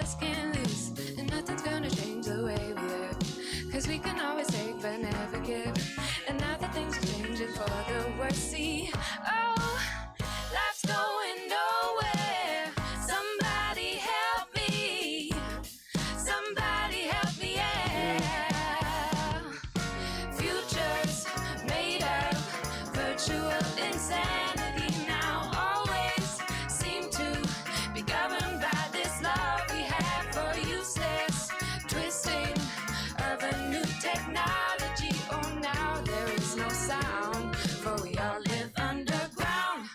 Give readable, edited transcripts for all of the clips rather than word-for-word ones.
just can't lose, and nothing's gonna change the way we live. Cause we can always take but never give, and now that things are changing for the worse. See, oh, life's going nowhere. Somebody help me. Somebody help me, yeah. Futures made of virtual insanity now always seem to be governed by this love we have for useless twisting of a new technology. Oh, now there is no sound, for we all live underground.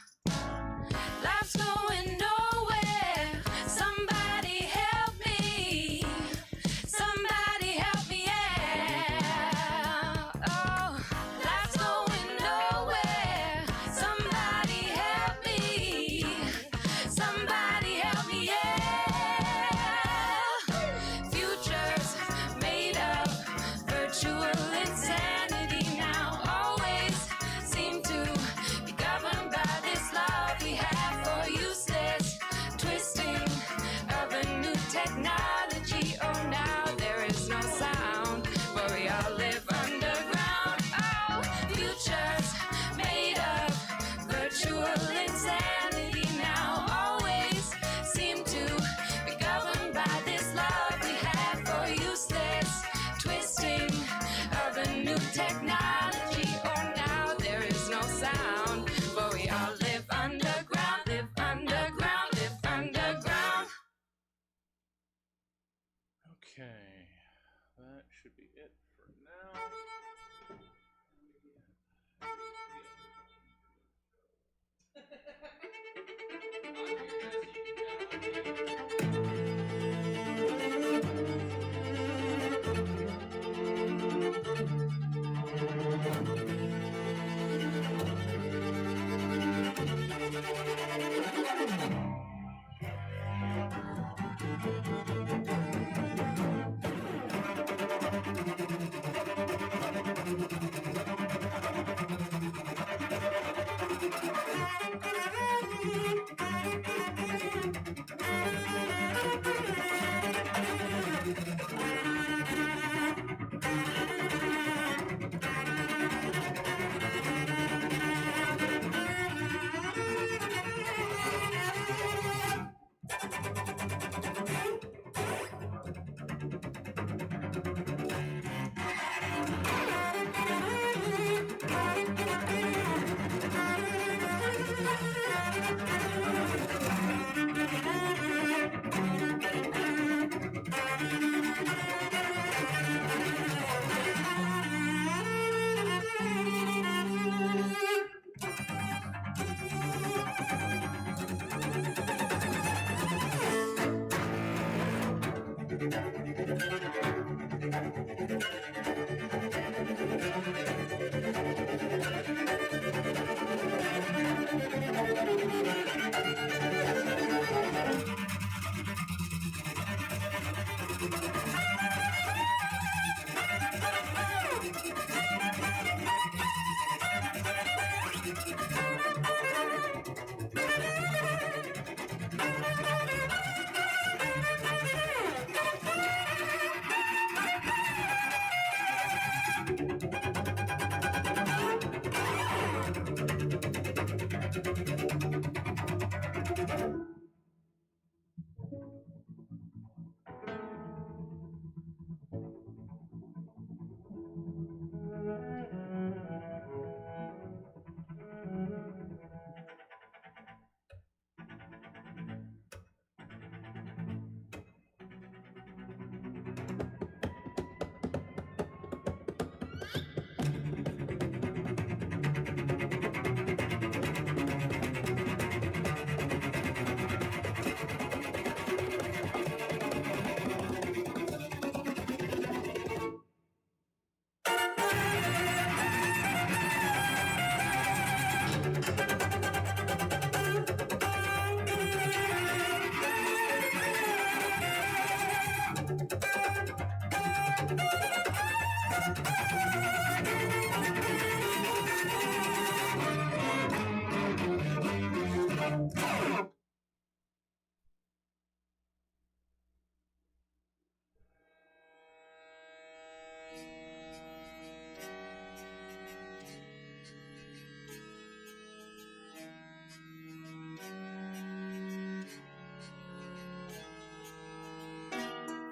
Life's going nowhere. Somebody help me. Somebody help me, yeah. Oh, life's going nowhere. Somebody help me. Somebody help me, yeah. Futures made of virtual insanity now always seem to be governed by this love we have for useless twisting of a new technology. Oh, now there is no sound, but we all live underground. Oh, futures made of virtual insanity now always seem to be governed by this love we have for useless twisting of a new technology. Oh, now there is no sound, but we all live underground, live underground, live underground. Okay, that should be it for now.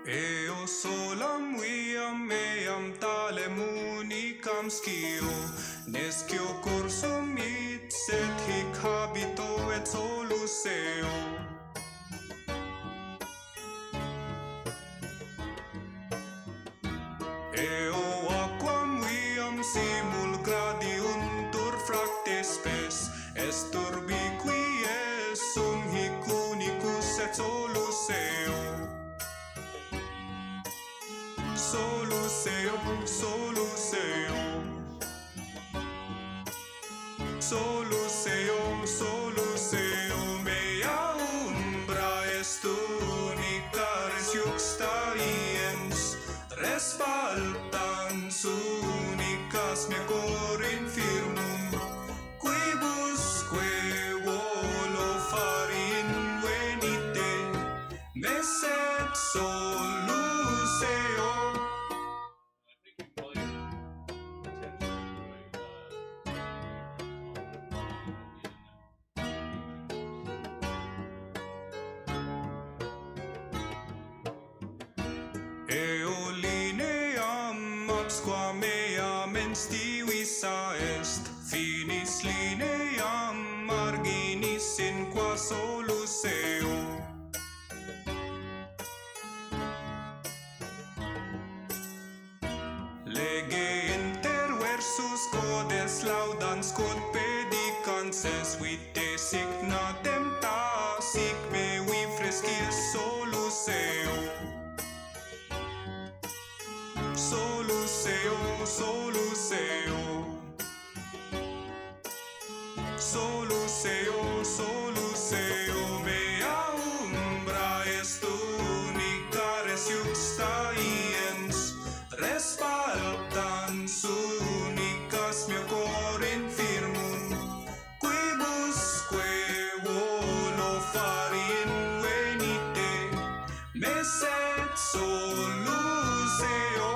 Eo solam viam meam tale municam scio, nescio cursum ipset hic habito et solus eo. Eo aquam viam simul gradiuntur fracte spes, est urbiqui sum hic unicus et solus eo. Solus eo, solus eo. Solus eo, solus eo. Mea umbra est unica res juxta iens, res paltans unicas me cor infirmum, quibusque volo fari invenite, messet solus eo. Eo lineam absqua mea mens divisa est, finis lineam marginis in qua solus eo. Lege inter versus codes laudans quod pedicans es vitae signa tempta sic me vi frescius solus eo. Solus eo, solus eo. Solus eo, solus eo. Mea umbra est unica res juxta iens, res paltans unicas meo cor infirmum, quibusque volo fari invenite, messet solus eo.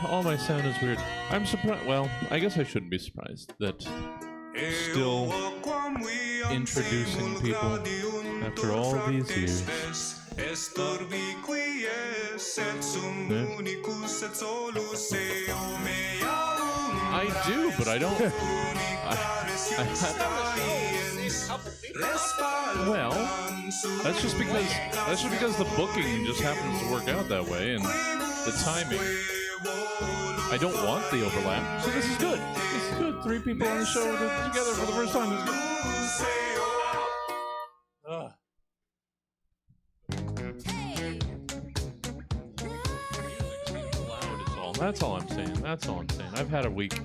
All my sound is weird. I'm surprised. Well, I guess I shouldn't be surprised that still introducing people after all these years. I do, but I don't. Well, that's just because the booking just happens to work out that way, and the timing. I don't want the overlap, so this is good. This is good. 3 people on the show together for the first time. It's good. That's all I'm saying. That's all I'm saying. I've had a week.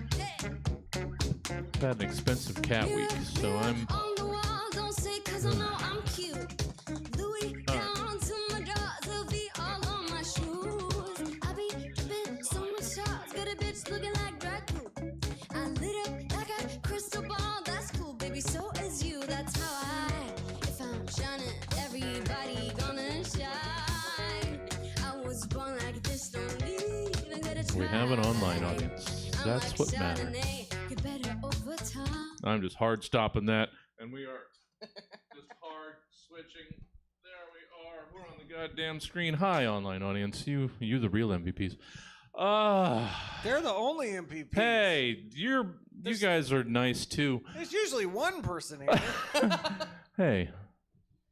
I've had an expensive cat week, so I'm. We have an online audience. That's what matters. I'm just hard stopping that. And we are just hard switching. There we are. We're on the goddamn screen. Hi, online audience. You the real MVPs. They're the only MVPs. Hey, you guys are nice too. There's usually one person here. Hey.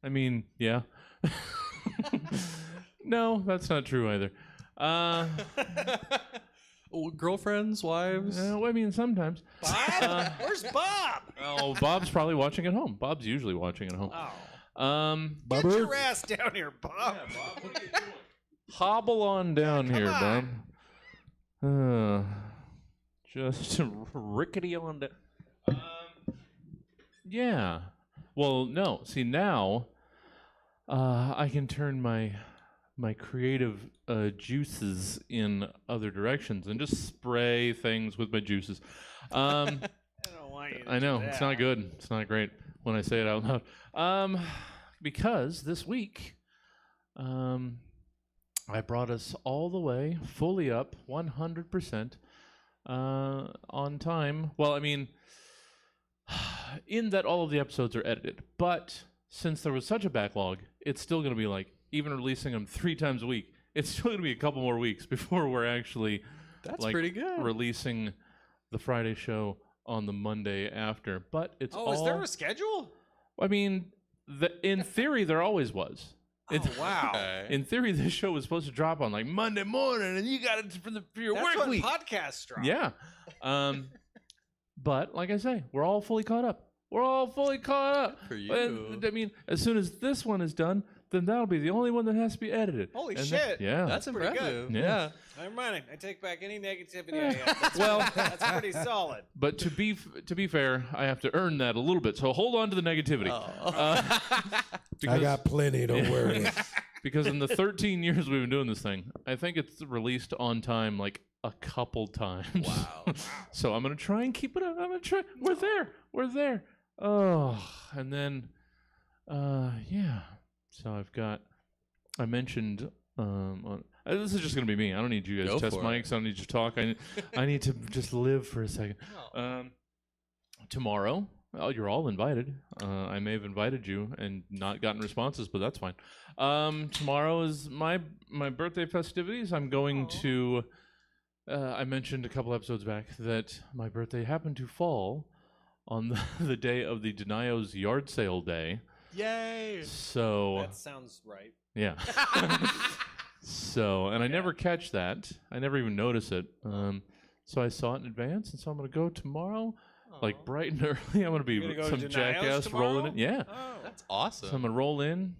I mean, yeah. No, that's not true either. Girlfriends, wives? I mean, sometimes. Bob? Where's Bob? Oh, Bob's probably watching at home. Bob's usually watching at home. Oh. Get your ass down here, Bob. Yeah, Bob, what are you doing? Hobble on down here, Bob. Just rickety on down. Yeah. Well, no. See, now I can turn my creative juices in other directions and just spray things with my juices. I don't want you to I know do it's that. not good. It's not great when I say it out loud. Because this week, I brought us all the way, fully up, 100% on time. Well, I mean, in that all of the episodes are edited, but since there was such a backlog, it's still going to be like, even releasing them 3 times a week, it's still going to be a couple more weeks before we're actually pretty good. releasing the Friday show on the Monday after. But it's is there a schedule? I mean, in theory, there always was. Wow. Okay. In theory, this show was supposed to drop on like Monday morning, and you got it for your That's work when week. podcasts drop. Yeah. But like I say, we're all fully caught up. We're all fully caught up. For you. And, I mean, as soon as this one is done, then that'll be the only one that has to be edited. Holy And shit. yeah. That's pretty good. impressive. Yeah. Yeah. I'm running. I take back any negativity I have. That's Well- that's pretty solid. But to be fair, I have to earn that a little bit. So hold on to the negativity. Oh. Because, I got plenty, don't worry. because in the 13 years we've been doing this thing, I think it's released on time like a couple times. Wow. So I'm going to try and keep it up. I'm going to try. We're there. We're there. Oh, and then, yeah. So I mentioned, this is just going to be me. I don't need you guys Go to test for mics. it. I don't need you to talk. I need to just live for a second. Tomorrow, you're all invited. I may have invited you and not gotten responses, but that's fine. Tomorrow is my birthday festivities. I'm going to. I mentioned a couple episodes back that my birthday happened to fall on the day of the Denio's yard sale day. Yay. So That sounds right. yeah. So, and I never catch that. I never even notice it. So I saw it in advance, and so I'm going to go tomorrow, like bright and early. I'm going to be You're gonna go some to Denio's jackass tomorrow? rolling in. Yeah. Oh. That's awesome. So I'm going to roll in,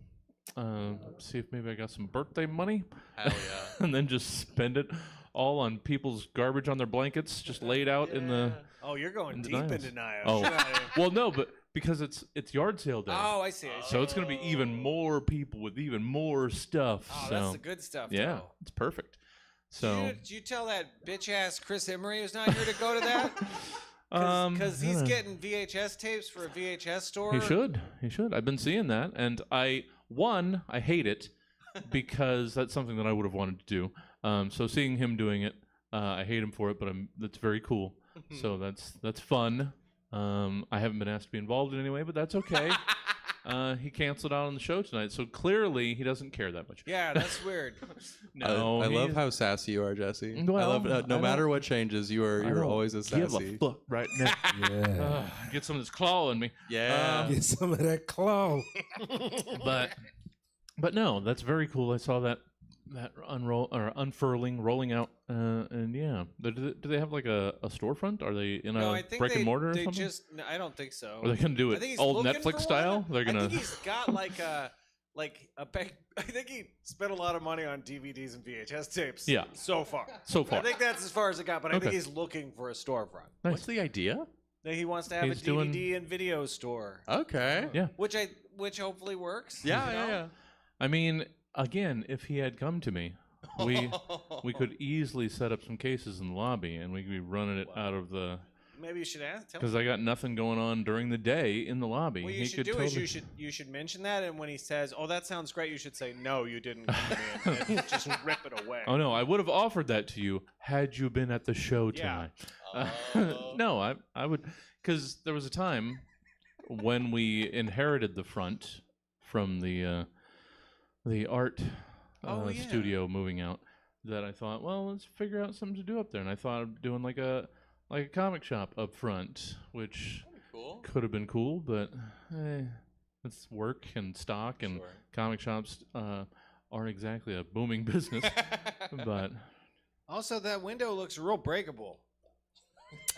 see if maybe I got some birthday money, Hell yeah. and then just spend it all on people's garbage on their blankets, just laid out in the. Oh, you're going In deep Denio's. into Nio. Oh. Shut up. Well, no, but because it's yard sale day. Oh, I see. So it's going to be even more people with even more stuff. Oh, so that's the good stuff. yeah, though. it's perfect. So Did you tell that bitch ass Chris Emery who's not here to go to that? Because he's yeah. getting VHS tapes for a VHS store. He should. I've been seeing that, and I hate it because that's something that I would have wanted to do. So seeing him doing it, I hate him for it, but that's very cool. So that's fun. I haven't been asked to be involved in any way, but that's okay. He canceled out on the show tonight, so clearly he doesn't care that much. Yeah, that's weird. No, I love he- how sassy you are, Jesse. Well, I love I no matter don't- what changes, I you're don't always as give sassy. a fuck right now. Yeah. Get some of this claw in me. Yeah. Get some of that claw. But no, that's very cool. I saw that unfurling, rolling out, and yeah. Do they have like a storefront? Are they in No, a I think brick and mortar or they something? No, I don't think so. Are they gonna do I it think he's old looking Netflix for style? one. They're gonna. I think he's got like a big. I think he spent a lot of money on DVDs and VHS tapes. Yeah. So far. So I far, think that's as far as it got, but I Okay. think he's looking for a storefront. nice. What's the idea? That he wants to have He's a doing- DVD and video store. Okay. Yeah. Which hopefully works. Yeah, you yeah, know? yeah. I mean, again, if he had come to me, we could easily set up some cases in the lobby, and we could be running it out of the. Maybe you should ask. Tell Because him. I got nothing going on during the day in the lobby. What you He should could do is totally- you should mention that, and when he says, "Oh, that sounds great," you should say, "No, you didn't come to me," and just rip it away. Oh no, I would have offered that to you had you been at the show Yeah. tonight. No, I would, because there was a time when we inherited the front from the art Oh, yeah. studio moving out, that I thought, well, let's figure out something to do up there, and I thought of doing like a comic shop up front, which Cool. could have been cool, but it's work and stock, and Sure. comic shops aren't exactly a booming business. But Also, that window looks real breakable.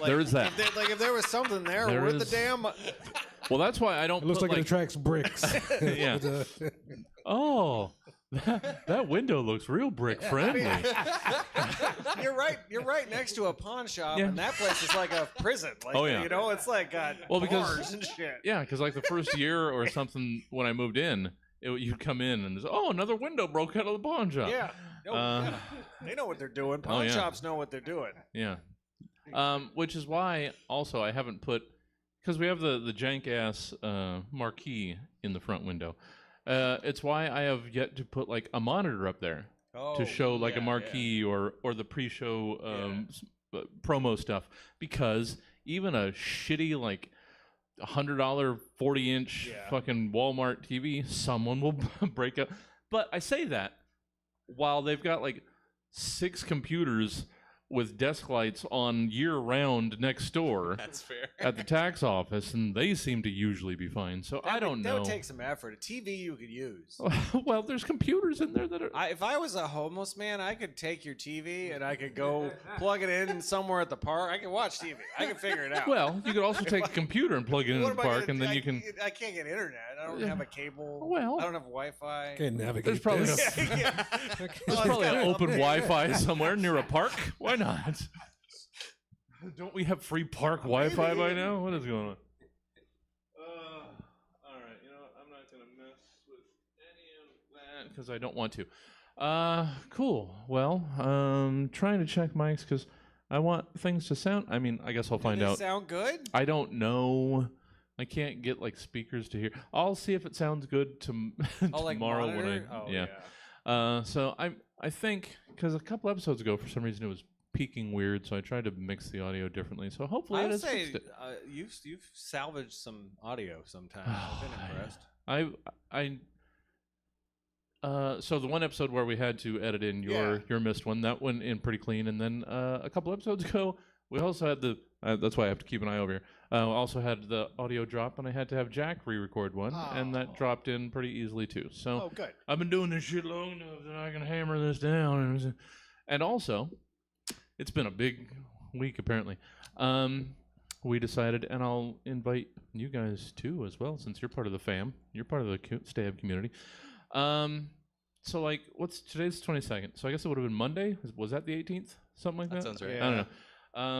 There is that. If there was something there, There where'd the is- damn? well, that's why I don't. It looks put, like it attracts bricks. Yeah. Oh, that window looks real brick friendly. You're right next to a pawn shop, Yeah. and that place is like a prison. Like, Oh, yeah. you know, it's like got Well, because- bars and shit. Yeah, because like the first year or something when I moved in, you'd come in and there's, another window broke out of the pawn shop. Yeah. No, yeah. They know what they're doing. Pawn shops know what they're doing. Yeah. Which is why also I haven't put, because we have the jank ass marquee in the front window. It's why I have yet to put like a monitor up there to show like a marquee or the pre-show promo stuff, because even a shitty like $100 40-inch fucking Walmart TV, someone will break up. But I say that while they've got like 6 computers with desk lights on year-round next door. That's fair. At the tax office, and they seem to usually be fine. So I don't know. That would take some effort. A TV you could use. Well, there's computers in there that are... If I was a homeless man, I could take your TV and I could go plug it in somewhere at the park. I could watch TV. I could figure it out. Well, you could also take a computer and plug it in the park, and then you can... I can't get internet. I don't have a cable. Well... I don't have Wi-Fi. Can't navigate There's probably, this. there's probably an open Wi-Fi somewhere near a park. Why not? Don't we have free park Wi-Fi by now? What is going on? All right, you know what? I'm not going to mess with any of that because I don't want to. Cool. Well, trying to check mics because I want things to sound. I mean, I guess I'll find out. Sound good? I don't know. I can't get like speakers to hear. I'll see if it sounds good tomorrow like when I. So I think because a couple episodes ago, for some reason, it was peaking weird, so I tried to mix the audio differently. So hopefully I'd it has say fixed it. you've salvaged some audio sometimes. I've been impressed. So the one episode where we had to edit in your missed one, that went in pretty clean, and then a couple episodes ago we also had the that's why I have to keep an eye over here. Also had the audio drop, and I had to have Jack re-record one, and that dropped in pretty easily too. So good. I've been doing this shit long enough that I can hammer this down, and also. It's been a big week, apparently. We decided, and I'll invite you guys too as well, since you're part of the fam. You're part of the Stay-Up community. So, like, today's the 22nd, so I guess it would have been Monday? Was that the 18th? Something like that? That sounds right. I don't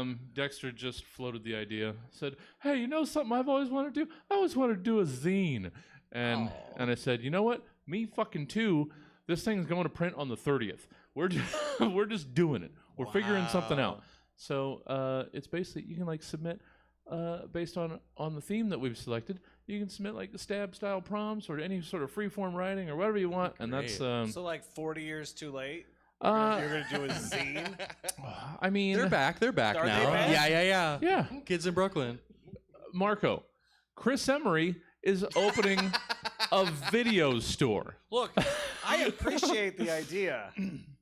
know. Dexter just floated the idea, said, hey, you know something I've always wanted to do? I always wanted to do a zine. And I said, you know what? Me fucking too. This thing's going to print on the 30th. We're just doing it. We're figuring something out. So it's basically you can like submit based on the theme that we've selected. You can submit like the stab style prompts or any sort of freeform writing or whatever you want, and that's so like 40 years too late. You're gonna do a zine. I mean, They're back Are now. they back? Yeah. Kids in Brooklyn. Marco, Chris Emery is opening a video store. Look, I appreciate the idea,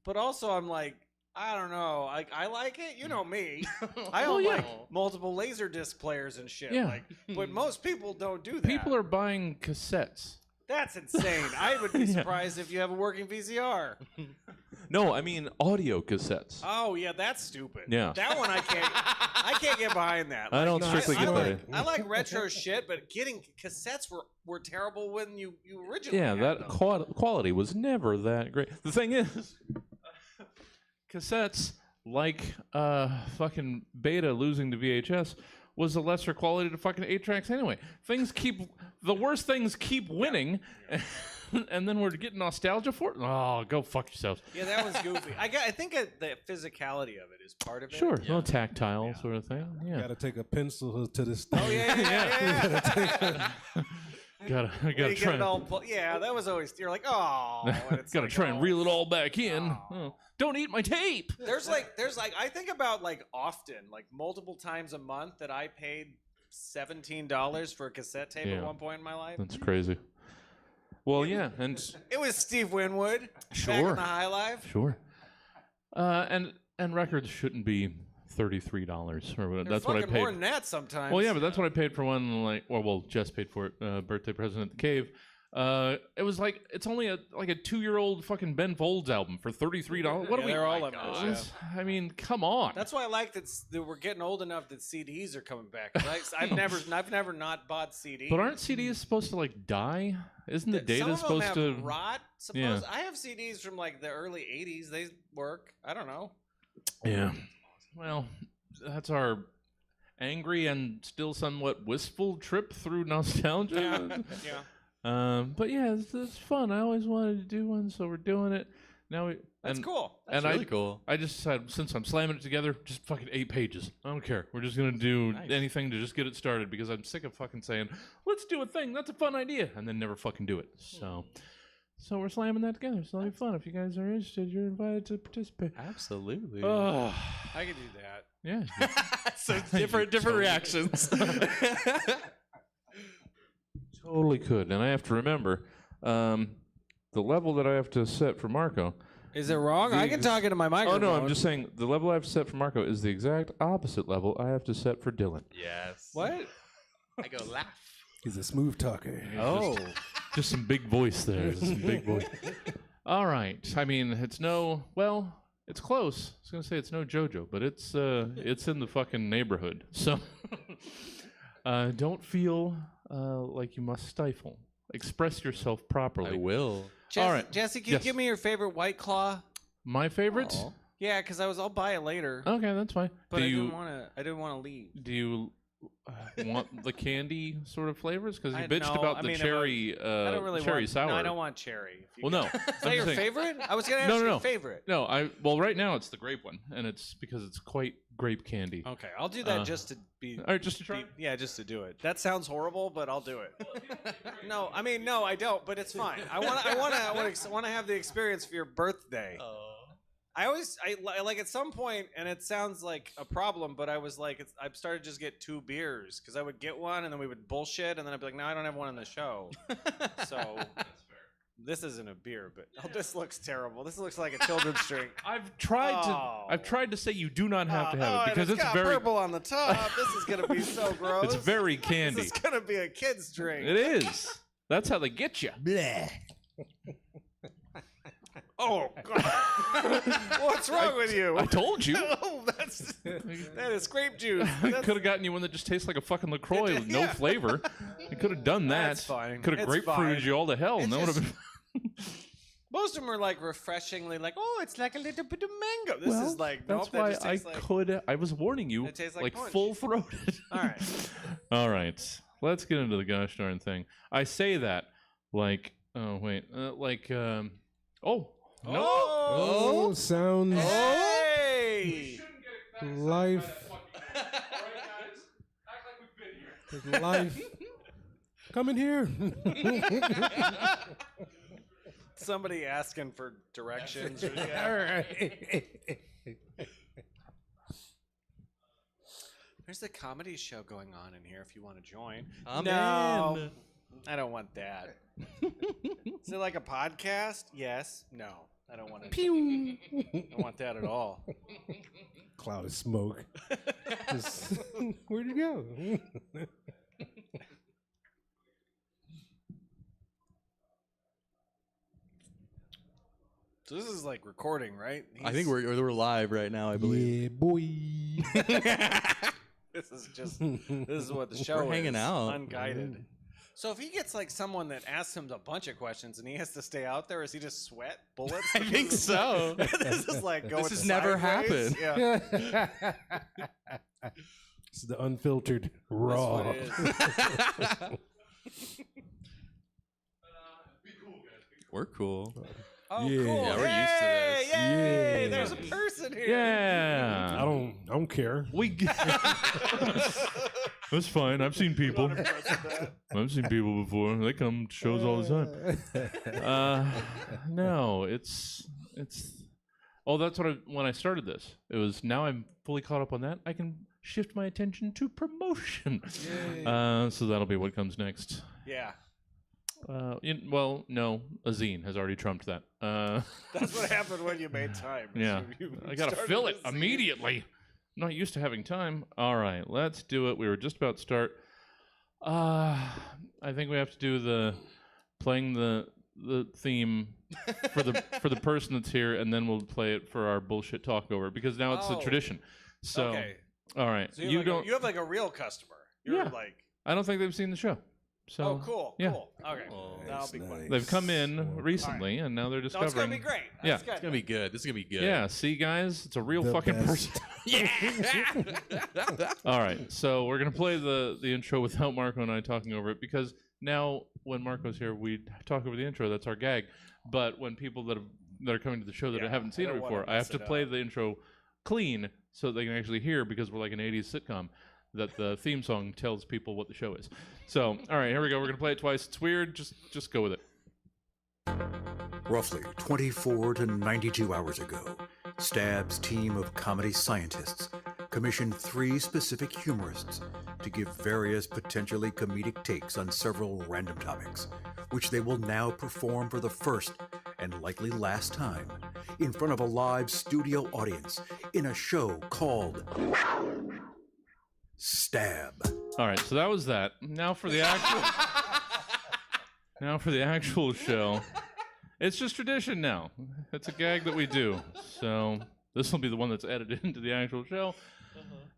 but also I'm like, I don't know. I like it. You know me. I don't like multiple Laserdisc players and shit. Yeah. But most people don't do that. People are buying cassettes. That's insane. I would be surprised if you have a working VCR. No, I mean audio cassettes. Oh yeah, that's stupid. Yeah. That one I can't get behind that. I don't strictly get that. I like retro shit, but getting cassettes were terrible when you originally Yeah, had that them. quality was never that great. The thing is, cassettes, like fucking Beta losing to VHS, was a lesser quality to fucking 8-tracks anyway. The worst things keep winning, and then we're getting nostalgia for it. Oh, go fuck yourselves. Yeah, that was goofy. I think the physicality of it is part of it. Sure, a little tactile sort of thing. Yeah. Gotta take a pencil to the Oh yeah. Gotta try. That was always you're like, oh. Gotta try and reel it all back in. Oh. Don't eat my tape. There's like I think about like often, like multiple times a month that I paid $17 for a cassette tape at one point in my life. That's crazy. Well, yeah, and it was Steve Winwood. Sure. Back in the High Life. Sure. And records shouldn't be $33 or whatever. That's what I paid. More than that sometimes. Well, yeah, but that's what I paid for one. Jess paid for it. Birthday present at the Cave. It was like it's only a 2-year-old fucking Ben Folds album for $33. What are we? They're all of those. I mean, come on. That's why I like that we're getting old enough that CDs are coming back. I've never not bought CDs. But aren't CDs supposed to like die? Isn't the data supposed to rot? Yeah. I have CDs from like the early '80s. They work. I don't know. Yeah. Well, that's our angry and still somewhat wistful trip through nostalgia. Yeah. But yeah, it's fun. I always wanted to do one, so we're doing it. Now That's cool. That's really cool. I just decided, since I'm slamming it together, just fucking 8 pages. I don't care. We're just gonna do anything to just get it started because I'm sick of fucking saying, let's do a thing. That's a fun idea, and then never fucking do it. So we're slamming that together. So it'll be fun. If you guys are interested, you're invited to participate. Absolutely. I could do that. Yeah. So different reactions. Totally could. And I have to remember the level that I have to set for Marco. Is it wrong? I can talk into my microphone. Oh, no, I'm just saying the level I have to set for Marco is the exact opposite level I have to set for Dylan. Yes. What? I go laugh. He's a smooth talker. Oh. Just some big voice there. Just some big voice. All right. I mean, it's it's close. I was going to say it's no JoJo, but it's in the fucking neighborhood. So don't feel like you must stifle. Express yourself properly. I will. All right. Jesse, can you give me your favorite White Claw? My favorite? Aw. Yeah, because I'll buy it later. Okay, that's fine. But I didn't want to leave. Do you want the candy sort of flavors? Because you I bitched know. about I the mean, cherry, I don't really cherry want, sour. No, I don't want cherry. Well, no. Is that your favorite? I was gonna ask your favorite. No, well, right now it's the grape one, and it's because it's quite grape candy. Okay, I'll do that just to be. All right, just to try. Yeah, just to do it. That sounds horrible, but I'll do it. No, I mean, no, I don't. But it's fine. I want to have the experience for your birthday. I like at some point, and it sounds like a problem, but I was like, I started to just get 2 beers because I would get one, and then we would bullshit, and then I'd be like, no, I don't have one in the show. So this isn't a beer, but this looks terrible. This looks like a children's drink. I've tried to say you do not have to have it because it's got very purple on the top. This is gonna be so gross. It's very candy. This is gonna be a kid's drink. It is. That's how they get you. Bleh. Oh, God. What's wrong with you? I told you. Oh, that is grape juice. I could have gotten you one that just tastes like a fucking LaCroix with no flavor. I could have done that. That's fine. Could have It's grapefruited fine. you all to hell. It's And that would have just- been. Most of them are like refreshingly like, oh, it's like a little bit of mango. This is like, That's nope, that why just I tastes like. could. I was warning you. It tastes like punch. full throated. All right. All right. Let's get into the gosh darn thing. I say that like. Oh wait. Oh. No. Oh, sounds Hey! life. Life. Come in here. Somebody asking for directions. All right. There's a comedy show going on in here if you want to join. I'm no, in. I don't want that. Is it like a podcast? Yes. No, I don't want to. Pew. I don't want that at all. Cloud of smoke. Just, where'd you go? So this is like recording, right? I think we're live right now, I believe. Yeah, boy. This is what the show is. We're hanging out. Unguided. So if he gets like someone that asks him a bunch of questions and he has to stay out there, is he just sweat bullets? I think so. This is like going This has never sideways. happened. Yeah. It's the unfiltered raw. That's what it is. We're cool. Oh, Yeah. cool. Yeah, we're used to this. Yay! Yeah. There's a person here. Yeah. I don't care. That's fine. I've seen people. I've seen people before. They come to shows all the time. No, it's. Oh, that's when I started this. It was now I'm fully caught up on that. I can shift my attention to promotion. So that'll be what comes next. Yeah. Well, no, a zine has already trumped that. That's what happened when you made time. Yeah, You I gotta started fill it the scene. immediately. I'm not used to having time. All right, let's do it. We were just about to start. I think we have to do playing the theme for the person that's here, and then we'll play it for our bullshit talk over because now it's a tradition. So, Okay. all right, So you like don't. you have like a real customer. You're Yeah. like. I don't think they've seen the show. So, Oh, cool. yeah. Cool. Okay. Oh, That'll be quick. they've come in recently, and now they're No, discovering. it's gonna be great. Yeah. That's good. It's gonna be good. This is gonna be good. Yeah, see, guys, it's a real The fucking best. person. All right, so we're gonna play the intro without Marco and I talking over it because Now, when Marco's here, we talk over the intro. That's our gag. But when people that are coming to the show that haven't seen it before, I have to play the intro clean so they can actually hear, because we're like an 80s sitcom, that the theme song tells people what the show is. So, all right, here we go. We're going to play it twice. It's weird. Just go with it. Roughly 24 to 92 hours ago, Stab's team of comedy scientists commissioned 3 specific humorists to give various potentially comedic takes on several random topics, which they will now perform for the first and likely last time in front of a live studio audience in a show called Stab. All right, so that was that. Now for the actual show. It's just tradition now. It's a gag that we do. So this will be the one that's edited into the actual show.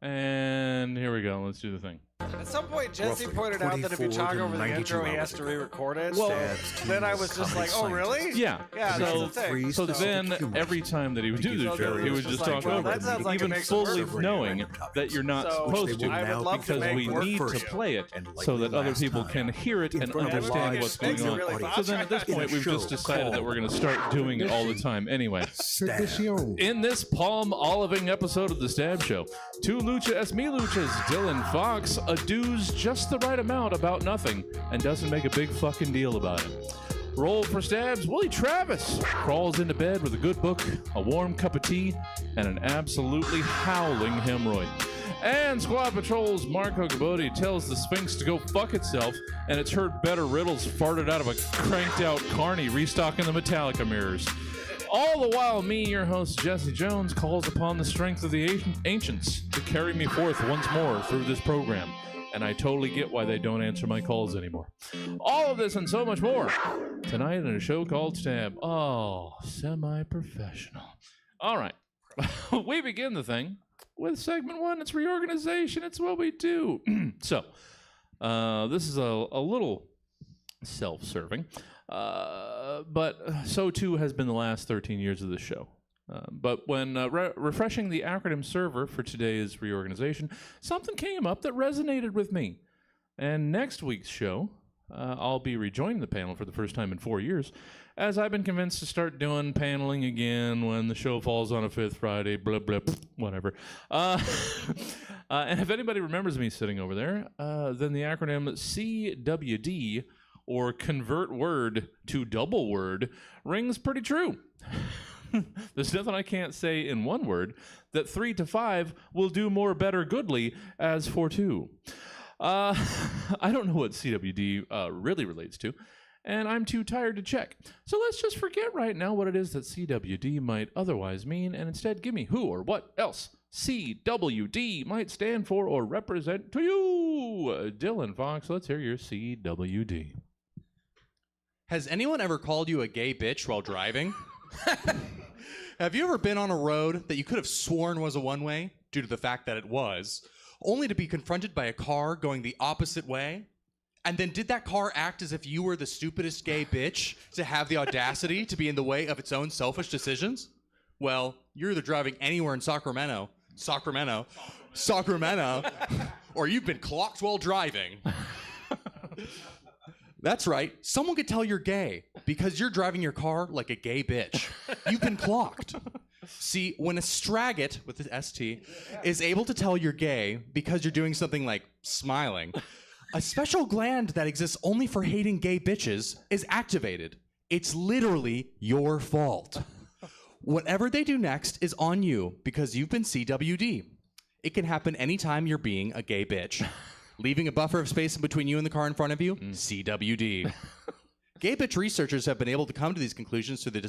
And here we go. Let's do the thing. At some point, Jesse Roughly pointed out that if you 24 talk to over the 92 intro, he has hours to ago. re-record it. Stab's Then I team was of just like, comedy oh, really? scientists Yeah. Yeah, commissioned that's the thing. 3 So specific then, humorists every time that he would to do give the show, he various would just like, talk well, over that it, sounds like it even makes it fully perfect. knowing that you're not So, supposed will to, I would now love to because make we work need for to you. play it And so likely that other last people time can hear it in and front of a understand live what's going studio on. really audience So then at this in a point, we've just show decided that we're going to start doing it all the time anyway. Stab. Tradition. In this palm-oliving episode of The Stab Show, 2 lucha es mi luchas, Dylan Fox adoos just the right amount about nothing and doesn't make a big fucking deal about it. Roll for Stabs, Willie Travis crawls into bed with a good book, a warm cup of tea, and an absolutely howling hemorrhoid. And Squad Patrol's Marco Cabodi tells the Sphinx to go fuck itself, and it's heard better riddles farted out of a cranked-out carny restocking the Metallica mirrors. All the while, me, your host, Jesse Jones, calls upon the strength of the ancients to carry me forth once more through this program. And I totally get why they don't answer my calls anymore. All of this and so much more tonight in a show called Stab. Oh, semi-professional. All right. We begin the thing with segment 1. It's reorganization. It's what we do. So, this is a little self-serving. But so too has been the last 13 years of this show. But when refreshing the acronym server for today's reorganization, something came up that resonated with me. And next week's show, I'll be rejoining the panel for the first time in 4 years, as I've been convinced to start doing paneling again when the show falls on a 5th Friday, blah, blah, whatever. And if anybody remembers me sitting over there, then the acronym CWD, or convert word to double word, rings pretty true. There's nothing I can't say in one word that 3 to 5 will do more better goodly as for 2. I don't know what CWD really relates to, and I'm too tired to check. So let's just forget right now what it is that CWD might otherwise mean, and instead give me who or what else CWD might stand for or represent to you. Dylan Fox, let's hear your CWD. Has anyone ever called you a gay bitch while driving? Have you ever been on a road that you could have sworn was a one-way due to the fact that it was, only to be confronted by a car going the opposite way? And then did that car act as if you were the stupidest gay bitch to have the audacity to be in the way of its own selfish decisions? Well, you're either driving anywhere in Sacramento, or you've been clocked while driving. That's right. Someone could tell you're gay because you're driving your car like a gay bitch. You've been clocked. See, when a straggit, with the ST, is able to tell you're gay because you're doing something like smiling, a special gland that exists only for hating gay bitches is activated. It's literally your fault. Whatever they do next is on you because you've been CWD. It can happen anytime you're being a gay bitch. Leaving a buffer of space in between you and the car in front of you, CWD. Gay bitch researchers have been able to come to these conclusions through the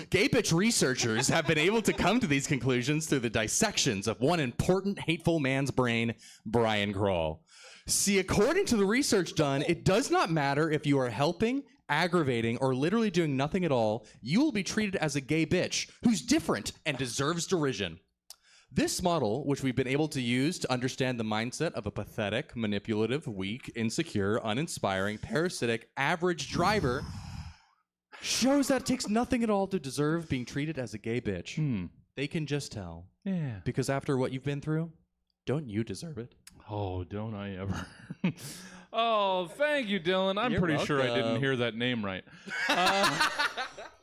Gay bitch researchers have been able to come to these conclusions through the dissections of one important hateful man's brain, Brian Kroll. See, according to the research done, it does not matter if you are helping, aggravating, or literally doing nothing at all, you will be treated as a gay bitch who's different and deserves derision. This model, which we've been able to use to understand the mindset of a pathetic, manipulative, weak, insecure, uninspiring, parasitic, average driver, shows that it takes nothing at all to deserve being treated as a gay bitch. They can just tell. Yeah. Because after what you've been through, don't you deserve it? Oh, don't I ever. Oh, thank you, Dylan. I'm You're pretty sure I didn't welcome. hear that name right.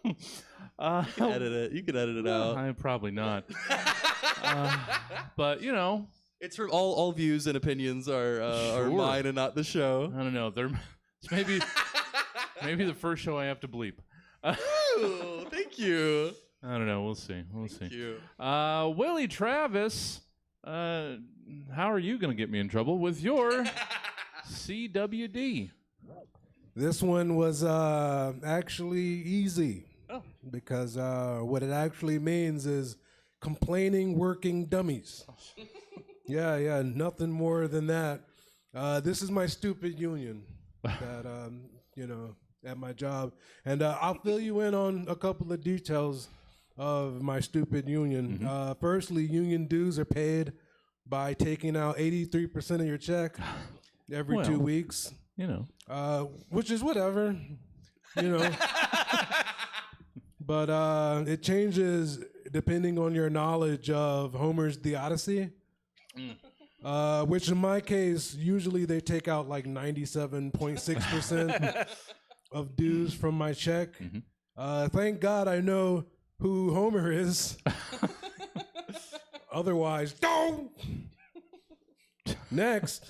You can edit it. You can edit it out. I probably not. But, you know, It's from all views and opinions are Sure. mine and not the show. I don't know. Maybe the first show I have to bleep. Ooh, thank you. I don't know. We'll see. Thank you. Willie Travis, how are you going to get me in trouble with your CWD? This one was actually easy. Oh. Because what it actually means is complaining working dummies. Yeah, nothing more than that. This is my stupid union that, at my job. And I'll fill you in on a couple of details of my stupid union. Firstly, union dues are paid by taking out 83% of your check every 2 Well. weeks. You know. Which is whatever, But it changes depending on your knowledge of Homer's The Odyssey, which in my case, usually they take out like 97.6% of dues from my check. Thank God I know who Homer is. Otherwise, don't. Next.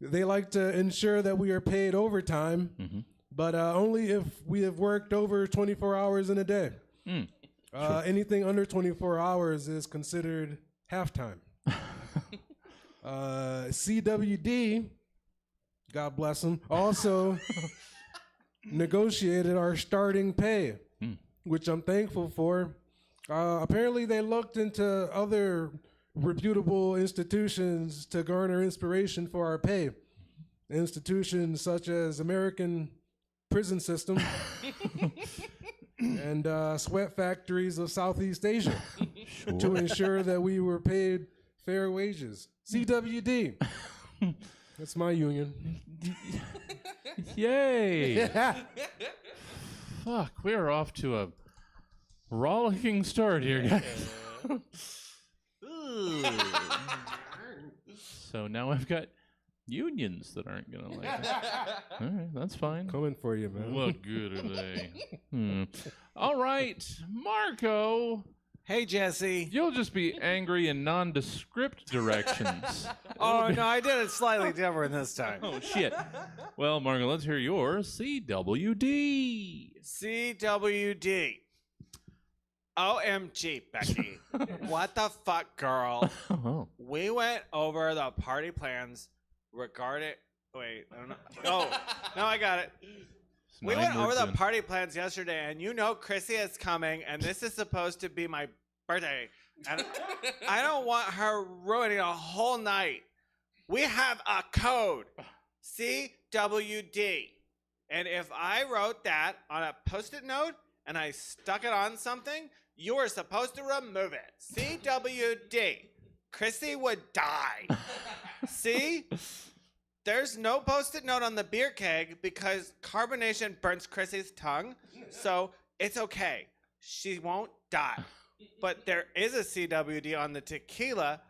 They like to ensure that we are paid overtime, but only if we have worked over 24 hours in a day. Anything under 24 hours is considered halftime. CWD, God bless them, also negotiated our starting pay, which I'm thankful for. Apparently, they looked into other reputable institutions to garner inspiration for our pay. Institutions such as American prison system and sweat factories of Southeast Asia to ensure that we were paid fair wages. CWD. That's my union. Yay! Fuck, we're off to a rollicking start here, guys. So now I've got unions that aren't gonna like it. All right, that's fine. Coming for you, man. What good are they? All right, Marco, Hey, Jesse. you'll just be angry in nondescript directions. Oh, no, I did it slightly different this time. Oh, shit. Well, Marco, let's hear your CWD. CWD. OMG, Becky. What the fuck, girl? Oh, We went over the party plans regarding. Wait, I don't know. Oh, no, I got it. We went over the party plans yesterday, and Chrissy is coming, and this is supposed to be my birthday. And I don't want her ruining a whole night. We have a code, CWD. And if I wrote that on a Post-it note and I stuck it on something, you were supposed to remove it. CWD. Chrissy would die. See? There's no Post-it note on the beer keg because carbonation burns Chrissy's tongue, so it's okay. She won't die. But there is a CWD on the tequila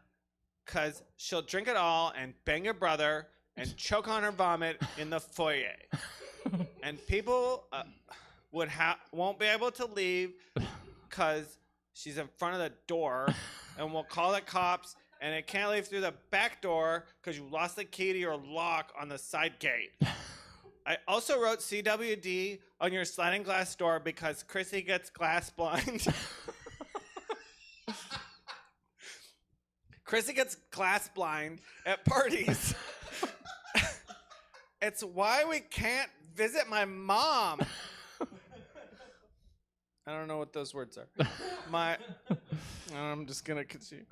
because she'll drink it all and bang your brother and choke on her vomit in the foyer. And people won't be able to leave because she's in front of the door, and we'll call the cops. And it can't leave through the back door because you lost the key to your lock on the side gate. I also wrote CWD on your sliding glass door because Chrissy gets glass blind. Chrissy gets glass blind at parties. It's why we can't visit my mom. I don't know what those words are. I'm just going to continue.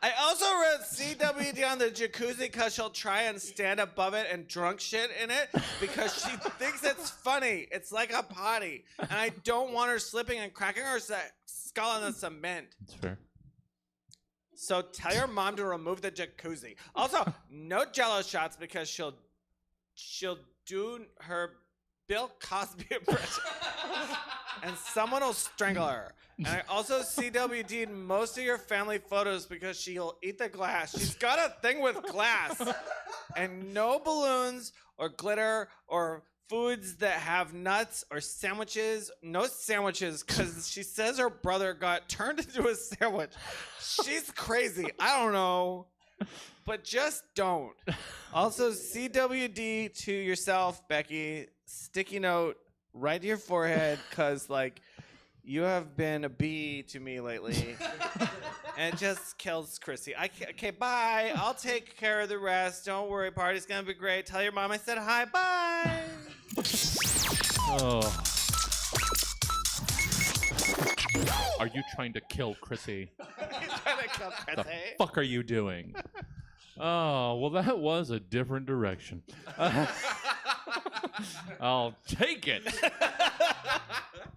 I also wrote CWD on the jacuzzi because she'll try and stand above it and drunk shit in it because she thinks it's funny. It's like a potty. And I don't want her slipping and cracking her skull on the cement. that's fair. So tell your mom to remove the jacuzzi. Also, no Jello shots because she'll do her Bill Cosby impression. and someone will strangle her. And I also CWD'd most of your family photos because she'll eat the glass. She's got a thing with glass. And no balloons or glitter or foods that have nuts or sandwiches. No sandwiches because she says her brother got turned into a sandwich. She's crazy. I don't know. But just don't. Also, CWD to yourself, Becky. Sticky note right to your forehead because, like, you have been a bee to me lately. And it just kills Chrissy. Okay, bye. I'll take care of the rest. Don't worry. Party's going to be great. Tell your mom I said hi. Bye. Oh. Are you trying to kill Chrissy? He's trying to kill Chrissy. The fuck are you doing? Oh, well, that was a different direction. I'll take it.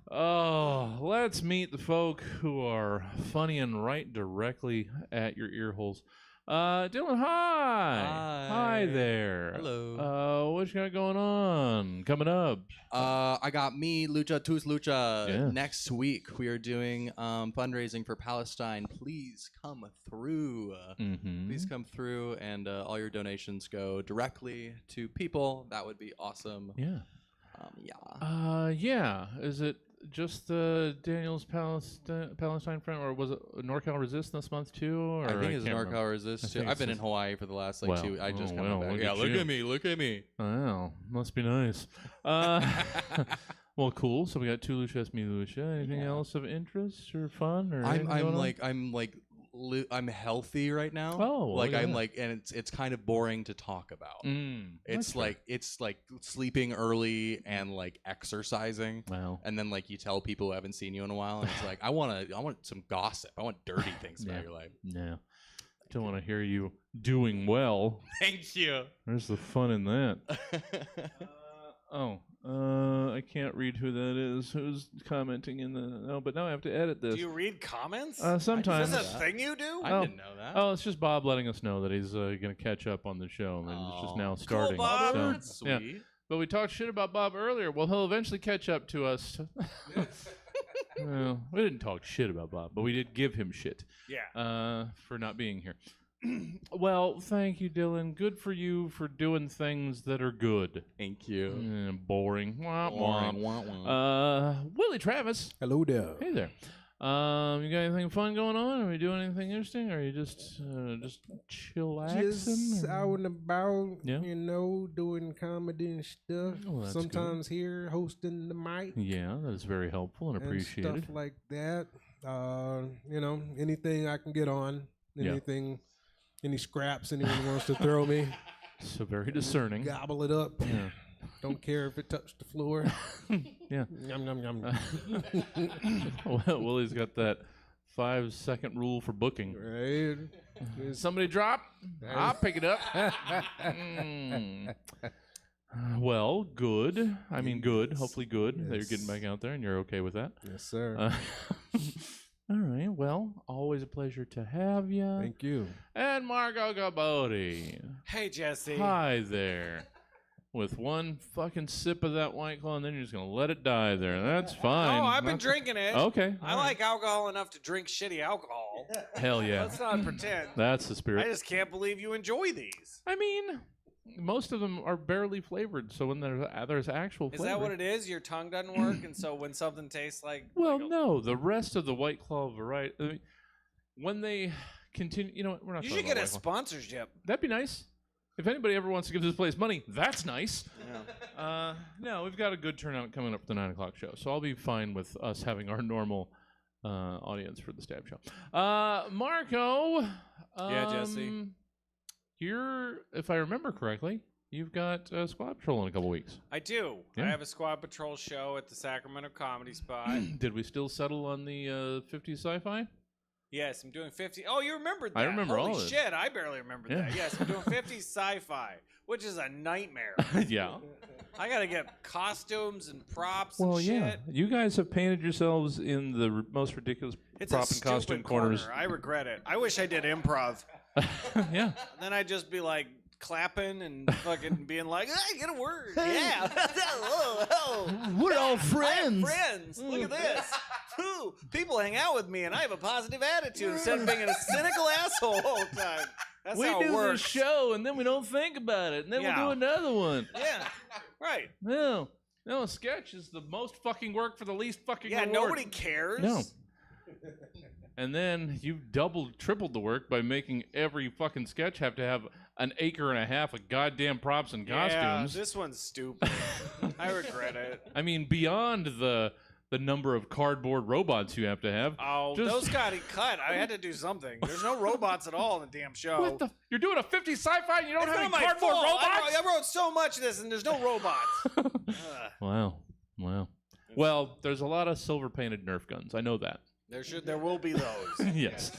Oh, let's meet the folk who are funny and right directly at your ear holes. Dylan, hi. Hi there. Hello. What you got going on? Coming up. I got me, Lucha Tus Lucha. Yeah. Next week, we are doing fundraising for Palestine. Please come through. Mm-hmm. Please come through, and all your donations go directly to people. That would be awesome. Yeah. Yeah. Yeah. Is it just the Daniels Palestine Front, or was it NorCal Resist this month too? Or I think it's can't NorCal remember. Resist too. think I've it's been in just- Hawaii for the last Well, 2. I just oh, come well, back. look Yeah, at look you. at me. Look at me. Oh, must be nice. Well, cool. So we got two Luchas, me Lucha. Anything else of interest or fun or anything going on? I'm healthy right now. Oh, like look at I'm that. like, and it's kind of boring to talk about. That's fair. It's like sleeping early and like exercising. Wow. And then like you tell people who haven't seen you in a while, and it's like I want some gossip. I want dirty things about your life. No. Don't want to hear you doing well. Thank you. There's the fun in that. I can't read who that is. Who's commenting in the... No, but now I have to edit this. Do you read comments? Sometimes. Is this a thing you do? I didn't know that. Oh, it's just Bob letting us know that he's going to catch up on the show. And it's just now starting. Bob. So, That's sweet. yeah. But we talked shit about Bob earlier. Well, he'll eventually catch up to us. Well, we didn't talk shit about Bob, but we did give him shit. Yeah. For not being here. Well, thank you, Dylan. Good for you for doing things that are good. Thank you. Boring. Wah, wah. Boring. Wah, wah. Willie Travis. Hello there. Hey there. You got anything fun going on? Are we doing anything interesting? Or are you just chillaxing? Just or- out and about, Yeah. you know, doing comedy and stuff. Oh, that's Sometimes here hosting the mic Yeah, that is very helpful and and appreciated. stuff like that. You know, anything I can get on, Yeah. anything, any scraps anyone wants to throw me, So very discerning. gobble it up. Yeah. Don't care if it touched the floor. Yeah. Yum, yum, yum. Well, Willie's got that 5-second rule for booking. Right? Somebody drop, I'll pick it up. Well, good. I mean, good. Hopefully good that you're getting back out there and you're okay with that. Yes, sir. All right. Well, always a pleasure to have you. Thank you. And Margot Cabodi. Hey, Jesse. Hi there. With one fucking sip of that White Claw, and then you're just going to let it die there. That's fine. Oh, I've been That's- drinking it. Okay. I like alcohol enough to drink shitty alcohol. Hell yeah. Let's not pretend. That's the spirit. I just can't believe you enjoy these. I mean, most of them are barely flavored, so when there's actual Is flavor. that what it is? Your tongue doesn't work, and so when something tastes like... Well, like a- no. The rest of the White Claw variety, I mean, when they continue, you know what? We're not You talking should get a about White Claw. sponsorship. That'd be nice. If anybody ever wants to give this place money, that's nice. Yeah. No, we've got a good turnout coming up for the 9 o'clock show, so I'll be fine with us having our normal audience for the stab show. Marco. Yeah, Jesse. You're, if I remember correctly, you've got Squad Patrol in a couple weeks. I do. Yeah. I have a Squad Patrol show at the Sacramento Comedy Spot. Did we still settle on the 50s sci-fi? Yes, I'm doing 50. Oh, you remembered that. I remember Holy all of it. shit, I barely remembered Yeah. that. Yes, I'm doing 50s sci-fi, which is a nightmare. Yeah. I got to get costumes and props Well, and yeah. shit. You guys have painted yourselves in the most ridiculous It's prop a and costume stupid corners. corner. I regret it. I wish I did improv. Yeah. Then I'd just be like clapping and fucking being like, "I get a word." Yeah. We're all I have friends. friends. Look at this. Ooh, people hang out with me, and I have a positive attitude instead of being a cynical asshole all the time. That's We how it do works. this show, and then we don't think about it, and then Yeah. we'll do another one. Yeah. Right. No, a sketch is the most fucking work for the least fucking Yeah. reward. Nobody cares. No. And then you tripled the work by making every fucking sketch have to have an acre and a half of goddamn props and Yeah, costumes. this one's stupid. I regret it. I mean, beyond the number of cardboard robots you have to have. Oh, Just- those got cut. I had to do something. There's no robots at all in the damn show. What the? You're doing a 50s sci-fi and you don't It's have not any my cardboard fault. robots? I wrote so much of this, and there's no robots. Ugh. Wow. Well, there's a lot of silver painted Nerf guns. I know that. There will be those. Yes.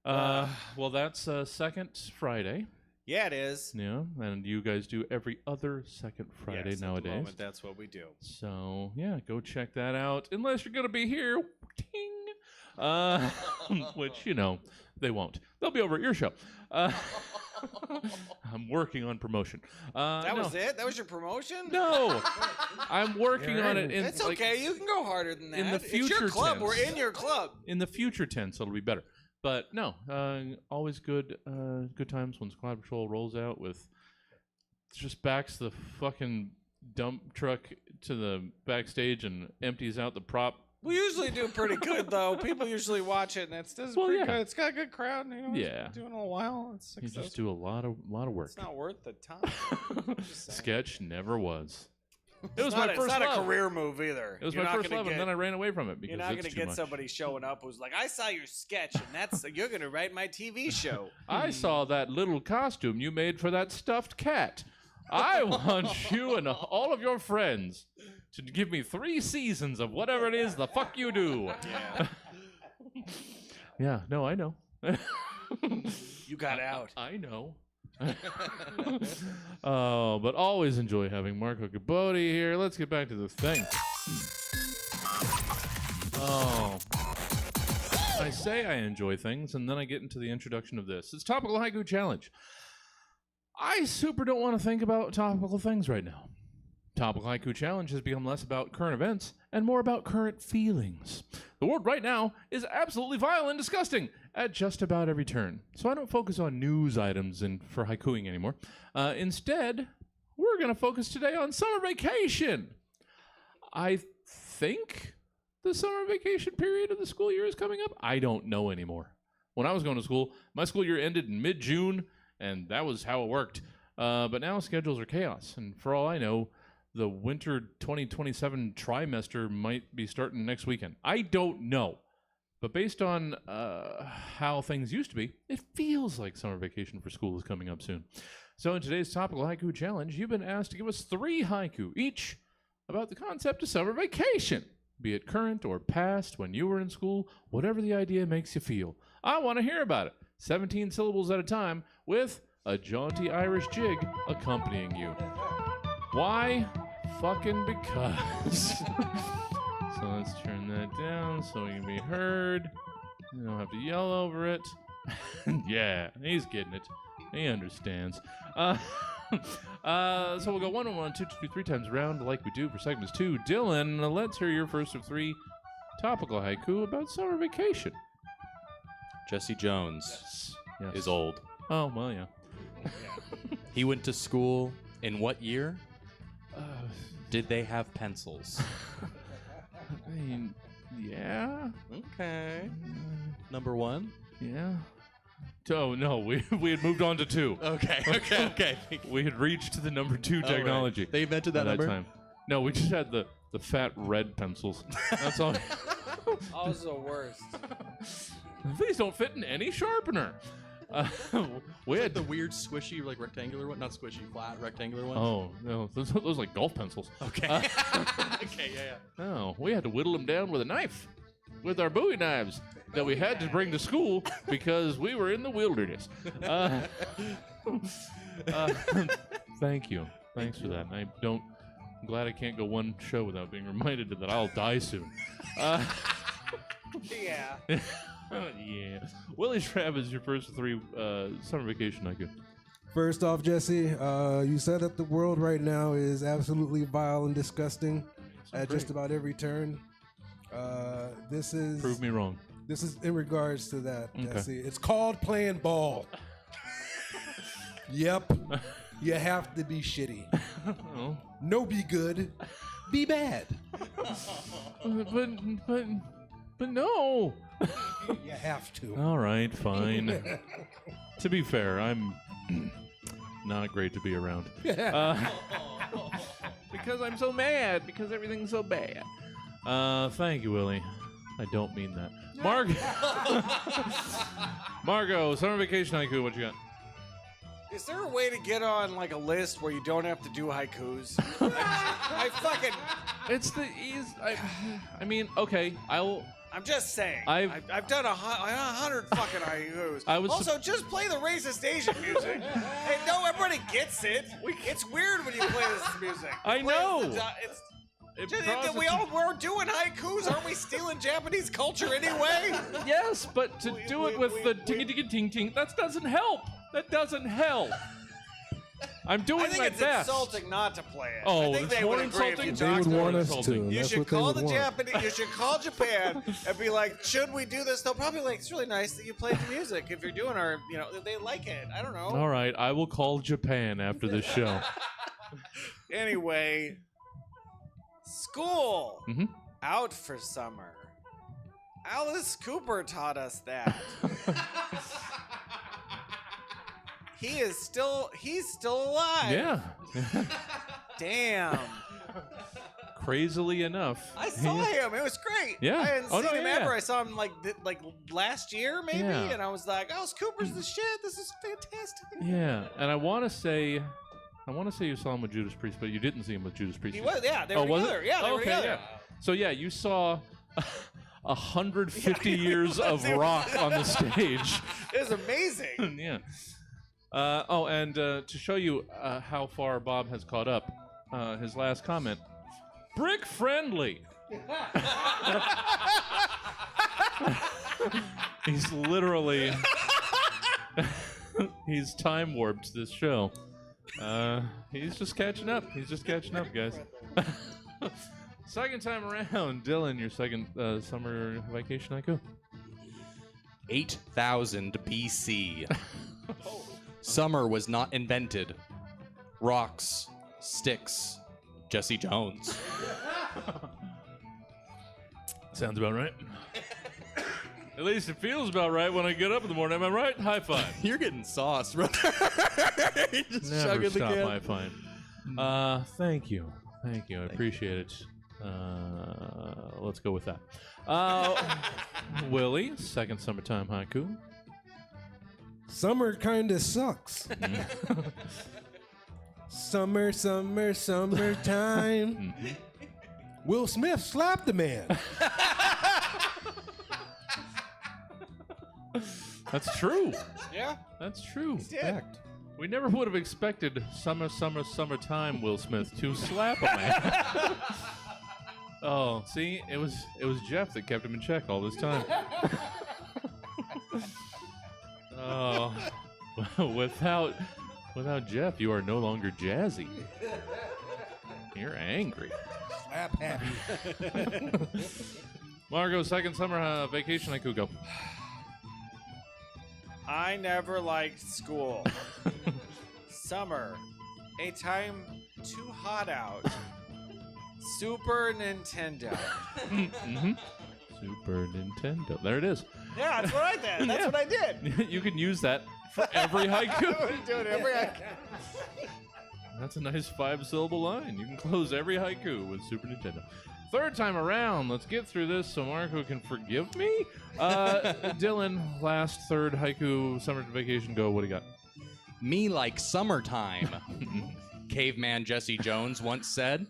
Well, that's second Friday. Yeah, it is. Yeah, and you guys do every other second Friday Yes, at the nowadays. moment, that's what we do. So yeah, go check that out. Unless you're gonna be here, ting, which they won't. They'll be over at your show. I'm working on promotion. That no. was it? That was your promotion? No, I'm working on it. It's okay. You can go harder than that. in the It's your future club. tense. We're in your club. In the future tense, it'll be better. But no, always good times when Squad Patrol rolls out with just backs the fucking dump truck to the backstage and empties out the prop. We usually do pretty good, though. People usually watch it, and it's pretty good. It's got a good crowd. Yeah. It's been doing a while. It's You successful. just do a lot of work. It's not worth the time. Just saying. Sketch never was. It was It's my not, first it's not love. a career move either. It was You're my not first gonna love, and get- then I ran away from it because You're not it's going to too get much. somebody showing up who's like, "I saw your sketch, and you're going to write my TV show." I saw that little costume you made for that stuffed cat. I want you and all of your friends to give me 3 seasons of whatever it is the fuck you do. Yeah. Yeah, no, I know. You got out. I know. Oh, but always enjoy having Marco Cabodi here. Let's get back to the thing. Oh. I say I enjoy things, and then I get into the introduction of this. It's Topical Haiku Challenge. I super don't want to think about topical things right now. Topical Haiku Challenge has become less about current events and more about current feelings. The world right now is absolutely vile and disgusting at just about every turn. So I don't focus on news items for haikuing anymore. Instead, we're going to focus today on summer vacation. I think the summer vacation period of the school year is coming up. I don't know anymore. When I was going to school, my school year ended in mid-June, and that was how it worked. But now schedules are chaos, and for all I know, the winter 2027 trimester might be starting next weekend. I don't know. But based on how things used to be, it feels like summer vacation for school is coming up soon. So in today's Topical Haiku Challenge, you've been asked to give us 3 haiku, each about the concept of summer vacation, be it current or past, when you were in school, whatever the idea makes you feel. I want to hear about it. 17 syllables at a time with a jaunty Irish jig accompanying you. Why? Fucking because. So let's turn that down so we can be heard. You don't have to yell over it. Yeah, he's getting it. He understands. So we'll go 1 1 2 2 3 times around like we do for segments 2. Dylan, let's hear your first of 3 topical haiku about summer vacation. Jesse Jones Yes. is old. Oh, well, yeah. He went to school in what year? Did they have pencils? I mean, yeah. Okay. Number 1. Yeah. Oh, no, we had moved on to 2. Okay. We had reached the number 2 technology. They invented that by number? time. No, we just had the fat red pencils. That's all. Also worst. These don't fit in any sharpener. We had the weird squishy, like rectangular one, not squishy, flat rectangular one. Oh no, those like golf pencils. Okay. Okay, yeah. No, we had to whittle them down with a knife, with our Bowie knives that we had to bring to school because we were in the wilderness. Thank you. Thanks for that. I'm glad I can't go one show without being reminded that I'll die soon. Yeah. Yeah. Willie Travis, your first 3 summer vacation haiku. First off, Jesse, you said that the world right now is absolutely vile and disgusting at just about every turn. This is Prove me wrong. This is in regards to that, Okay. Jesse. It's called playing ball. Yep. You have to be shitty. Oh. No, be good. Be bad. But no. You have to. All right, fine. To be fair, I'm not great to be around. Because I'm so mad. Because everything's so bad. Thank you, Willie. I don't mean that. Margot, summer vacation haiku, what you got? Is there a way to get on like a list where you don't have to do haikus? I fucking. It's the ease. I mean, okay, I'm just saying. I've done 100 fucking haikus. I was also, just play the racist Asian music. Hey, no, everybody gets it. It's weird when you play this music. I know. We're doing haikus. Aren't we stealing Japanese culture anyway? Yes, but to do it with the ting-a-ting-a-ting-ting, that doesn't help. That doesn't help. I'm doing I think my it's best. insulting not to play it. Oh, I think it's they more would agree if insulting. you They talked would to want them. us to. insulting. You That's should what they call would the want. Japanese. You should call Japan and be like, "Should we do this?" They'll probably be like, "It's really nice that you play the music. If you're doing our, they like it. I don't know." All right, I will call Japan after this show. Anyway, school Mhm. out for summer. Alice Cooper taught us that. He's still alive. Yeah. Damn. Crazily enough. I saw him. It was great. Yeah. I hadn't Oh, seen no, him yeah. ever. I saw him like last year maybe, Yeah. and I was like, "Alice Cooper's the shit. This is fantastic." Yeah, and I want to say you saw him with Judas Priest, but you didn't see him with Judas Priest. He was. Yeah, they were was together. it? Yeah, they were Okay, together. yeah. So yeah, you saw 150 years of rock on the stage. It was amazing. Yeah. And to show you how far Bob has caught up, his last comment: brick friendly. He's literally he's time warped this show. He's just catching up. He's just catching up, guys. Second time around, Dylan, your second summer vacation haiku. 8,000 BC. Summer was not invented. Rocks, sticks, Jesse Jones. Sounds about right. At least it feels about right when I get up in the morning. Am I right? High five. You're getting sauce, brother. Just Never chugging the stop can. high five. Thank you. Thank you. I appreciate it. Let's go with that. Willie, second summertime haiku. Summer kind of sucks. Summer, summertime. Will Smith slapped the man. That's true. Yeah. That's true. Yeah. We never would have expected summertime Will Smith to slap a man. Oh, see, it was Jeff that kept him in check all this time. Oh, without Jeff, you are no longer jazzy. You're angry. Slap happy. Margot, second summer vacation haiku, go. I never liked school. Summer, a time too hot out. Super Nintendo. Mm-hmm. Super Nintendo. There it is. Yeah, that's what I did. That's Yeah. what I did. You can use that for every haiku. Do it every haiku. That's a nice 5-syllable line. You can close every haiku with Super Nintendo. Third time around, let's get through this so Marco can forgive me. Dylan, last third haiku, summer vacation, go. What do you got? Me like summertime. Caveman Jesse Jones once said.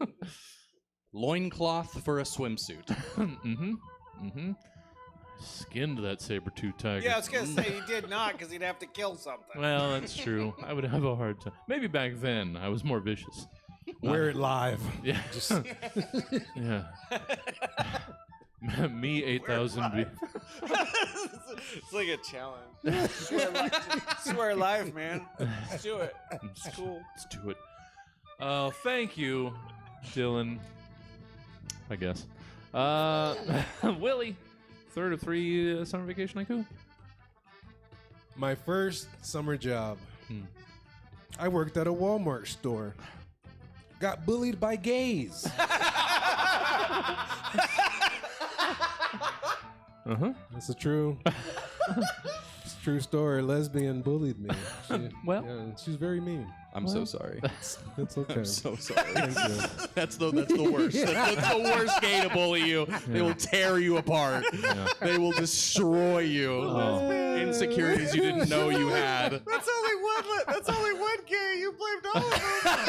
Loincloth for a swimsuit. Mm-hmm. Skinned that saber-tooth tiger. Yeah, I was going to say he did not because he'd have to kill something. Well, that's true. I would have a hard time. Maybe back then I was more vicious. Wear it live. Yeah. Yeah. Me 8,000. It's like a challenge. Swear live, man. Let's do it. It's cool. Let's do it. Thank you, Dylan. I guess. Willie, third of 3 summer vacation haiku. My first summer job. I worked at a Walmart store. Got bullied by gays. That's a true story. Lesbian bullied me. She's very mean. I'm so sorry. It's okay. I'm so sorry. Thank you. That's the worst. That's the worst gay to bully you. They will tear you apart. They will destroy you. Insecurities you didn't know you had. That's only one gay. You blamed all of them.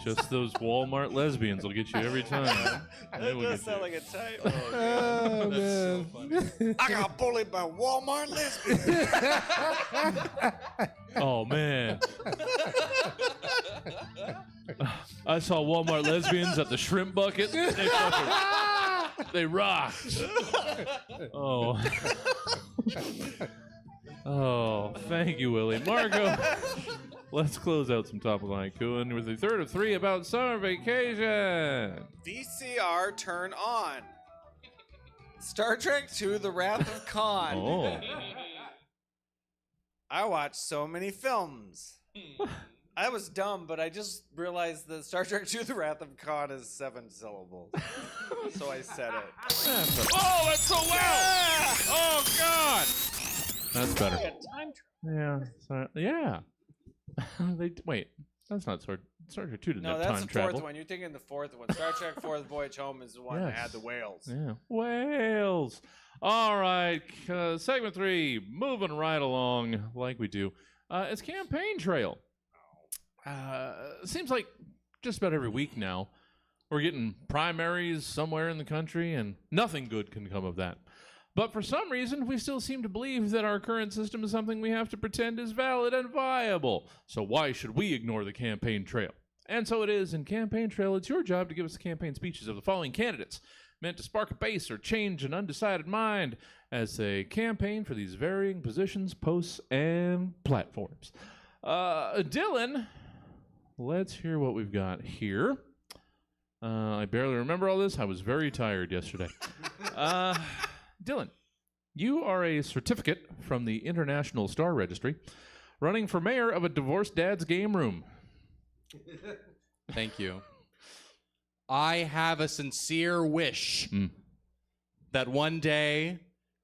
Just those Walmart lesbians will get you every time. That does sound like a type. Oh, man. I got bullied by Walmart lesbians. Oh man. I saw Walmart lesbians at the shrimp bucket. They rocked. Oh. Oh, thank you, Willie. Marco, let's close out some topical haiku with the third of 3 about summer vacation. VCR turn on. Star Trek II: The Wrath of Khan. Oh. I watched so many films. I was dumb, but I just realized that Star Trek II: The Wrath of Khan is 7 syllables. So I said it. Oh, that's so loud! Oh, God! That's better. Yeah. Yeah. Wait, that's not Star Trek 2 didn't No, have that's time the travel. 4th one. You're thinking the 4th one. Star Trek 4: The Voyage Home is the one that had the whales. Yeah. Whales. All right. Segment 3, moving right along like we do. It's Campaign Trail. Seems like just about every week now we're getting primaries somewhere in the country, and nothing good can come of that. But for some reason, we still seem to believe that our current system is something we have to pretend is valid and viable. So why should we ignore the campaign trail? And so it is in Campaign Trail, it's your job to give us the campaign speeches of the following candidates, meant to spark a base or change an undecided mind as they campaign for these varying positions, posts, and platforms. Dylan, let's hear what we've got here. I barely remember all this. I was very tired yesterday. Dylan, you are a certificate from the International Star Registry, running for mayor of a divorced dad's game room. Thank you. I have a sincere wish that one day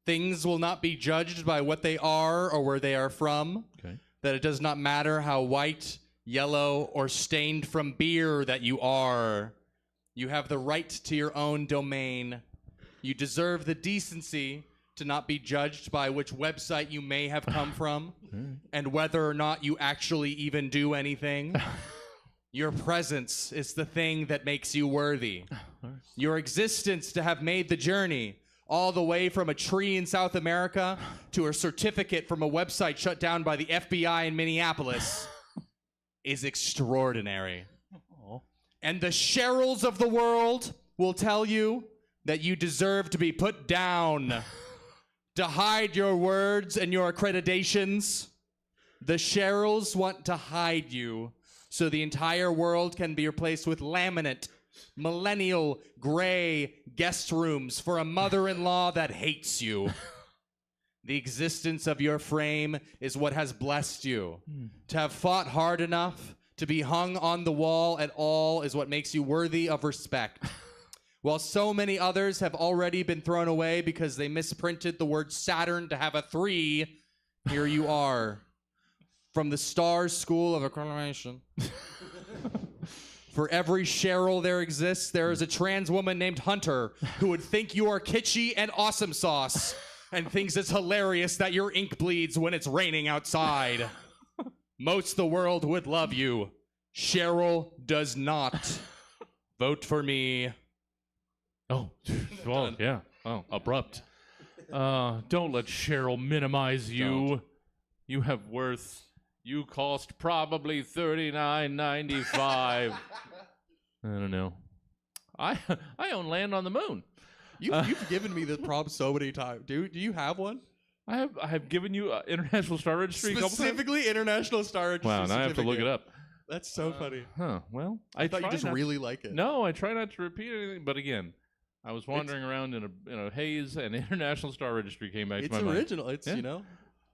things will not be judged by what they are or where they are from. Okay. That it does not matter how white, yellow, or stained from beer that you are. You have the right to your own domain. You deserve the decency to not be judged by which website you may have come from and whether or not you actually even do anything. Your presence is the thing that makes you worthy. Your existence to have made the journey all the way from a tree in South America to a certificate from a website shut down by the FBI in Minneapolis is extraordinary. And the Cheryls of the world will tell you that you deserve to be put down, to hide your words and your accreditations. The Cheryls want to hide you so the entire world can be replaced with laminate, millennial, gray guest rooms for a mother-in-law that hates you. The existence of your frame is what has blessed you. To have fought hard enough to be hung on the wall at all is what makes you worthy of respect. While so many others have already been thrown away because they misprinted the word Saturn to have a 3, here you are. From the Stars School of Accreditation. For every Cheryl there exists, there is a trans woman named Hunter who would think you are kitschy and awesome sauce and thinks it's hilarious that your ink bleeds when it's raining outside. Most of the world would love you. Cheryl does not. Vote for me. Oh, well, yeah. Oh, abrupt. Don't let Cheryl minimize you. Don't. You have worth. You cost probably $39.95. I don't know. I own land on the moon. You've given me this problem so many times. Do you have one? I have given you International Star Registry a couple times. Specifically International Star Registry. Wow, now I have to look it up. That's so funny. Huh. Well, I thought you try just not- really like it. No, I try not to repeat anything. But again, I was wandering around in a haze, and International Star Registry came back to my It's mind. original. It's, Yeah. you know.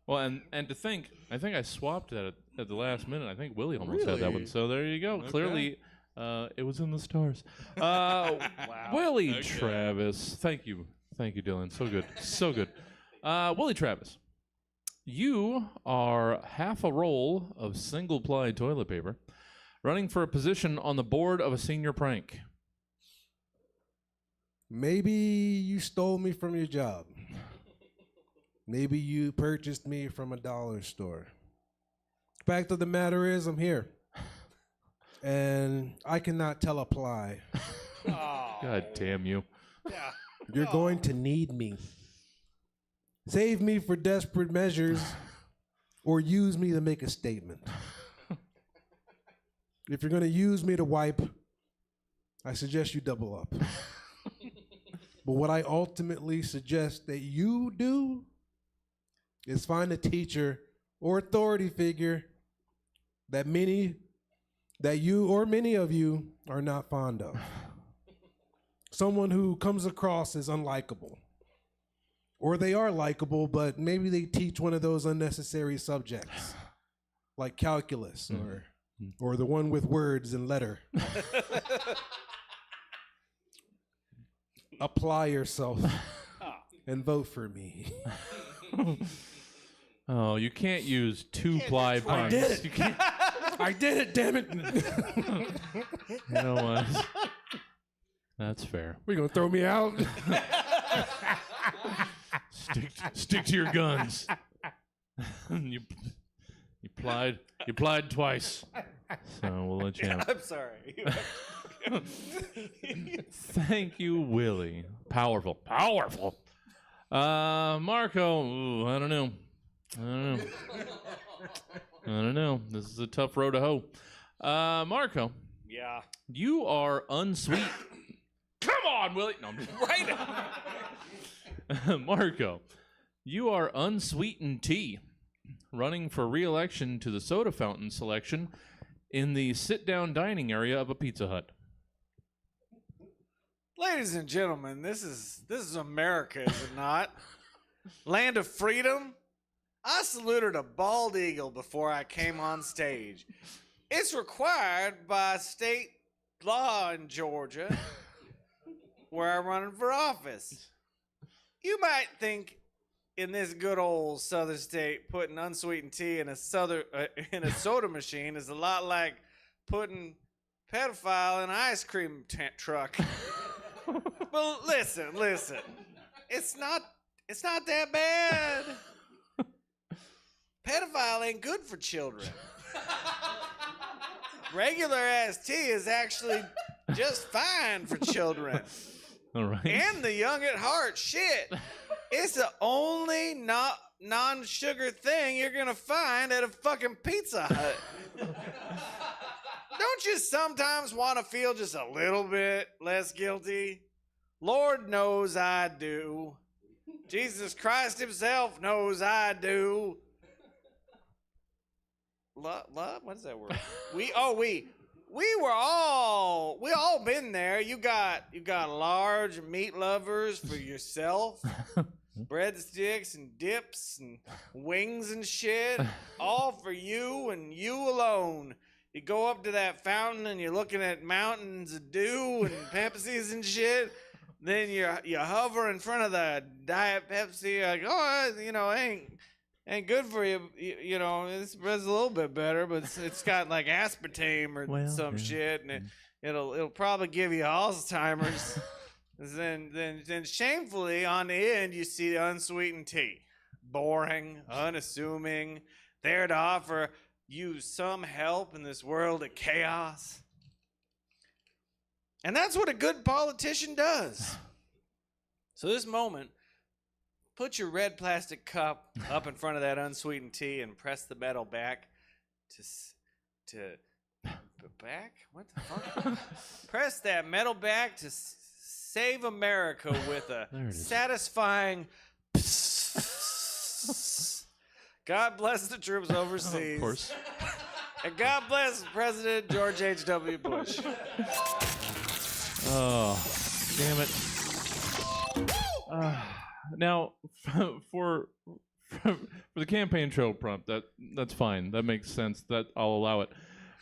Well, and to think, I think I swapped that at the last minute. I think Willie almost had that one. Really? So there you go. Okay. Clearly, it was in the stars. Willie Travis. Thank you, Dylan. So good, so good. Willie Travis, you are half a roll of single-ply toilet paper, running for a position on the board of a senior prank. Maybe you stole me from your job. Maybe you purchased me from a dollar store. Fact of the matter is, I'm here. And I cannot teleply. God damn you. You're going to need me. Save me for desperate measures or use me to make a statement. If you're going to use me to wipe, I suggest you double up. But what I ultimately suggest that you do is find a teacher or authority figure that many of you are not fond of. Someone who comes across as unlikable. Or they are likable, but maybe they teach one of those unnecessary subjects, like calculus or the one with words and letter. Apply yourself and vote for me. Oh, you can't use two-ply puns. I did it. You can't. I did it, damn it. You know what? That's fair. We're going to throw me out? Stick to your guns. you plied twice. So we'll let you have. I'm sorry. Thank you, Willie. Powerful. Marco. Ooh, I don't know. This is a tough road to hoe. Marco. Yeah. You are unsweet. Come on, Willie. No, I'm just right. Marco, you are Unsweetened Tea, running for re-election to the soda fountain selection in the sit-down dining area of a Pizza Hut. Ladies and gentlemen, this is America, is it not? Land of freedom. I saluted a bald eagle before I came on stage. It's required by state law in Georgia, where I'm running for office. You might think in this good old southern state, putting unsweetened tea in a soda machine is a lot like putting pedophile in an ice cream truck. Well, listen. It's not that bad. Pedophile ain't good for children. Regular ass tea is actually just fine for children. All right. And the young at heart. Shit. It's the only non-sugar thing you're gonna find at a fucking Pizza Hut. Don't you sometimes want to feel just a little bit less guilty? Lord knows I do. Jesus Christ himself knows I do. Love? What is that word? We all been there. You got large meat lovers for yourself. Breadsticks and dips and wings and shit. All for you and you alone. You go up to that fountain and you're looking at mountains of dew and Pepsis and shit. Then you hover in front of the Diet Pepsi. Like, ain't good for you. You know, it's a little bit better, but it's got like aspartame or some shit, and it'll probably give you Alzheimer's. Then shamefully on the end you see the unsweetened tea, boring, unassuming, there to offer you some help in this world of chaos. And that's what a good politician does. So this moment, put your red plastic cup up in front of that unsweetened tea and press the metal back back? What the fuck? Press that metal back to save America with a There it is. satisfying. God bless the troops overseas. Of course. And God bless President George H.W. Bush. Oh, damn it. Now, for the campaign trail prompt, that's fine. That makes sense. That I'll allow it.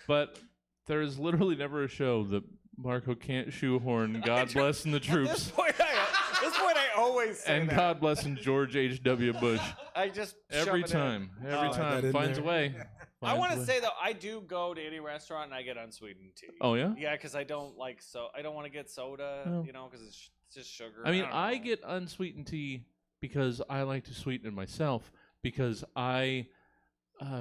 But there is literally never a show that Marco can't shoehorn God bless the At this troops point, I always say and that. God bless George H.W. Bush. I just Every shove it in. time. Every that time. in Finds a there. way. I want to Finds a way. say though, I do go to any restaurant and I get unsweetened tea. Oh, yeah? Yeah, because I don't like I don't want to get soda, Oh. because it's just sugar. I mean, don't I know. get unsweetened tea because I like to sweeten it myself because I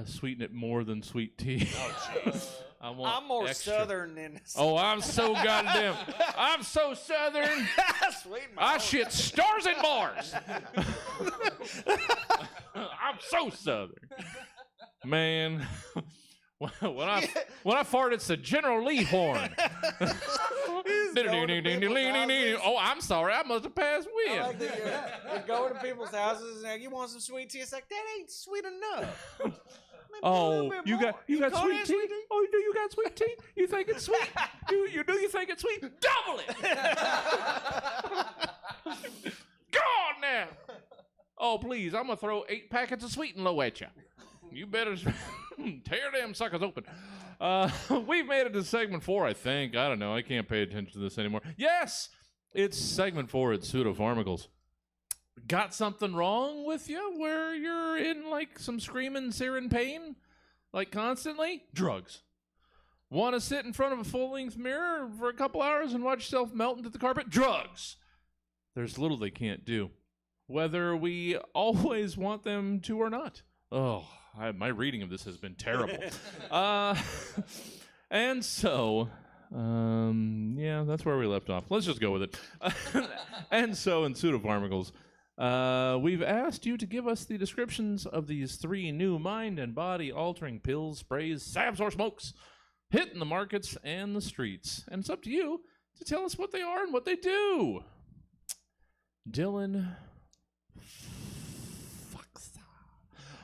sweeten it more than sweet tea. Oh, jeez. I want I'm more extra. southern than. Oh, I'm so goddamn. I'm so southern. Sweet I shit stars and bars. I'm so southern. Man. When I fart, it's the General Lee horn. Oh, I'm sorry. I must have passed I wind. like that you go to people's houses and like, you want some sweet tea? It's like that ain't sweet enough. Let me put a little Oh, bit you more. got call sweet that tea? Oh, do you got sweet tea? You think it's sweet? do you think it's sweet? Double it! God now! Oh, please, I'm gonna throw 8 packets of Sweet and Low at you. You better tear them suckers open. We've made it to segment 4, I think. I don't know. I can't pay attention to this anymore. Yes, it's segment 4 at Pseudo-Pharmacals. Got something wrong with you where you're in like some screaming, searing pain? Like constantly? Drugs. Want to sit in front of a full-length mirror for a couple hours and watch yourself melt into the carpet? Drugs. There's little they can't do. Whether we always want them to or not. Oh, my reading of this has been terrible. And so, yeah, that's where we left off. Let's just go with it. And so, in Pseudo-Pharmacals, we've asked you to give us the descriptions of these 3 new mind and body altering pills, sprays, salves, or smokes hitting the markets and the streets. And it's up to you to tell us what they are and what they do. Dylan.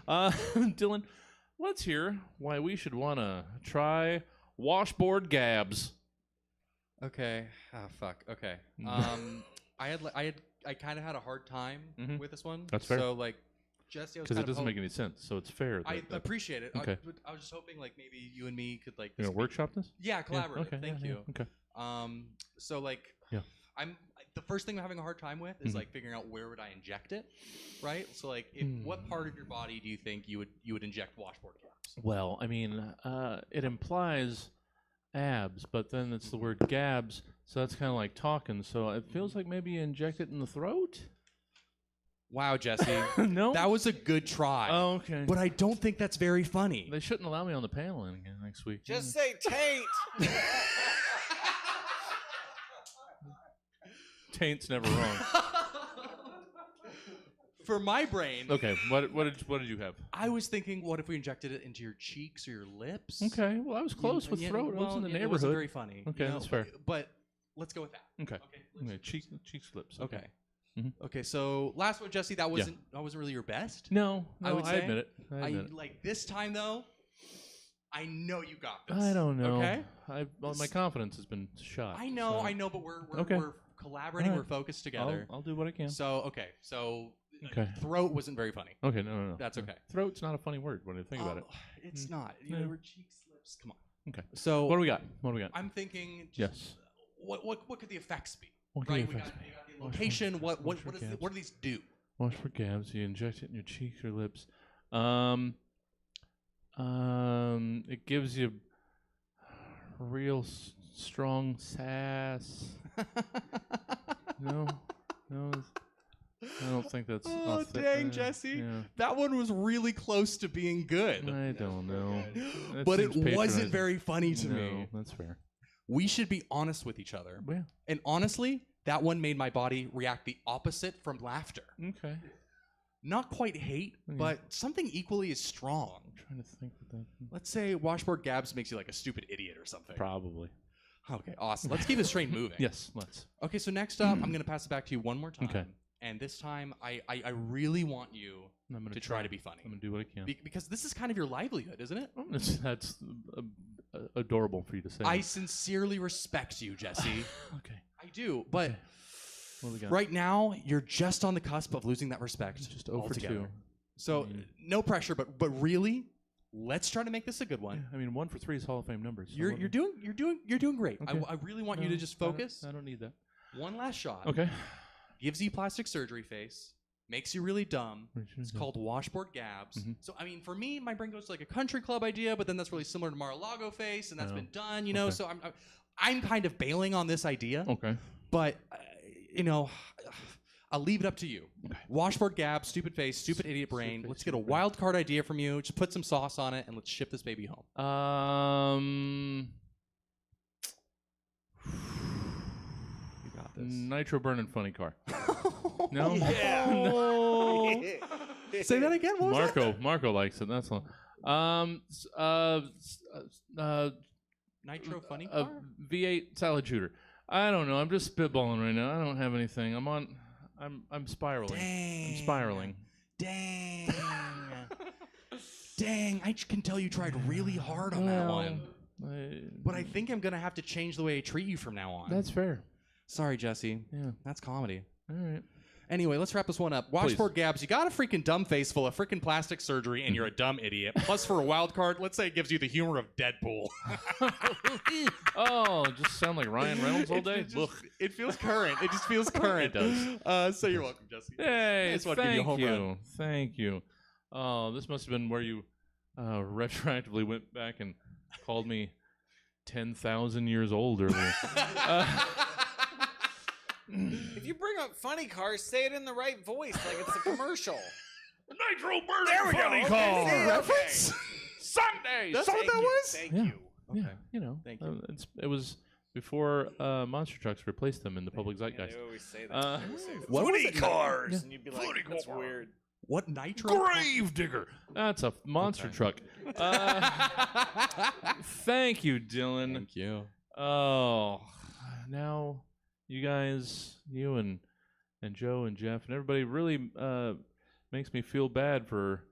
Dylan, let's hear why we should want to try Washboard Gabs. Okay. Oh fuck. Okay. I kind of had a hard time with this one. That's fair. So like, Jesse, I was Because kind it doesn't make any sense, so it's fair. I appreciate it. Okay. I was just hoping like maybe you and me could like. You know, workshop this? Yeah, collaborate. Okay, Thank yeah, you. yeah, okay. So like, Yeah. The first thing I'm having a hard time with is like figuring out where would I inject it, right? So like, what part of your body do you think you would inject Washboard Gabs? Well, I mean, it implies abs, but then it's the word gabs, so that's kind of like talking. So it feels like maybe you inject it in the throat. Wow, Jesse. No, That was a good try. Oh, okay. But I don't think that's very funny. They shouldn't allow me on the panel again next week. Just say taint. Taint's never wrong. For my brain, Okay, what did you have? I was thinking, what if we injected it into your cheeks or your lips? Okay, well I was close with throat. I was in the It neighborhood. wasn't very funny. Okay, that's fair. But let's go with that. Okay. Okay. Okay, cheeks, lips. Okay. Mhm. Okay. So last one, Jesse, that wasn't really your best. No, I would I say. admit it. I admit it. Like this time though, I know you got this. I don't know. Okay. My confidence has been shot. I know, so but we're Okay. we're collaborating. All right. We're focused together. I'll do what I can. So okay. So Okay. throat wasn't very funny. Okay, no. That's okay. Throat's not a funny word when you think about it. It's not. Yeah. We're cheeks, lips. Come on. Okay. So What do we got? I'm thinking. Yes. What could the effects be? What could Right. the We effects got, be? we got the location. What do these do? Washboard Gabs, you inject it in your cheeks or lips. It gives you real strong sass. No, I don't think that's. Oh dang, Jesse! Yeah. That one was really close to being good, I don't know. That but it seems wasn't patronizing. very funny to No, me. that's fair. We should be honest with each other. Yeah. And honestly, that one made my body react the opposite from laughter. Okay. Not quite hate, but something equally as strong. I'm trying to think of that. Let's say Washboard Gabs makes you like a stupid idiot or something. Probably. Okay, awesome. Let's keep this train moving. Yes, let's. Okay, so next up, I'm going to pass it back to you one more time. Okay. And this time, I really want you I'm gonna to try to be funny. I'm gonna do what I can. Because this is kind of your livelihood, isn't it? That's adorable for you to say. I sincerely respect you, Jesse. Okay. I do, but What do we got? right now, you're just on the cusp of losing that respect. Just 0 for altogether. 2. So, no pressure, but really, let's try to make this a good one. Yeah, I mean, 1 for 3 is Hall of Fame numbers. So You're doing great. Okay. I really want you to just focus. I don't need that. One last shot. Okay. Gives you plastic surgery face. Makes you really dumb. It's called Washboard Gabs. So, I mean, for me, my brain goes to like a country club idea, but then that's really similar to Mar-a-Lago face, and that's been done, you know. Okay. So I'm kind of bailing on this idea. Okay. But you know, I'll leave it up to you. Okay. Washboard Gabs, stupid face, stupid idiot brain. Let's get a wild card idea from you. Just put some sauce on it, and let's ship this baby home. You got this. Nitro burning funny car. No. No. Say that again. What was that? Marco likes it. That's all. Nitro funny A car? V8 salad shooter. I don't know. I'm just spitballing right now. I don't have anything. I'm spiraling. Dang. I'm spiraling. Dang. Dang. I can tell you tried really hard on that one. But I think I'm going to have to change the way I treat you from now on. That's fair. Sorry, Jesse. Yeah. That's comedy. All right. Anyway, let's wrap this one up. Washboard Gabs, you got a freaking dumb face full of freaking plastic surgery, and you're a dumb idiot. Plus, for a wild card, let's say it gives you the humor of Deadpool. Oh, just sound like Ryan Reynolds all day. It feels current. It just feels current. It does. So you're welcome, Jesse. Hey, I just wanted to give you a home run. Thank you. Oh, this must have been where you retroactively went back and called me 10,000 years old earlier. If you bring up funny cars, say it in the right voice, like it's a commercial. Nitro There we burning funny go. car. Okay, Reference? Sunday. That's what that was? Thank Yeah. you. Yeah, Okay. you know, Thank you. it was before monster trucks replaced them in the public Yeah, zeitgeist. they always say that. Uh, They always say that. What was Footy it? cars, Yeah. and you'd be like, "That's weird." What nitro? Grave digger. That's a monster truck. Thank you, Dylan. Thank you. Oh, now you guys, you and Joe and Jeff and everybody really makes me feel bad for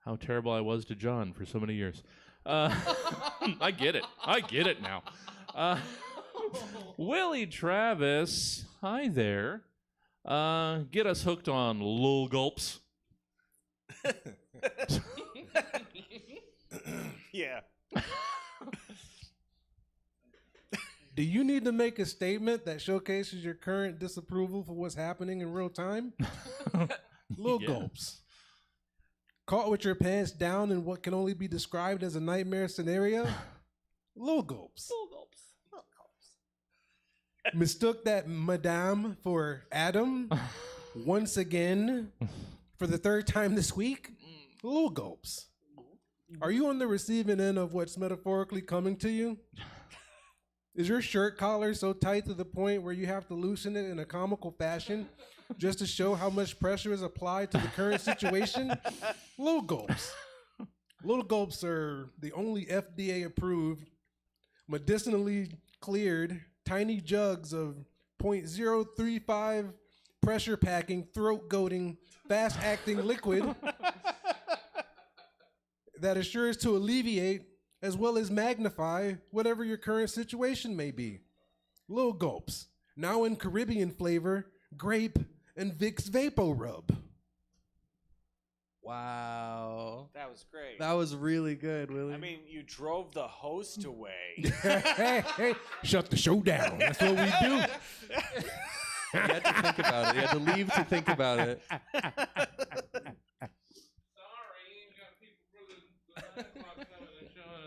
how terrible I was to John for so many years. I get it. I get it now. Willie Travis, hi there. Get us hooked on Lil Gulps. Yeah. Do you need to make a statement that showcases your current disapproval for what's happening in real time? Little Yeah. gulps. Caught with your pants down in what can only be described as a nightmare scenario? Little gulps. Mistook that madame for Adam once again for the third time this week? Little gulps. Are you on the receiving end of what's metaphorically coming to you? Is your shirt collar so tight to the point where you have to loosen it in a comical fashion just to show how much pressure is applied to the current situation? Little gulps. Little gulps are the only FDA approved, medicinally cleared, tiny jugs of 0.035 pressure packing, throat goading, fast acting liquid that assures to alleviate as well as magnify whatever your current situation may be. Little gulps, now in Caribbean flavor, grape, and Vicks Vapo Rub. Wow. That was great. That was really good, Willie. I mean, you drove the host away. Hey, shut the show down. That's what we do. you had to think about it. You had to leave to think about it.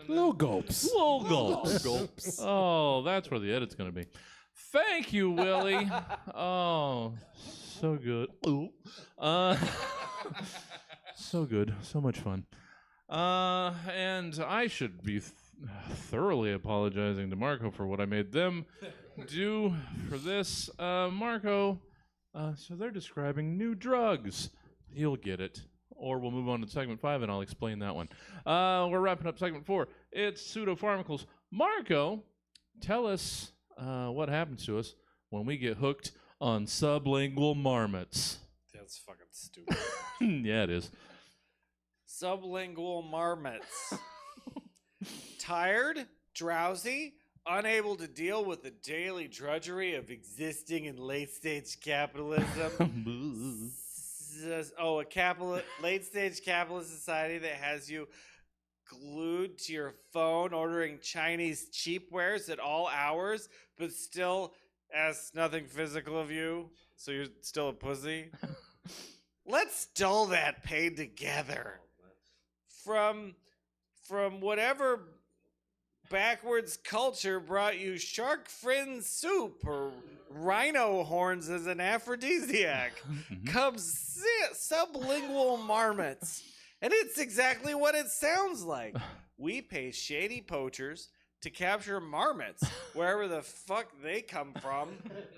Little gulps. Little Gulps. Gulps. Oh, that's where the edit's going to be. Thank you, Willie. Oh, so good. So good. So much fun. And I should be thoroughly apologizing to Marco for what I made them do for this. Marco, so they're describing new drugs. You'll get it. Or we'll move on to segment 5 and I'll explain that one. We're wrapping up segment 4. It's pseudopharmacals. Marco, tell us what happens to us when we get hooked on sublingual marmots. That's fucking stupid. Yeah, it is. Sublingual marmots. Tired, drowsy, unable to deal with the daily drudgery of existing in late-stage capitalism. Late-stage capitalist society that has you glued to your phone ordering Chinese cheap wares at all hours, but still asks nothing physical of you, so you're still a pussy. Let's dull that pain together. From whatever backwards culture brought you shark fin soup or rhino horns as an aphrodisiac comes sublingual marmots. And it's exactly what it sounds like. We pay shady poachers to capture marmots wherever the fuck they come from,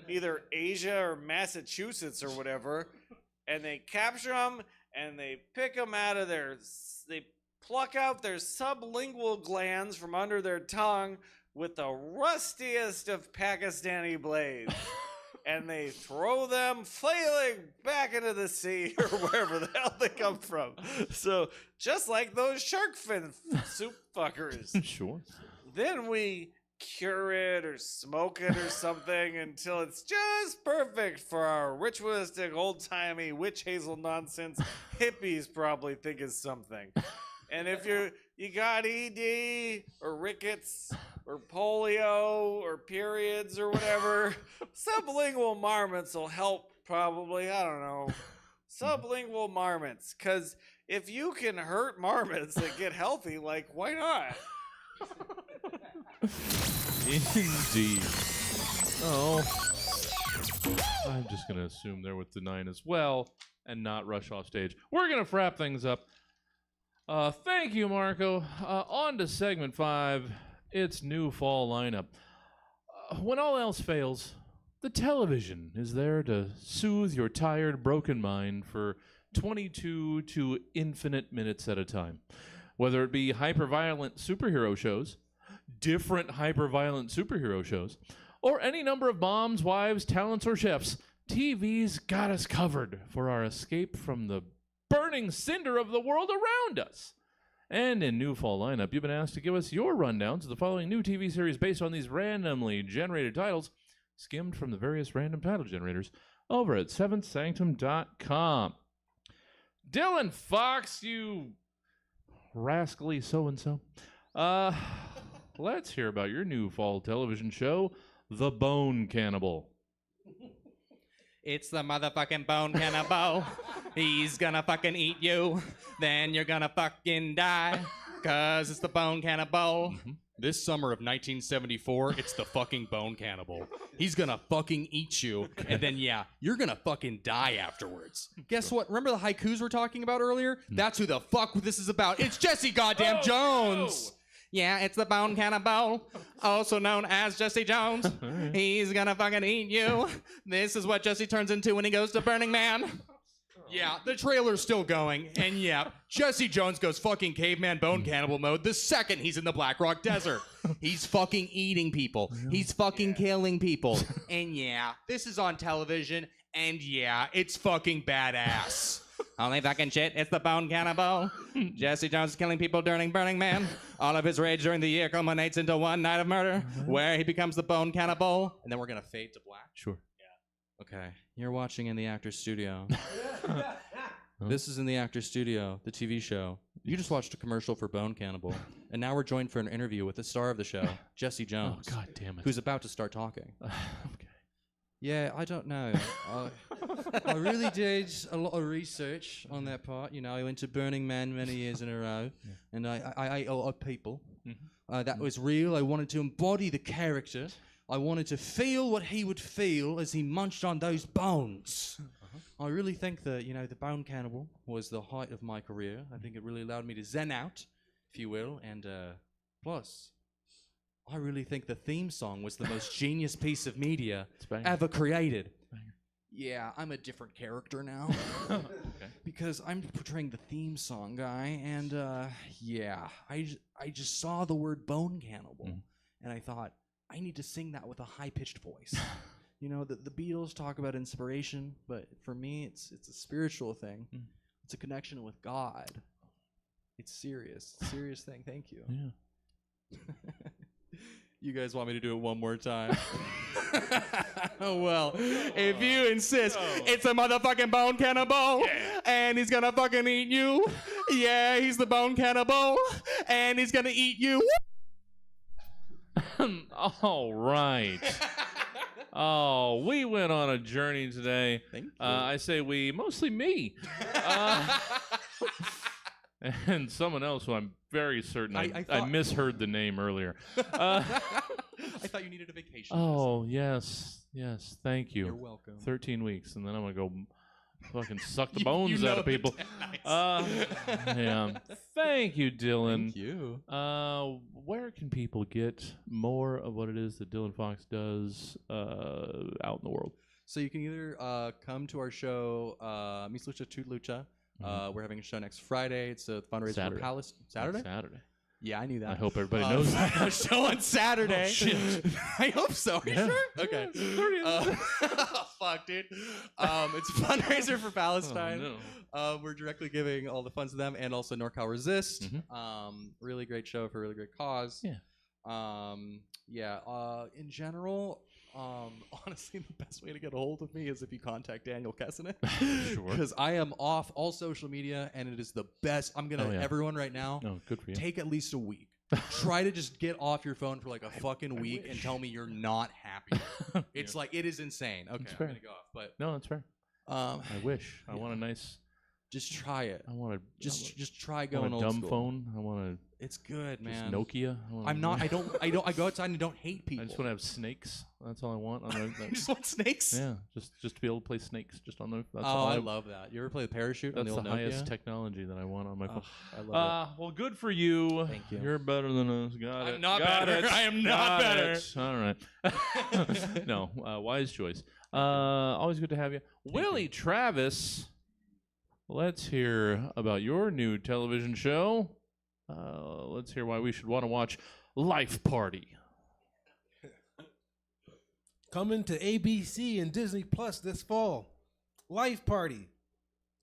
either Asia or Massachusetts or whatever, and they capture them and they pick them out of they pluck out their sublingual glands from under their tongue with the rustiest of Pakistani blades. And they throw them flailing back into the sea or wherever the hell they come from. So, just like those shark fin soup fuckers. Sure. Then we cure it or smoke it or something until it's just perfect for our ritualistic, old-timey witch hazel nonsense hippies probably think is something. And if you got ED or rickets or polio or periods or whatever, sublingual marmots will help probably. I don't know. Sublingual marmots. Because if you can hurt marmots that get healthy, like, why not? Indeed. Oh. I'm just going to assume they're with the 9 as well and not rush off stage. We're going to wrap things up. Thank you, Marco. On to segment 5. It's new fall lineup. When all else fails, the television is there to soothe your tired, broken mind for 22 to infinite minutes at a time. Whether it be hyper-violent superhero shows, different hyper-violent superhero shows, or any number of moms, wives, talents, or chefs, TV's got us covered for our escape from the burning cinder of the world around us. And in new fall lineup, you've been asked to give us your rundowns of the following new TV series based on these randomly generated titles, skimmed from the various random title generators over at seventhsanctum.com. Dylan Fox, you rascally so-and-so. Let's hear about your new fall television show, The Bone Cannibal. It's the motherfucking Bone Cannibal. He's gonna fucking eat you. Then you're gonna fucking die. Cause it's the Bone Cannibal. This summer of 1974, it's the fucking Bone Cannibal. He's gonna fucking eat you. And then, yeah, you're gonna fucking die afterwards. Guess what? Remember the haikus we're talking about earlier? That's who the fuck this is about. It's Jesse goddamn Jones. Yeah, it's the Bone Cannibal, also known as Jesse Jones. He's gonna fucking eat you. This is what Jesse turns into when he goes to Burning Man. Yeah, the trailer's still going, and yeah, Jesse Jones goes fucking caveman bone cannibal mode the second he's in the Black Rock Desert. He's fucking eating people. He's fucking killing people. And yeah, this is on television, and yeah, it's fucking badass. Only fucking shit, it's the Bone Cannibal. Jesse Jones is killing people during Burning Man. All of his rage during the year culminates into one night of murder, where he becomes the Bone Cannibal. And then we're gonna fade to black. Sure. Okay, you're watching in the Actor's Studio. This is in the Actor's Studio, the TV show. You just watched a commercial for Bone Cannibal, and now we're joined for an interview with the star of the show, Jesse Jones. Oh, God damn it. Who's about to start talking. Okay. Yeah, I don't know. I really did a lot of research on that part. You know, I went to Burning Man many years in a row, and I ate a lot of people. That was real. I wanted to embody the character. I wanted to feel what he would feel as he munched on those bones. I really think that, you know, the Bone Cannibal was the height of my career. I think it really allowed me to zen out, if you will, and plus, I really think the theme song was the most genius piece of media ever created. Yeah, I'm a different character now. Because I'm portraying the theme song guy, and yeah, I just saw the word Bone Cannibal, and I thought, I need to sing that with a high-pitched voice. You know, the Beatles talk about inspiration, but for me, it's a spiritual thing. It's a connection with God. It's serious. It's a serious thing. Thank you. Yeah. You guys want me to do it one more time? Well, if you insist, it's a motherfucking Bone Cannibal, and he's gonna fucking eat you. Yeah, he's the Bone Cannibal, and he's gonna eat you. All right. Oh, we went on a journey today. Thank you. I say we, mostly me. And someone else who I'm very certain I misheard the name earlier. I thought you needed a vacation. Oh, yes. Yes, thank you. You're welcome. 13 weeks, and then I'm going to go fucking suck the bones out of people. Yeah. Thank you, Dylan. Thank you. Where can people get more of what it is that Dylan Fox does out in the world? So you can either come to our show, Mis Lucha Tu Lucha. We're having a show next Friday. It's a fundraiser for Palace. Saturday? Saturday. Yeah, I knew that. I hope everybody knows that. A show on Saturday. Oh, shit. I hope so. Are you sure? Okay. Fuck, dude. It's a fundraiser for Palestine. Oh, no. We're directly giving all the funds to them and also NorCal Resist. Really great show for a really great cause. Yeah. In general, honestly, the best way to get a hold of me is if you contact Daniel Kessinet. Sure. Because I am off all social media, and it is the best. I'm going to, everyone right now, good for you. take at least a week. Try to just get off your phone for like a fucking week and tell me you're not happy. It's like, it is insane. Okay, I'm going to go off. But no, that's fair. I wish. I want a nice... Just try it. I want to... Just try going old dumb school. phone. I want to... It's good, man. Just Nokia. I go outside and don't hate people. I just want to have snakes. That's all I want. You just want snakes? Yeah, just to be able to play snakes just on the. That's all I love that. You ever play the parachute? That's on the the old highest Nokia? technology that I want on my phone. I love it. Well, good for you. Thank you. You're better than us. Got it. I'm not Got better. It. I am not Got better. It. All right. No, wise choice. Always good to have you, Willie Travis. Let's hear about your new television show. Let's hear why we should want to watch Life Party. Coming to ABC and Disney Plus this fall. Life Party,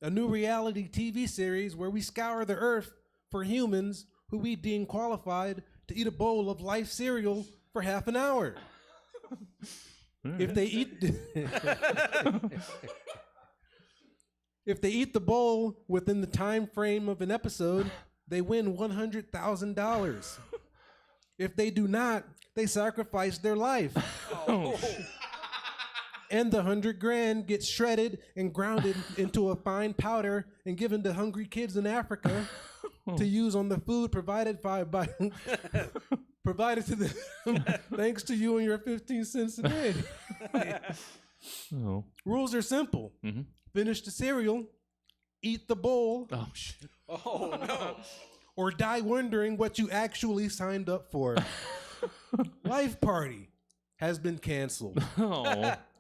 a new reality TV series where we scour the earth for humans who we deem qualified to eat a bowl of life cereal for half an hour. If they eat the bowl within the time frame of an episode, they win $100,000. If they do not, they sacrifice their life. And the $100,000 gets shredded and grounded into a fine powder and given to hungry kids in Africa to use on the food provided provided to them thanks to you and your 15 cents a day. Rules are simple. Finish the cereal, eat the bowl. Oh shit. Oh no. Or die wondering what you actually signed up for. Life Party has been canceled,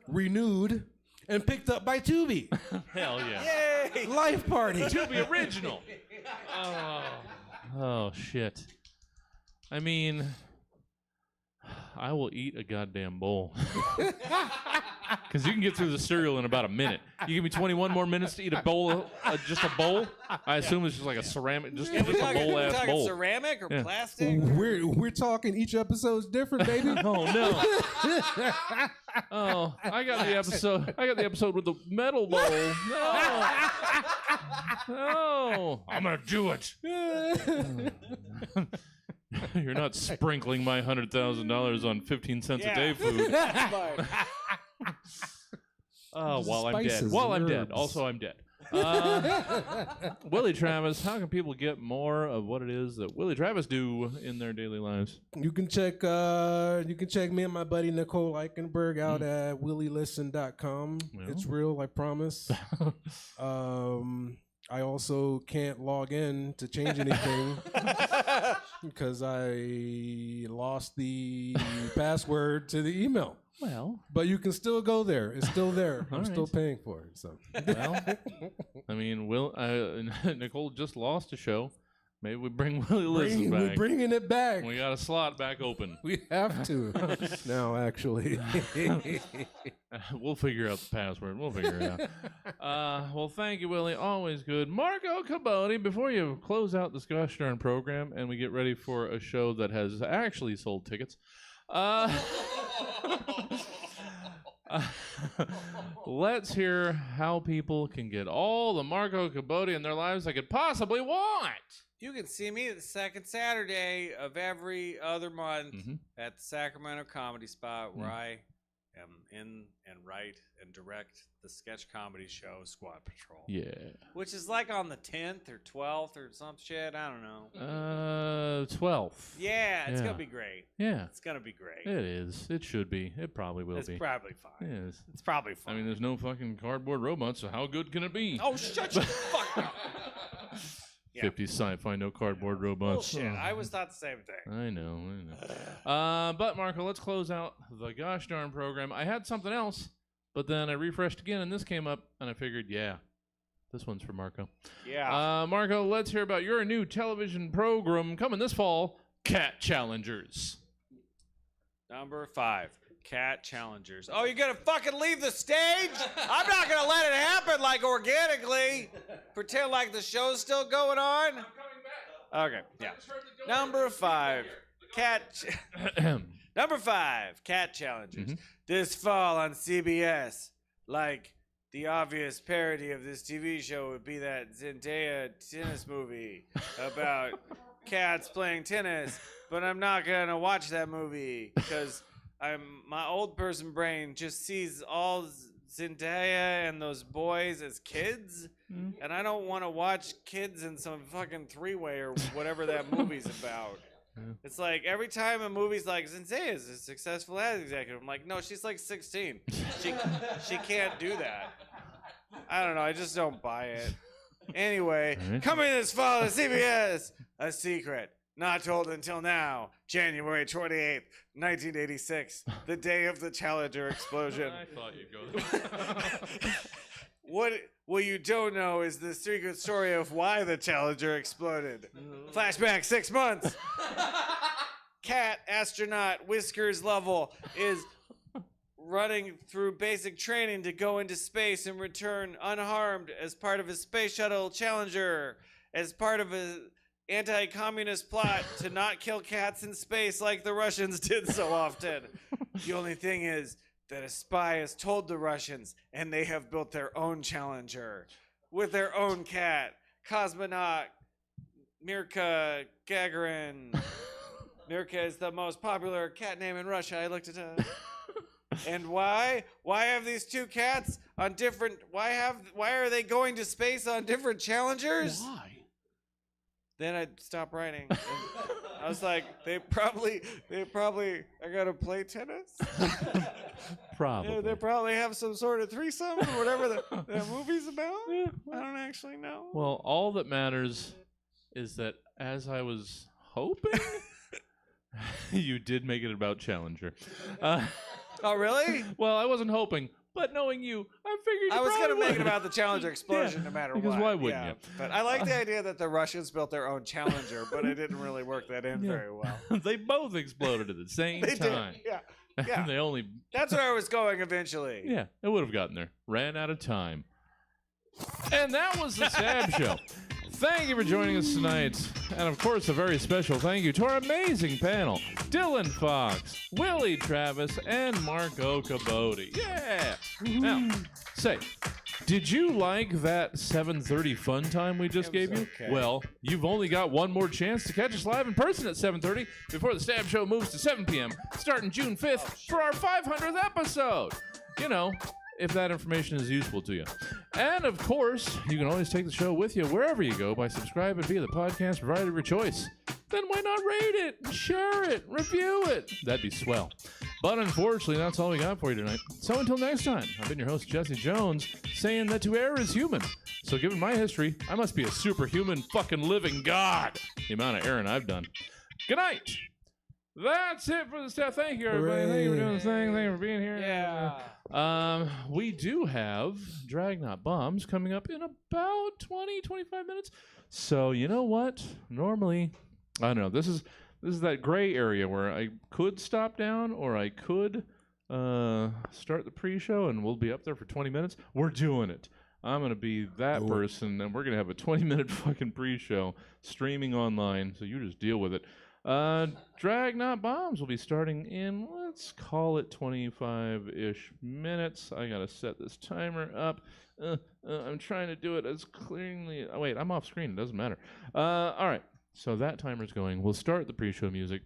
renewed, and picked up by Tubi. Hell yeah. Yay! Life Party. Tubi original. Oh shit. I mean, I will eat a goddamn bowl. Because you can get through the cereal in about a minute. You give me 21 more minutes to eat a bowl, just a bowl. I assume it's just like a ceramic, just a bowl-ass bowl. Ceramic or plastic? We're talking each episode's different, baby. Oh no! Oh, I got the episode with the metal bowl. No, no, I'm gonna do it. You're not sprinkling my $100,000 on 15 cents a day food. Oh, while I'm dead. While I'm dead. Also, I'm dead. Willie Travis, how can people get more of what it is that Willie Travis do in their daily lives? You can check me and my buddy Nicole Eichenberg out at willielisten.com. Well. It's real, I promise. I also can't log in to change anything because I lost the password to the email. Well, but you can still go there. It's still there. I'm still paying for it. So, well, I mean, Nicole just lost a show. Maybe we bring Willie Listen back. We're bringing it back. We got a slot back open. We have to. now, actually. We'll figure out the password. We'll figure it out. Well, thank you, Willie. Always good. Marco Cabodi, before you close out this gosh darn program and we get ready for a show that has actually sold tickets, let's hear how people can get all the Marco Cabodi in their lives they could possibly want. You can see me the second Saturday of every other month at the Sacramento Comedy Spot, where I am in and write and direct the sketch comedy show Squad Patrol. Yeah. Which is like on the 10th or 12th or some shit. I don't know. 12th. Yeah, it's Yeah. going to be great. Yeah. It's going to be great. It is. It should be. It probably will be. It's probably fine. It is. It's probably fine. I mean, there's no fucking cardboard robots, so how good can it be? Oh, shut your fuck up. Yeah. 50s sci-fi, no cardboard robots. Bullshit. I always thought the same thing. I know. But Marco, let's close out the gosh darn program. I had something else, but then I refreshed again, and this came up, and I figured, yeah, this one's for Marco. Yeah. Marco, let's hear about your new television program coming this fall, Cat Challengers. Number 5. Cat Challengers. Oh, you're gonna fucking leave the stage? I'm not gonna let it happen like organically. Pretend like the show's still going on. I'm coming back. Okay, yeah. Number 5. Number 5. Cat Challengers. This fall on CBS. Like the obvious parody of this TV show would be that Zendaya tennis movie about cats playing tennis. But I'm not gonna watch that movie because my old person brain just sees all Zendaya and those boys as kids, and I don't want to watch kids in some fucking three-way or whatever that movie's about. It's like every time a movie's like, Zendaya's a successful ad executive, I'm like, no, she's like 16. She can't do that. I don't know, I just don't buy it. Anyway, coming this fall to CBS, A Secret. Not told until now, January 28th, 1986, the day of the Challenger explosion. I thought you'd go there. What you don't know is the secret story of why the Challenger exploded. Flashback 6 months. Cat astronaut Whiskers Lovell is running through basic training to go into space and return unharmed as part of his space shuttle Challenger, as part of a anti-communist plot to not kill cats in space like the Russians did so often. The only thing is that a spy has told the Russians, and they have built their own Challenger with their own cat, cosmonaut Mirka Gagarin. Mirka is the most popular cat name in Russia. I looked it up. And why? Why have these two cats on different? Why are they going to space on different Challengers? Why? Then I stopped writing. And I was like, they probably are gonna play tennis. Probably. Yeah, they probably have some sort of threesome or whatever that movie's about. I don't actually know. Well, all that matters is that as I was hoping, you did make it about Challenger. Oh, really? Well, I wasn't hoping, but knowing you, I figured I was going to make it about the Challenger explosion no matter because what. why wouldn't you? But I like the idea that the Russians built their own Challenger, but it didn't really work that in very well. They both exploded at the same They time. did. Yeah. Yeah. They only. That's where I was going eventually. Yeah, it would have gotten there. Ran out of time. And that was the Stab Show. Thank you for joining us tonight. And of course, a very special thank you to our amazing panel, Dylan Fox, Willie Travis, and Marco Cabodi. Yeah! Now, say, did you like that 7:30 fun time we just gave you? okay. Well, you've only got one more chance to catch us live in person at 7:30 before the Stab Show moves to 7 p.m. starting June 5th for our 500th episode. You know, if that information is useful to you. And of course, you can always take the show with you wherever you go by subscribing via the podcast provider of your choice. Then why not rate it, share it, review it? That'd be swell. But unfortunately, that's all we got for you tonight. So until next time, I've been your host, Jesse Jones, saying that to err is human. So given my history, I must be a superhuman fucking living god. The amount of erring I've done. Good night. That's it for the stuff. Thank you, everybody. Thank you for doing this thing. Thank you for being here. Yeah. We do have Dragnot Bombs coming up in about 20, 25 minutes. So you know what? Normally, I don't know. This is that gray area where I could stop down or I could start the pre-show and we'll be up there for 20 minutes. We're doing it. I'm going to be that person, and we're going to have a 20-minute fucking pre-show streaming online, so you just deal with it. Dragnot Bombs will be starting in, let's call it 25-ish minutes. I got to set this timer up. I'm trying to do it as cleanly. Oh, wait, I'm off screen. It doesn't matter. All right, so that timer's going. We'll start the pre-show music.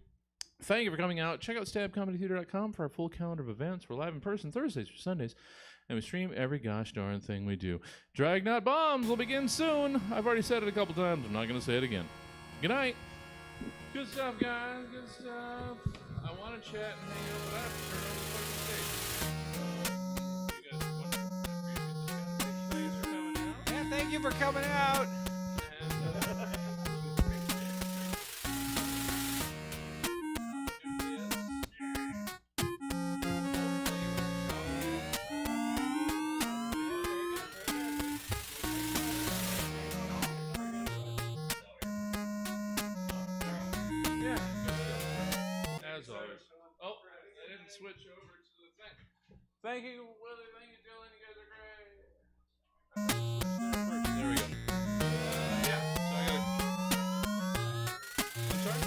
Thank you for coming out. Check out stabcomedytheater.com for our full calendar of events. We're live in person Thursdays or Sundays, and we stream every gosh darn thing we do. Dragnot Bombs will begin soon. I've already said it a couple times. I'm not going to say it again. Good night. Good stuff, guys. Good stuff. I want to chat and hang out, but I have to turn on the fucking stage. You guys want to appreciate this. Thanks for coming out. Yeah, thank you for coming out. As always. Oh, I didn't switch over to the thing. Thank you, Willie. Thank you, Dylan. You guys are great. There we go. Yeah, so I gotta. I'm sorry?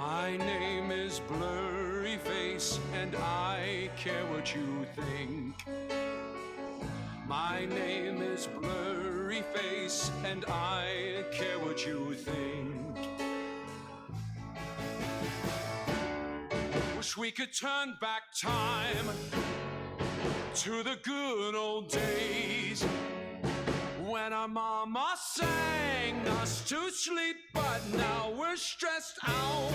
My name is Blurry Face, and I care what you think. My name is Blurry Face, and I care what you think. Wish we could turn back time to the good old days when our mama sang us to sleep, but now we're stressed out.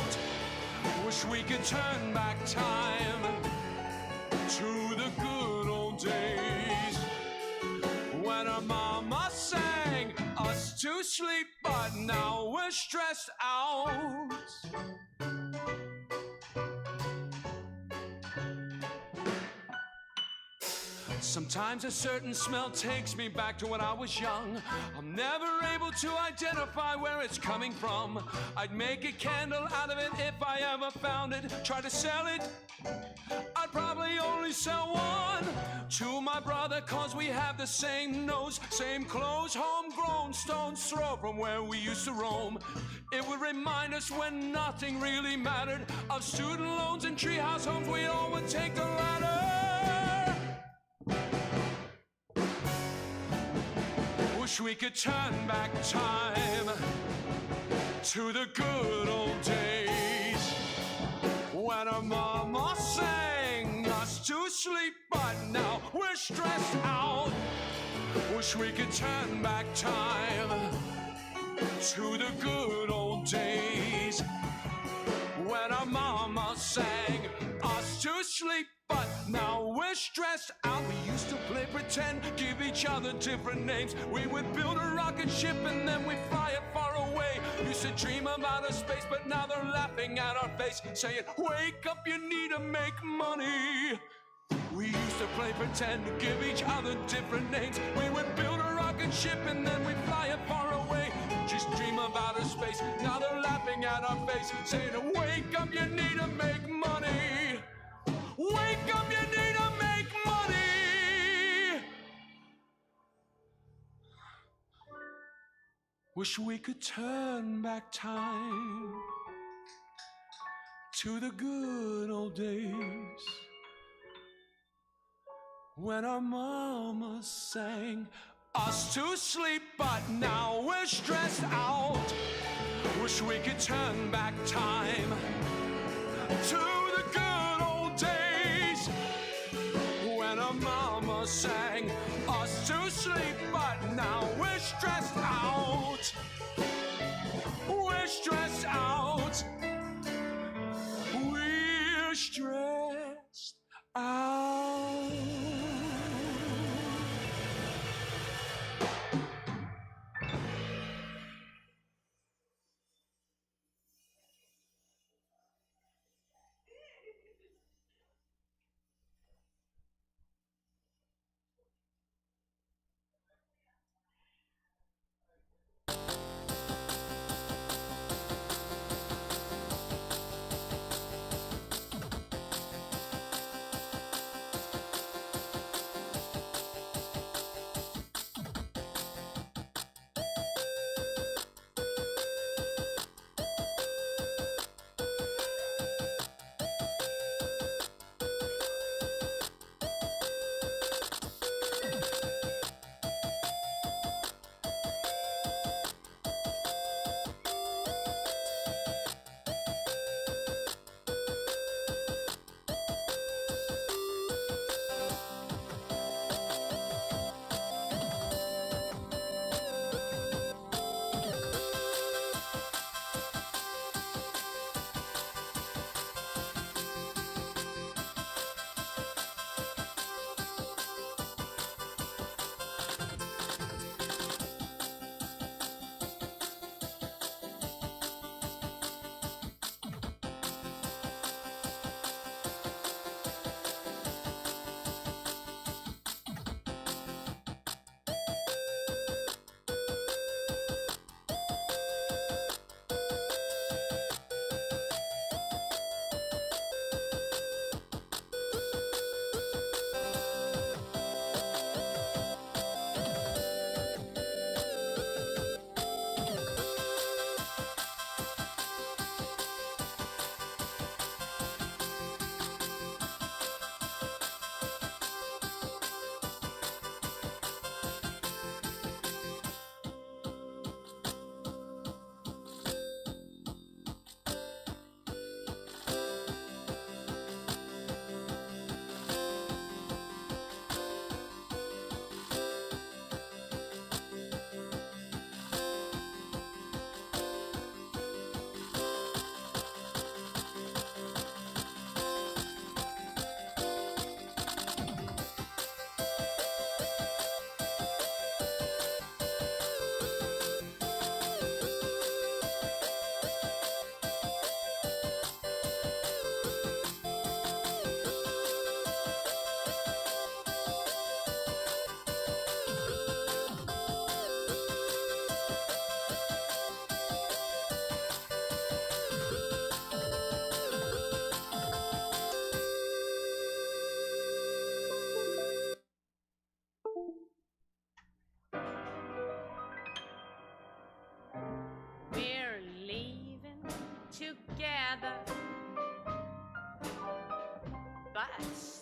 Wish we could turn back time to the good old days when our mama sang us to sleep, but now we're stressed out. Sometimes a certain smell takes me back to when I was young. I'm never able to identify where it's coming from. I'd make a candle out of it if I ever found it. Try to sell it, I'd probably only sell one to my brother, cause we have the same nose, same clothes, homegrown, stone's throw from where we used to roam. It would remind us when nothing really mattered, of student loans and treehouse homes, we all would take the ladder. Wish we could turn back time to the good old days when our mama sang us to sleep, but now we're stressed out. Wish we could turn back time to the good old days when our mama sang us to sleep, but now we're stressed out. We used to play pretend, give each other different names. We would build a rocket ship and then we'd fly it far away. Used to dream of outer space, but now they're laughing at our face, saying, wake up, you need to make money. We used to play pretend, give each other different names. We would build a rocket ship and then we'd fly it far away. Just dream of outer space, now they're laughing at our face, saying, wake up, you need to make money. Wake up, you need to make money. Wish we could turn back time to the good old days when our mama sang us to sleep, but now we're stressed out. Wish we could turn back time to the good old days when our mama sang us to sleep, but now we're stressed out. We're stressed out. We're stressed out.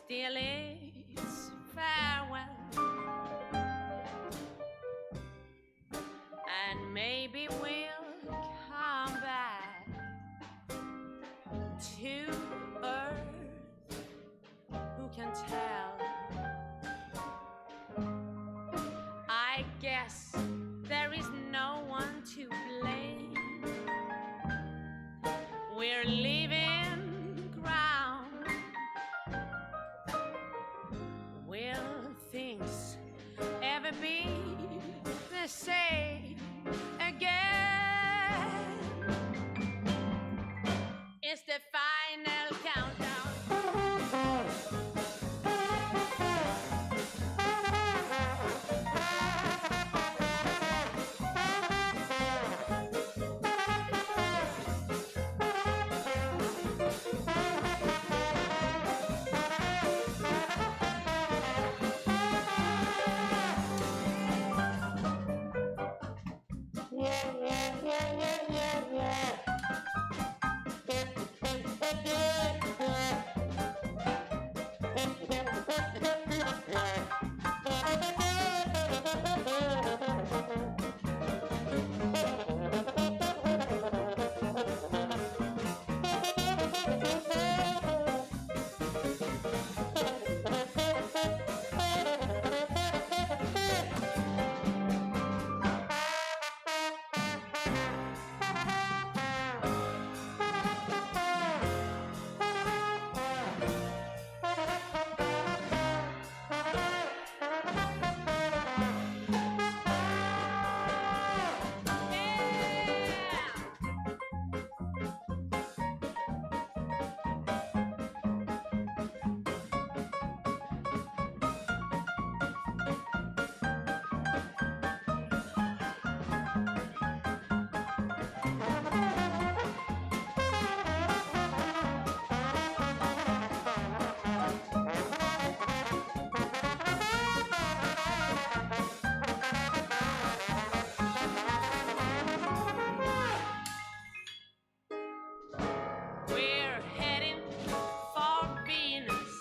still it's farewell. And maybe we'll come back to Earth. Who can tell? I guess there is no one to blame. We're leaving ground. Will things ever be the same again? It's the final countdown. We're heading for Venus,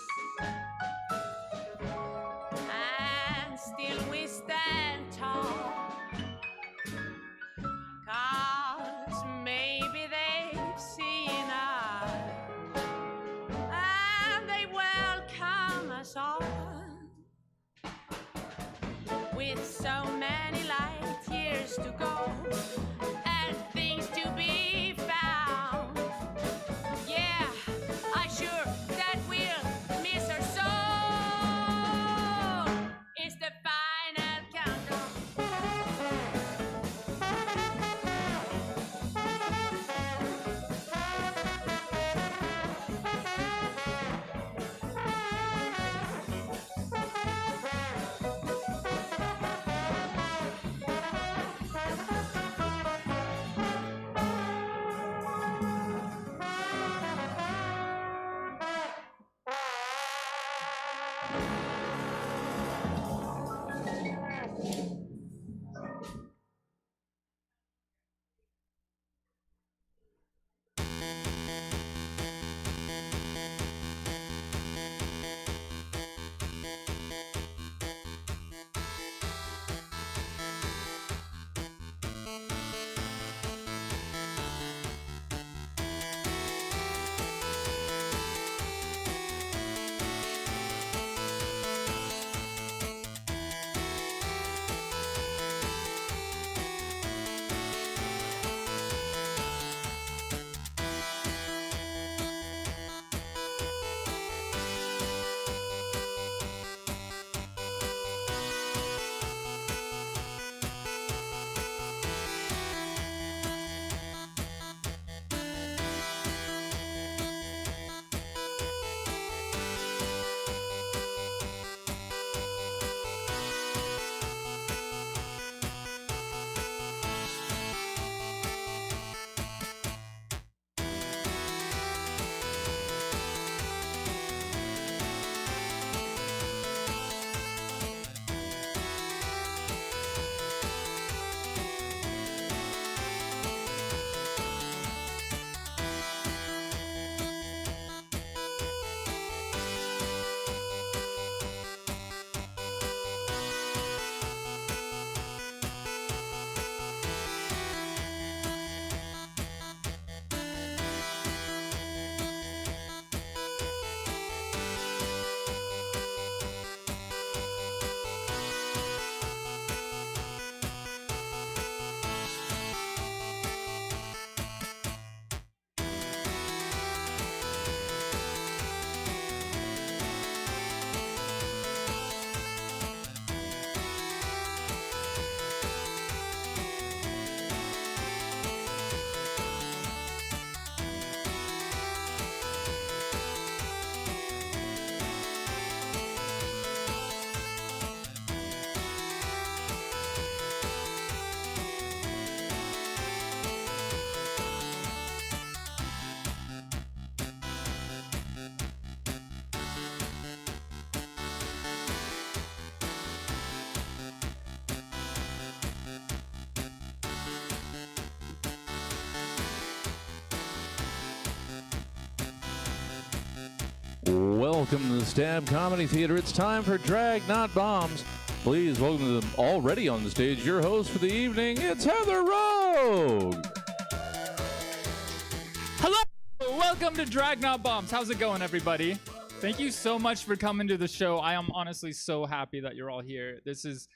and still we stand tall. 'Cause maybe they've seen us, and they welcome us all. With so many light years to go, and things to be found. Yeah, I'm sure that we'll miss her so. It's the final countdown. Welcome to the Stab Comedy Theater. It's time for Drag Not Bombs. Please welcome to them already on the stage, your host for the evening, it's Heather Rogue. Hello! Welcome to Drag Not Bombs. How's it going, everybody? Thank you so much for coming to the show. I am honestly so happy that you're all here. This is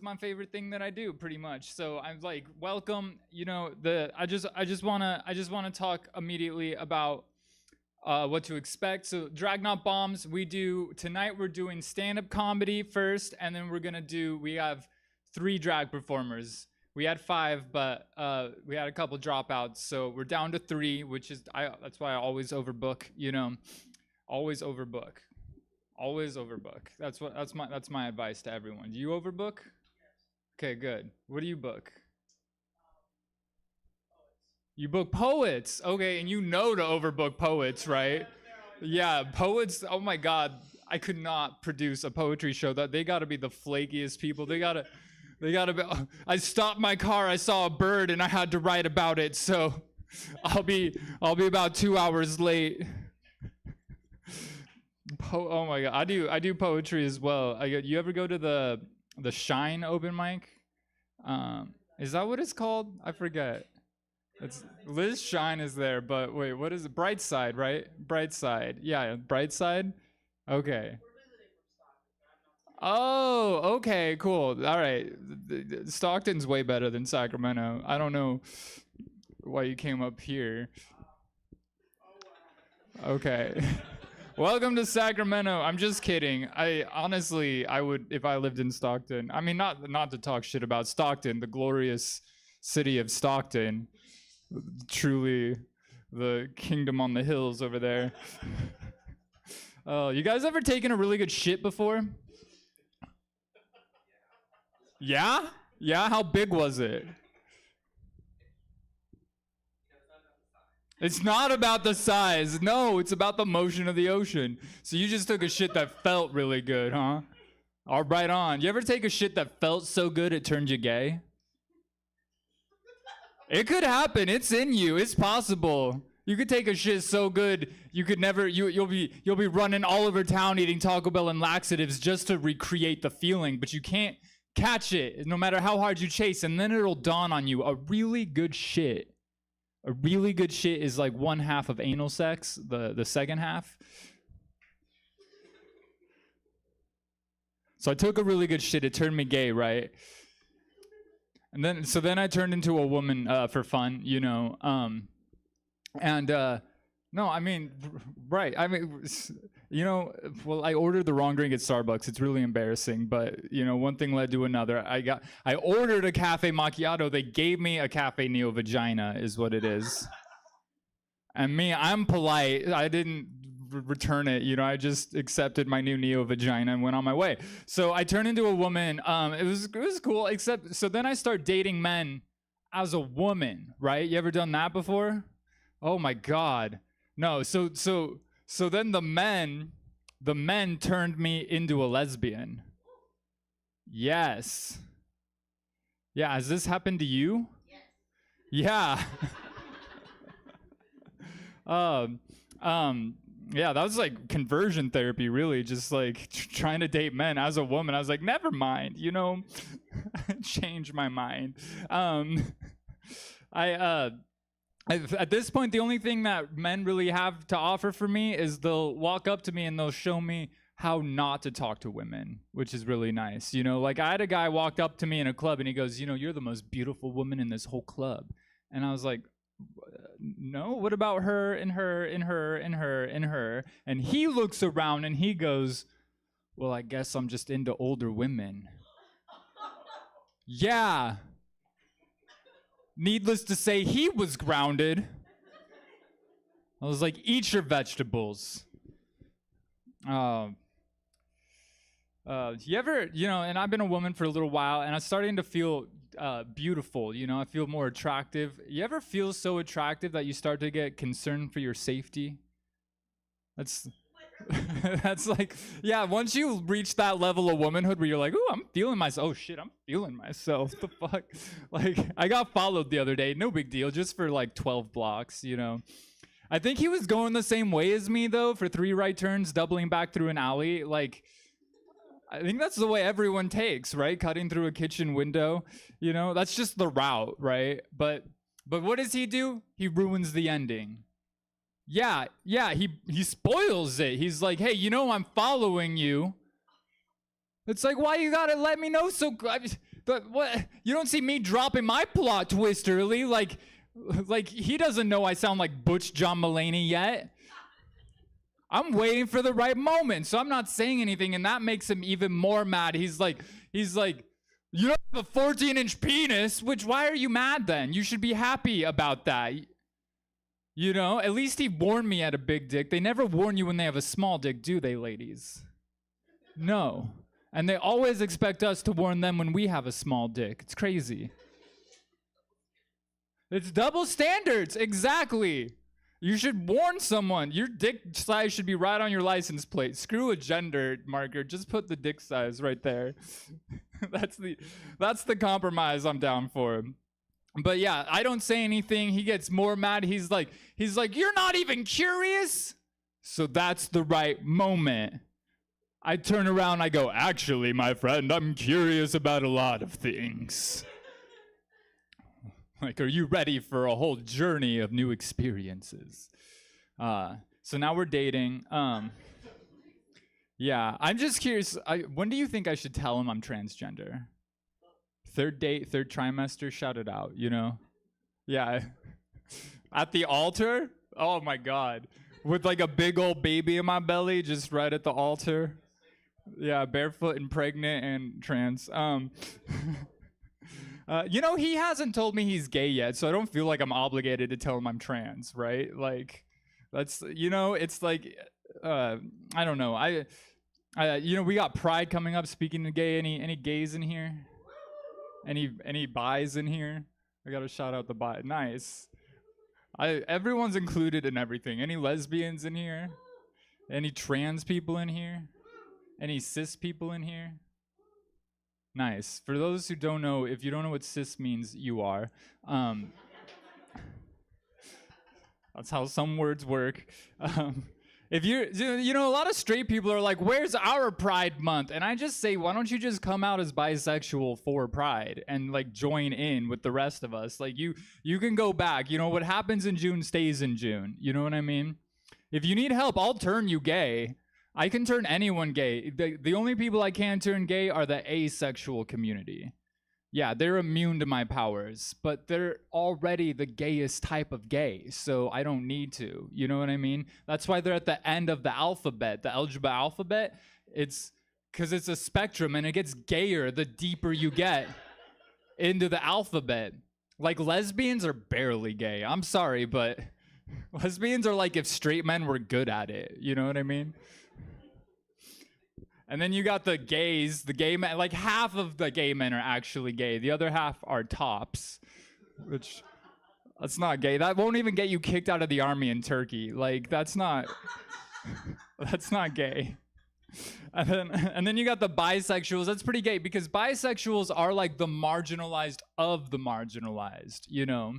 my favorite thing that I do, pretty much. So I'm like, welcome. You know, I just wanna talk immediately about what to expect. So Drag Not Bombs, tonight we're doing stand-up comedy first, and then we have 3 drag performers. We had 5, but we had a couple dropouts, so we're down to 3, that's why I always overbook, you know. Always overbook. Always overbook. That's my advice to everyone. Do you overbook? Okay, good. What do you book? You book poets. Okay, and you know to overbook poets, right? Yeah, poets. Oh my God, I could not produce a poetry show. They got to be the flakiest people. They got to be. I stopped my car. I saw a bird, and I had to write about it. So, I'll be about 2 hours late. Oh my God, I do poetry as well. You ever go to the Shine open mic? Is that what it's called? I forget. It's Liz Shine is there, but wait, what is it? Brightside, right? Brightside. Yeah, Brightside. Okay. Oh, okay, cool. All right. Stockton's way better than Sacramento. I don't know why you came up here. Okay. Welcome to Sacramento. I'm just kidding. I would, if I lived in Stockton. I mean, not to talk shit about Stockton, the glorious city of Stockton. Truly the kingdom on the hills over there. Oh, you guys ever taken a really good shit before? Yeah? Yeah? How big was it? It's not about the size. No, it's about the motion of the ocean. So you just took a shit that felt really good, huh? All right on. You ever take a shit that felt so good it turned you gay? It could happen. It's in you. It's possible. You could take a shit so good you could never. You'll be running all over town eating Taco Bell and laxatives just to recreate the feeling, but you can't catch it no matter how hard you chase. And then it'll dawn on you. A really good shit is like 1/2 of anal sex. The second half. So I took a really good shit. It turned me gay, right? And then I turned into a woman for fun, you know. No, I mean, right. I mean, you know, well, I ordered the wrong drink at Starbucks. It's really embarrassing, but you know, one thing led to another. I ordered a cafe macchiato. They gave me a cafe neo vagina, is what it is. And me, I'm polite. I didn't return it, you know. I just accepted my new neo vagina and went on my way. So I turned into a woman. It was cool. Except, so then I start dating men as a woman, right? You ever done that before? Oh my God, no. So then the men turned me into a lesbian. Yes. Yeah. Has this happened to you? Yes. Yeah. Yeah, that was like conversion therapy, really. Just like trying to date men as a woman. I was like, never mind, you know, change my mind. At this point, the only thing that men really have to offer for me is they'll walk up to me and they'll show me how not to talk to women, which is really nice. You know, like I had a guy walked up to me in a club and he goes, you know, you're the most beautiful woman in this whole club. And I was like, no, what about her and her and her and her and her? And he looks around and he goes, well, I guess I'm just into older women. Yeah. Needless to say, he was grounded. I was like, eat your vegetables. You ever, you know, and I've been a woman for a little while and I'm starting to feel beautiful, you know, I feel more attractive. You ever feel so attractive that you start to get concerned for your safety? That's like, yeah, once you reach that level of womanhood where you're like, ooh, I'm feeling myself. Oh shit, I'm feeling myself. The fuck? Like, I got followed the other day. No big deal, just for like 12 blocks, you know. I think he was going the same way as me though for 3 right turns, doubling back through an alley. Like, I think that's the way everyone takes, right? Cutting through a kitchen window, you know, that's just the route, right? But what does he do? He ruins the ending. Yeah, he spoils it. He's like, hey, you know, I'm following you. It's like, why you gotta let me know so? But what? You don't see me dropping my plot twist early, like he doesn't know I sound like Butch John Mulaney yet. I'm waiting for the right moment, so I'm not saying anything, and that makes him even more mad. He's like, you don't have a 14-inch penis, why are you mad then? You should be happy about that. You know, at least he warned me at a big dick. They never warn you when they have a small dick, do they, ladies? No. And they always expect us to warn them when we have a small dick. It's crazy. It's double standards, exactly. You should warn someone. Your dick size should be right on your license plate. Screw a gender marker. Just put the dick size right there. That's the compromise I'm down for. But yeah, I don't say anything. He gets more mad. He's like, you're not even curious? So that's the right moment. I turn around, I go, actually, my friend, I'm curious about a lot of things. Like, are you ready for a whole journey of new experiences? So now we're dating. Yeah, I'm just curious. When do you think I should tell him I'm transgender? 3rd date, 3rd trimester, shout it out, you know? Yeah. At the altar? Oh my God. With like a big old baby in my belly, just right at the altar. Yeah, barefoot and pregnant and trans. You know, he hasn't told me he's gay yet, so I don't feel like I'm obligated to tell him I'm trans, right? Like, that's, you know, it's like, I don't know. You know, we got Pride coming up. Speaking of gay, any gays in here? Any bis in here? I gotta shout out the bi. Nice. Everyone's included in everything. Any lesbians in here? Any trans people in here? Any cis people in here? Nice. For those who don't know, if you don't know what cis means, you are. That's how some words work. If you know, a lot of straight people are like, where's our Pride Month? And I just say, why don't you just come out as bisexual for Pride and like join in with the rest of us? Like you can go back. You know, what happens in June stays in June. You know what I mean? If you need help, I'll turn you gay. I can turn anyone gay. The only people I can't turn gay are the asexual community. Yeah, they're immune to my powers, but they're already the gayest type of gay, so I don't need to. You know what I mean? That's why they're at the end of the alphabet, the algebra alphabet. It's because it's a spectrum, and it gets gayer the deeper you get into the alphabet. Like, lesbians are barely gay. I'm sorry, but lesbians are like if straight men were good at it. You know what I mean? And then you got the gays, the gay men, like half of the gay men are actually gay. The other half are tops, which, that's not gay. That won't even get you kicked out of the army in Turkey. Like, that's not gay. And then you got the bisexuals. That's pretty gay because bisexuals are like the marginalized of the marginalized, you know?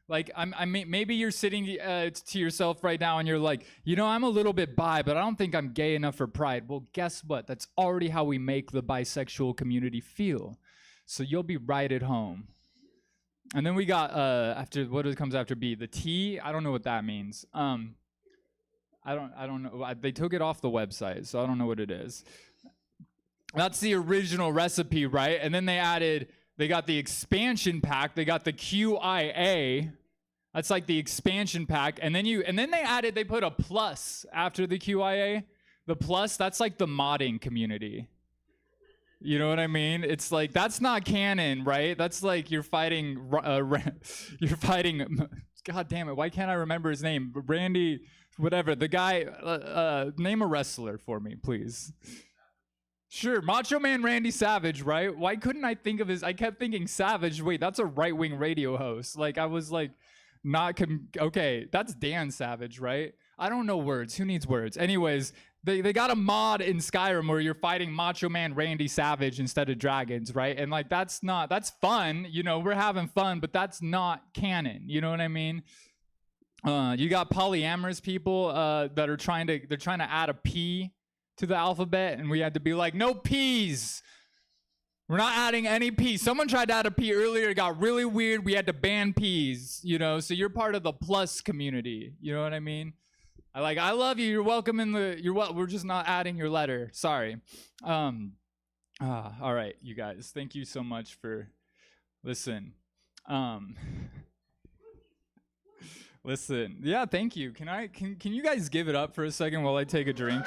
Like, maybe you're sitting to yourself right now and you're like, you know, I'm a little bit bi, but I don't think I'm gay enough for Pride. Well, guess what? That's already how we make the bisexual community feel. So you'll be right at home. And then we got, what comes after B? The T? I don't know what that means. I don't know. They took it off the website, so I don't know what it is. That's the original recipe, right? And then they got the expansion pack. They got the QIA. That's like the expansion pack. And then they put a plus after the QIA. The plus, that's like the modding community. You know what I mean? It's like, that's not canon, right? That's like you're fighting, God damn it, why can't I remember his name? Randy, whatever, the guy, name a wrestler for me, please. Sure, Macho Man Randy Savage, right? Why couldn't I think of I kept thinking Savage, wait, that's a right-wing radio host. Like, I was like, okay, that's Dan Savage, right? I don't know words, who needs words? Anyways, they got a mod in Skyrim where you're fighting Macho Man Randy Savage instead of dragons, right? And like, that's fun, you know, we're having fun, but that's not canon, you know what I mean? You got polyamorous people that are trying to add a P to the alphabet, and we had to be like, no P's. We're not adding any P's. Someone tried to add a P earlier. It got really weird. We had to ban P's, you know? So you're part of the plus community. You know what I mean? I love you. You're welcome we're just not adding your letter. Sorry. All right, you guys. Thank you so much for listen. Listen. Yeah, thank you. Can you guys give it up for a second while I take a drink?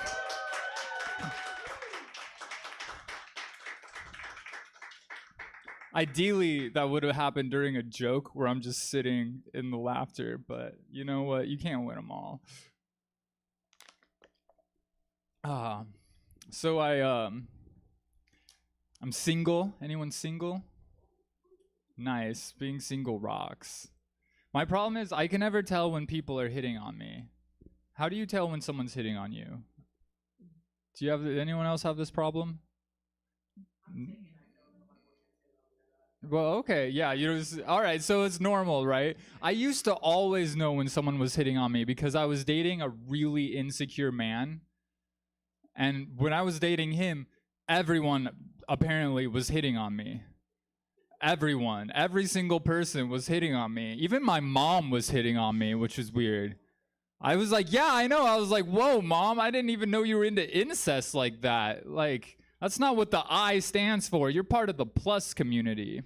Ideally, that would have happened during a joke where I'm just sitting in the laughter, but you know what? You can't win them all. So I'm single. Anyone single? Nice. Being single rocks. My problem is I can never tell when people are hitting on me. How do you tell when someone's hitting on you? Anyone else have this problem? Well, okay, yeah, all right, so it's normal, right? I used to always know when someone was hitting on me because I was dating a really insecure man. And when I was dating him, everyone apparently was hitting on me. Everyone, every single person was hitting on me. Even my mom was hitting on me, which is weird. I was like, yeah, I know. I was like, whoa, Mom, I didn't even know you were into incest like that. Like, that's not what the I stands for. You're part of the plus community.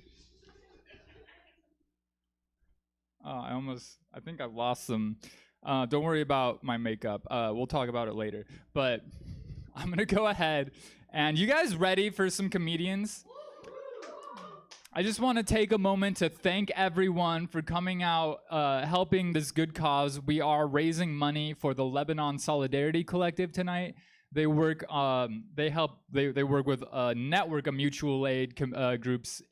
I think I lost some. Don't worry about my makeup. We'll talk about it later. But I'm going to go ahead. And you guys ready for some comedians? I just want to take a moment to thank everyone for coming out, helping this good cause. We are raising money for the Lebanon Solidarity Collective tonight. They work. They work with a network of mutual aid groups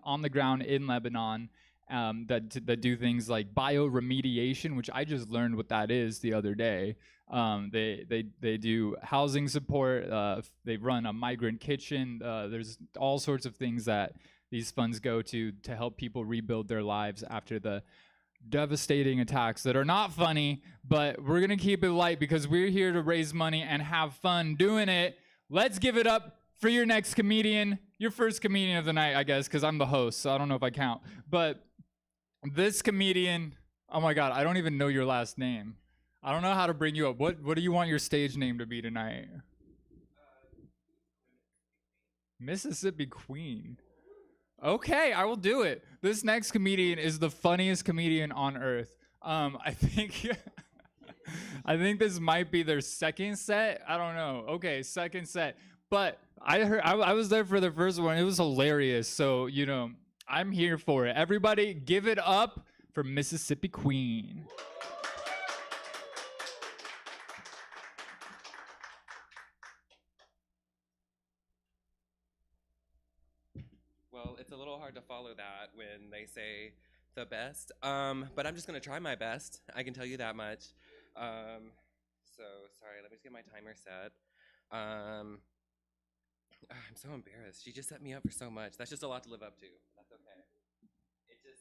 on the ground in Lebanon that do things like bioremediation, which I just learned what that is the other day. They do housing support. They run a migrant kitchen. There's all sorts of things that these funds go to help people rebuild their lives after the devastating attacks that are not funny, but we're gonna keep it light because we're here to raise money and have fun doing it. Let's give it up for your next comedian, your first comedian of the night, I guess, because I'm the host, so I don't know if I count. But this comedian, oh my God, I don't even know your last name. I don't know how to bring you up. What do you want your stage name to be tonight? Mississippi Queen. Okay, I will do it. This next comedian is the funniest comedian on earth. I think I think this might be their second set. I don't know. Okay, second set. But I was there for the first one. It was hilarious. So, you know, I'm here for it. Everybody give it up for Mississippi Queen. Well, it's a little hard to follow that when they say the best, but I'm just gonna try my best. I can tell you that much. So sorry, let me just get my timer set. I'm so embarrassed. She just set me up for so much. That's just a lot to live up to. That's okay.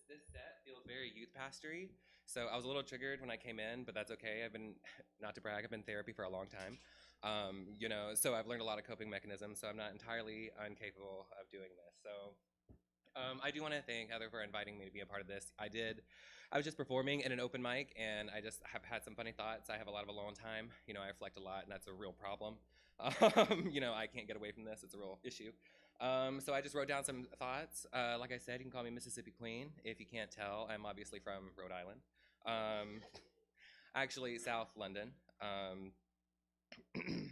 This set feels very youth pastory. So I was a little triggered when I came in, but that's okay. Not to brag, I've been in therapy for a long time. You know, so I've learned a lot of coping mechanisms, so I'm not entirely incapable of doing this. So I do want to thank Heather for inviting me to be a part of this. I was just performing in an open mic, and I just have had some funny thoughts. I have a lot of alone time. You know, I reflect a lot, and that's a real problem. You know, I can't get away from this. It's a real issue. So I just wrote down some thoughts. Like I said, you can call me Mississippi Queen. If you can't tell, I'm obviously from Rhode Island. Actually, South London.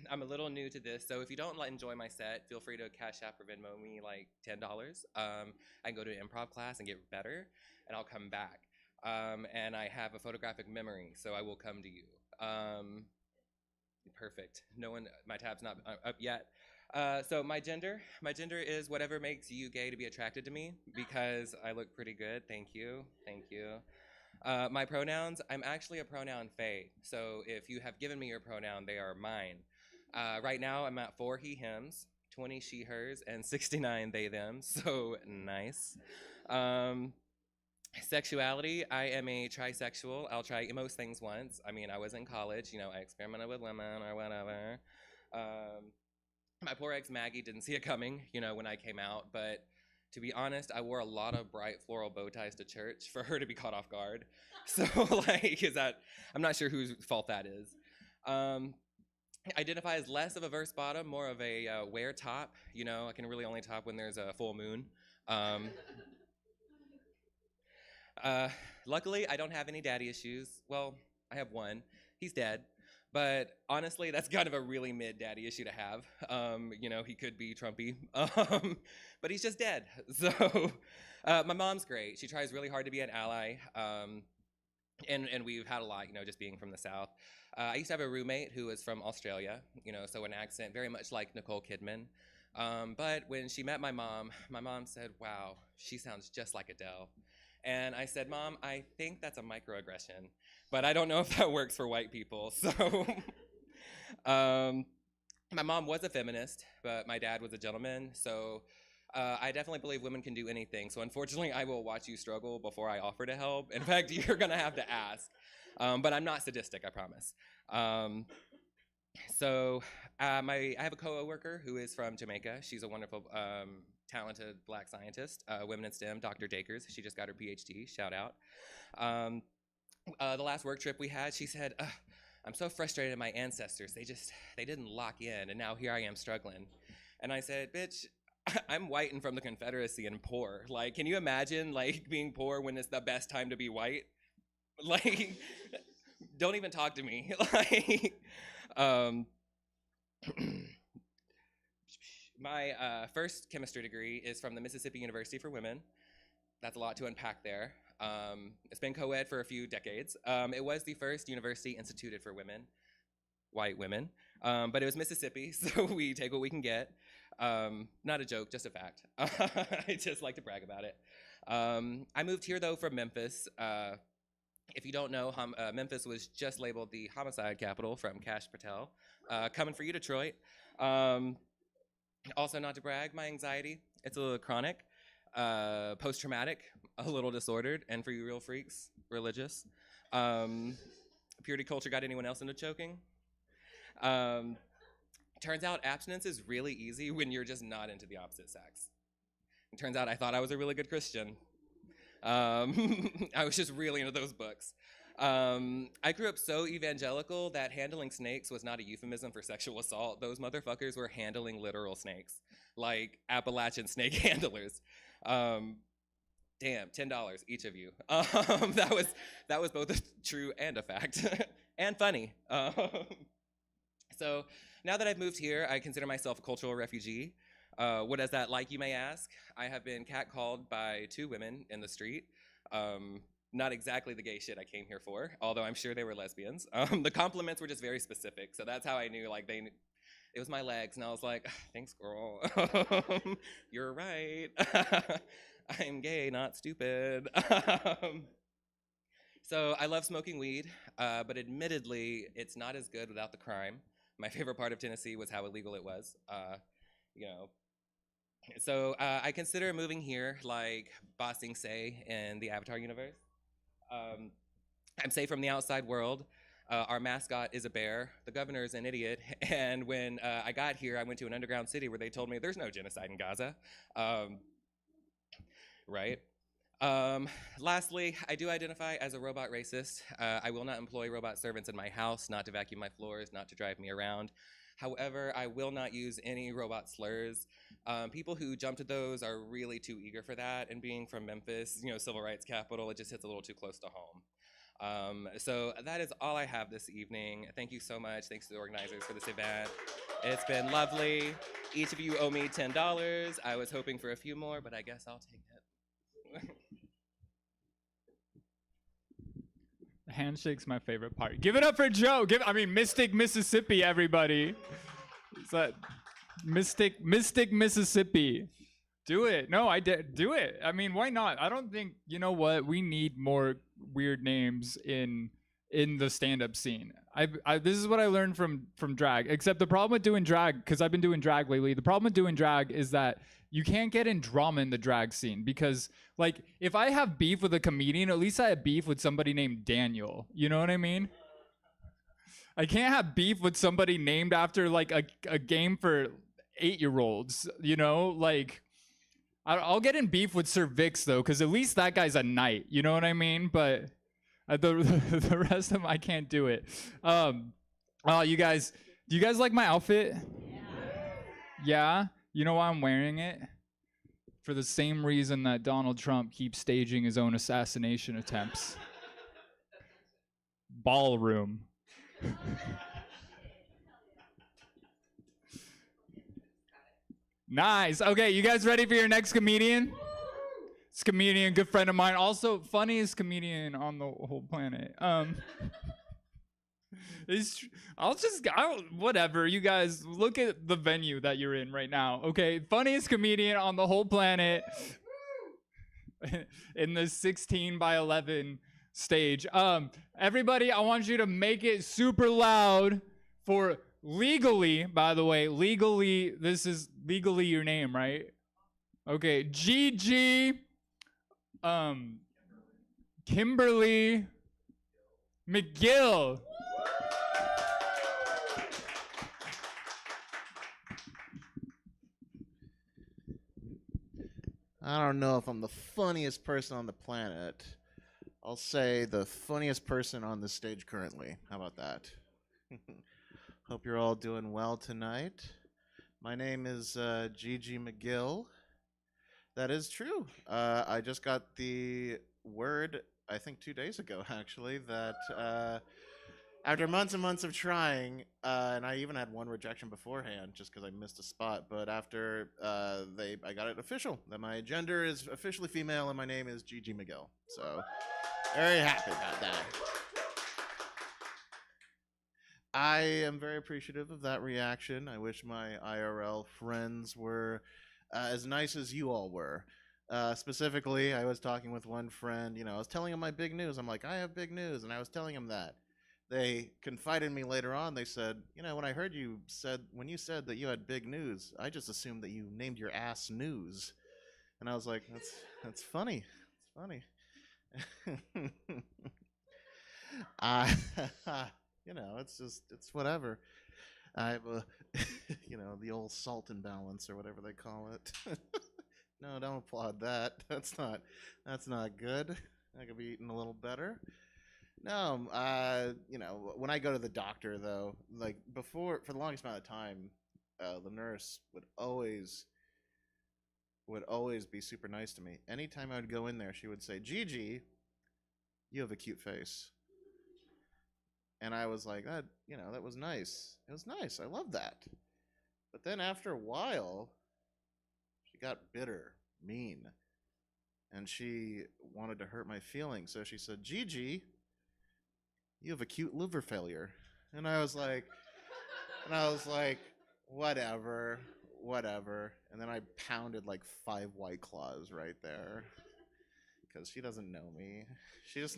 I'm a little new to this, so if you don't enjoy my set, feel free to Cash App or Venmo me like $10. I can go to an improv class and get better, and I'll come back. And I have a photographic memory, so I will come to you. Perfect. My tab's not up yet. So my gender is whatever makes you gay to be attracted to me, because I look pretty good. Thank you. My pronouns, I'm actually a pronoun fae. So if you have given me your pronoun, they are mine. Right now I'm at 4 he, hims, 20 she, hers, and 69 they, them. So nice. Sexuality, I am a trisexual. I'll try most things once. I mean, I was in college, you know, I experimented with women or whatever. My poor ex Maggie didn't see it coming, you know, when I came out, but to be honest, I wore a lot of bright floral bow ties to church for her to be caught off guard. So, like, I'm not sure whose fault that is. Identify as less of a verse bottom, more of a wear top. You know, I can really only top when there's a full moon. Luckily, I don't have any daddy issues. Well, I have one. He's dead. But honestly, that's kind of a really mid-daddy issue to have. You know, he could be Trumpy, but he's just dead. So my mom's great. She tries really hard to be an ally, and we've had a lot, you know, just being from the South. I used to have a roommate who was from Australia, you know, so an accent very much like Nicole Kidman. But when she met my mom said, wow, she sounds just like Adele. And I said, Mom, I think that's a microaggression, but I don't know if that works for white people. So my mom was a feminist, but my dad was a gentleman. So I definitely believe women can do anything. So unfortunately, I will watch you struggle before I offer to help. In fact, you're gonna have to ask. But I'm not sadistic, I promise. I have a co-worker who is from Jamaica. She's a wonderful, talented black scientist, women in STEM, Dr. Dakers. She just got her PhD, shout out. The last work trip we had, she said, I'm so frustrated at my ancestors. They didn't lock in, and now here I am struggling. And I said, bitch, I'm white and from the Confederacy and poor. Like, can you imagine, like, being poor when it's the best time to be white? Like, don't even talk to me. Like, my first chemistry degree is from the Mississippi University for Women. That's a lot to unpack there. It's been co-ed for a few decades. It was the first university instituted for women, white women, but it was Mississippi, so we take what we can get. Not a joke, just a fact. I just like to brag about it. I moved here, though, from Memphis. If you don't know, Memphis was just labeled the homicide capital from Kash Patel. Coming for you, Detroit. Also, not to brag, my anxiety, it's a little chronic, post-traumatic, a little disordered, and for you real freaks, religious. Purity culture got anyone else into choking? Turns out abstinence is really easy when you're just not into the opposite sex. It turns out I thought I was a really good Christian. I was just really into those books. I grew up so evangelical that handling snakes was not a euphemism for sexual assault. Those motherfuckers were handling literal snakes, like Appalachian snake handlers. Damn, $10 each of you. That was both true and a fact, and funny. So now that I've moved here, I consider myself a cultural refugee. What is that like, you may ask? I have been catcalled by 2 women in the street. Not exactly the gay shit I came here for, although I'm sure they were lesbians. The compliments were just very specific, so that's how I knew, like, it was my legs, and I was like, thanks, girl. You're right. I'm gay, not stupid. So I love smoking weed, but admittedly, it's not as good without the crime. My favorite part of Tennessee was how illegal it was, you know. So I consider moving here like Ba Sing Se in the Avatar universe. I'm safe from the outside world. Our mascot is a bear. The governor is an idiot. And when I got here, I went to an underground city where they told me there's no genocide in Gaza. Right? Lastly, I do identify as a robot racist. I will not employ robot servants in my house, not to vacuum my floors, not to drive me around. However, I will not use any robot slurs. People who jump to those are really too eager for that, and being from Memphis, you know, civil rights capital, it just hits a little too close to home. So that is all I have this evening. Thank you so much. Thanks to the organizers for this event. It's been lovely. Each of you owe me $10. I was hoping for a few more, but I guess I'll take it. Handshake's my favorite part. Give it up for Joe. Mystic, Mississippi, everybody. Is that Mystic, Mississippi? Do it. No, I did. Do it. I mean, why not? I don't think, you know what? We need more weird names in the stand-up scene. this is what I learned from drag. Except the problem with doing drag, because I've been doing drag lately, the problem with doing drag is that you can't get in drama in the drag scene. Because like if I have beef with a comedian, at least I have beef with somebody named Daniel. You know what I mean? I can't have beef with somebody named after like a game for 8-year-olds. You know, like I'll get in beef with Sir Vix though, because at least that guy's a knight. You know what I mean? But the rest of them, I can't do it. You guys, do you guys like my outfit? Yeah? You know why I'm wearing it? For the same reason that Donald Trump keeps staging his own assassination attempts. Ballroom. Nice. Okay, you guys ready for your next comedian? This comedian, good friend of mine, also funniest comedian on the whole planet. Whatever, you guys look at the venue that you're in right now. Okay, funniest comedian on the whole planet in the 16 by 11 stage. Everybody, I want you to make it super loud for legally, by the way, legally, this is legally your name, right? Okay, Gigi. Kimberly McGill. I don't know if I'm the funniest person on the planet. I'll say the funniest person on the stage currently. How about that? Hope you're all doing well tonight. My name is Gigi McGill. That is true. I just got the word, I think 2 days ago, actually, that after months and months of trying, and I even had one rejection beforehand just because I missed a spot, but after I got it official, that my gender is officially female and my name is Gigi McGill. So, very happy about that. I am very appreciative of that reaction. I wish my IRL friends were as nice as you all were. Specifically, I was talking with one friend, I was telling him my big news. I'm like, I have big news, and I was telling him that. They confided in me later on. They said, when I heard when you said that you had big news, I just assumed that you named your ass News. And I was like, that's funny. It's funny. It's whatever. I have a, the old salt imbalance or whatever they call it. No, don't applaud that. That's not good. I could be eating a little better. No, when I go to the doctor though, like before, for the longest amount of time, the nurse would always be super nice to me. Anytime I would go in there, she would say, Gigi, you have a cute face. And I was like, that was nice. It was nice. I love that. But then after a while, she got bitter, mean, and she wanted to hurt my feelings. So she said, Gigi, you have a cute liver failure. And I was like, whatever. And then I pounded like 5 White Claws right there because she doesn't know me. She just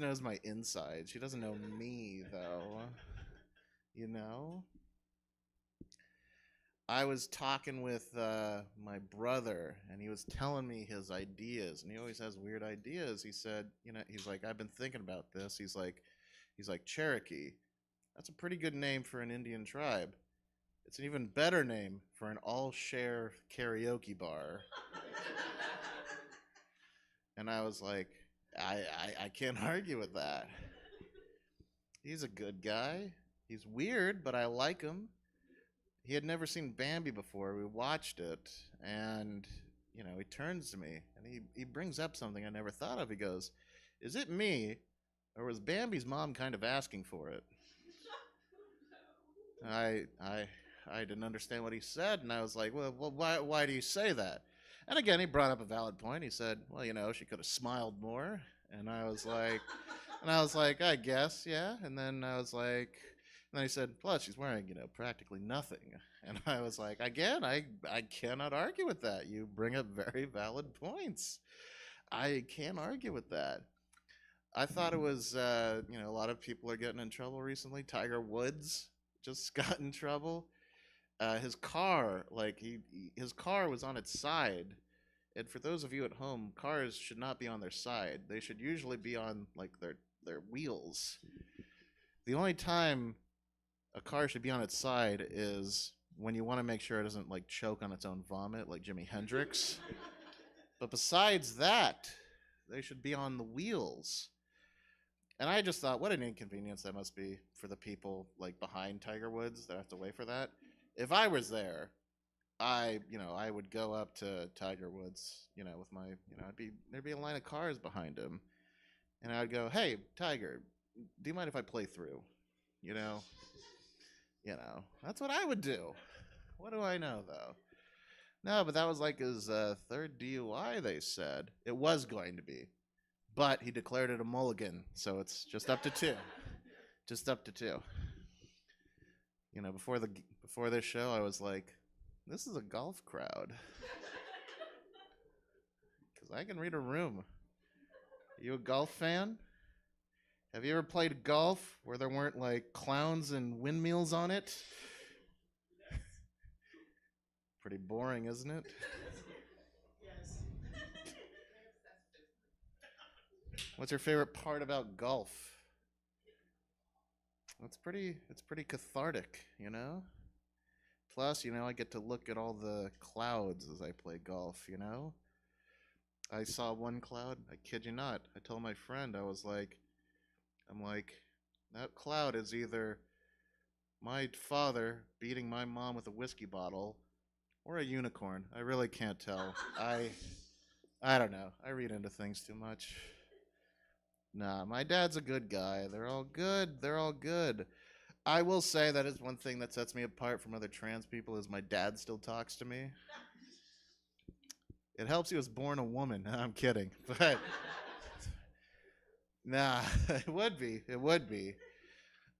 knows my inside. She doesn't know me, though. I was talking with my brother, and he was telling me his ideas, and he always has weird ideas. He said, he's like, I've been thinking about this. He's like, Cherokee. That's a pretty good name for an Indian tribe. It's an even better name for an all-share karaoke bar. And I was like, I can't argue with that. He's a good guy. He's weird, but I like him. He had never seen Bambi before. We watched it, and, he turns to me, and he brings up something I never thought of. He goes, is it me, or was Bambi's mom kind of asking for it? I didn't understand what he said, and I was like, well, why do you say that? And again, he brought up a valid point. He said, well, she could have smiled more. And I was like, I guess, yeah. And then he said, plus she's wearing, practically nothing. And I was like, again, I cannot argue with that. You bring up very valid points. I can't argue with that. I thought it was, a lot of people are getting in trouble recently. Tiger Woods just got in trouble. His car, his car was on its side. And for those of you at home, cars should not be on their side. They should usually be on their wheels. The only time a car should be on its side is when you want to make sure it doesn't choke on its own vomit like Jimi Hendrix. But besides that, they should be on the wheels. And I just thought, what an inconvenience that must be for the people behind Tiger Woods that have to wait for that. If I was there, I would go up to Tiger Woods, with my, there'd be a line of cars behind him, and I'd go, "Hey, Tiger, do you mind if I play through?" That's what I would do. What do I know, though? No, but that was his third DUI, they said. It was going to be. But he declared it a mulligan, so it's just up to 2. Just up to 2. Before this show, I was like, this is a golf crowd. Because I can read a room. Are you a golf fan? Have you ever played golf where there weren't clowns and windmills on it? Pretty boring, isn't it? Yes. What's your favorite part about golf? It's pretty cathartic, Plus, I get to look at all the clouds as I play golf, I saw one cloud, I kid you not. I told my friend, I'm like, that cloud is either my father beating my mom with a whiskey bottle or a unicorn. I really can't tell. I don't know. I read into things too much. Nah, my dad's a good guy. They're all good. They're all good. I will say that is one thing that sets me apart from other trans people is my dad still talks to me. It helps he was born a woman. I'm kidding. But nah, it would be. It would be.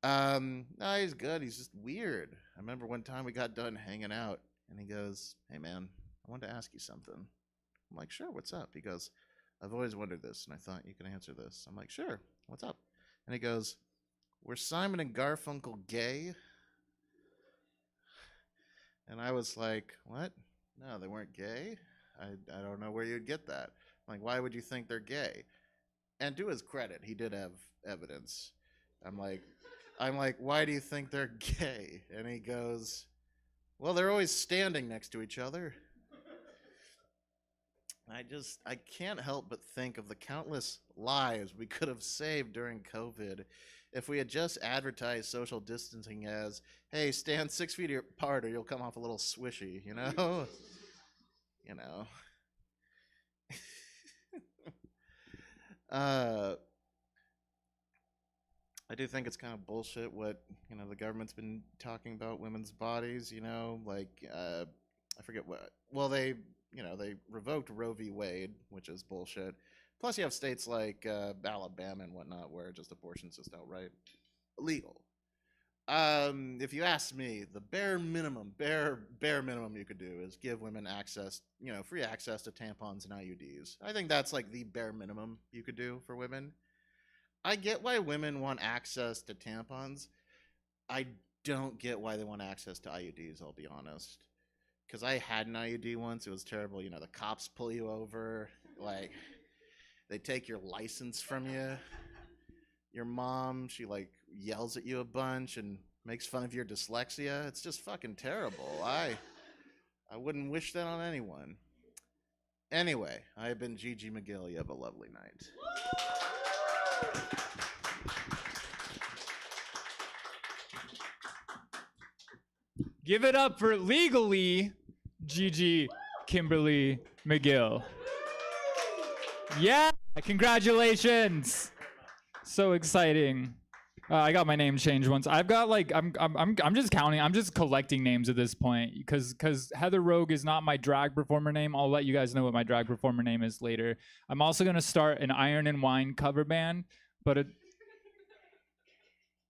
No, he's good. He's just weird. I remember one time we got done hanging out and he goes, "Hey man, I wanted to ask you something." I'm like, "Sure, what's up?" He goes, "I've always wondered this and I thought you could answer this." I'm like, "Sure, what's up?" And he goes, "Were Simon and Garfunkel gay?" And I was like, "What? No, they weren't gay. I don't know where you'd get that. Like, why would you think they're gay?" And to his credit, he did have evidence. I'm like, "Why do you think they're gay?" And he goes, "Well, they're always standing next to each other." I can't help but think of the countless lives we could have saved during COVID if we had just advertised social distancing as, "Hey, stand 6 feet apart or you'll come off a little swishy," you know? You know. I do think it's kind of bullshit what, the government's been talking about women's bodies, I forget what. Well, they revoked Roe v. Wade, which is bullshit. Plus, you have states like Alabama and whatnot where just abortion's just outright illegal. If you ask me, the bare minimum you could do is give women access, free access to tampons and IUDs. I think that's like the bare minimum you could do for women. I get why women want access to tampons. I don't get why they want access to IUDs, I'll be honest. Because I had an IUD once. It was terrible. The cops pull you over. They take your license from you. Your mom, she, yells at you a bunch and makes fun of your dyslexia. It's just fucking terrible. I wouldn't wish that on anyone. Anyway, I have been Gigi McGill. You have a lovely night. Give it up for legally Gigi Kimberly McGill. Yeah, congratulations. So exciting. I got my name changed once. I've got I'm just counting. I'm just collecting names at this point because Heather Rogue is not my drag performer name. I'll let you guys know what my drag performer name is later. I'm also gonna start an Iron and Wine cover band, but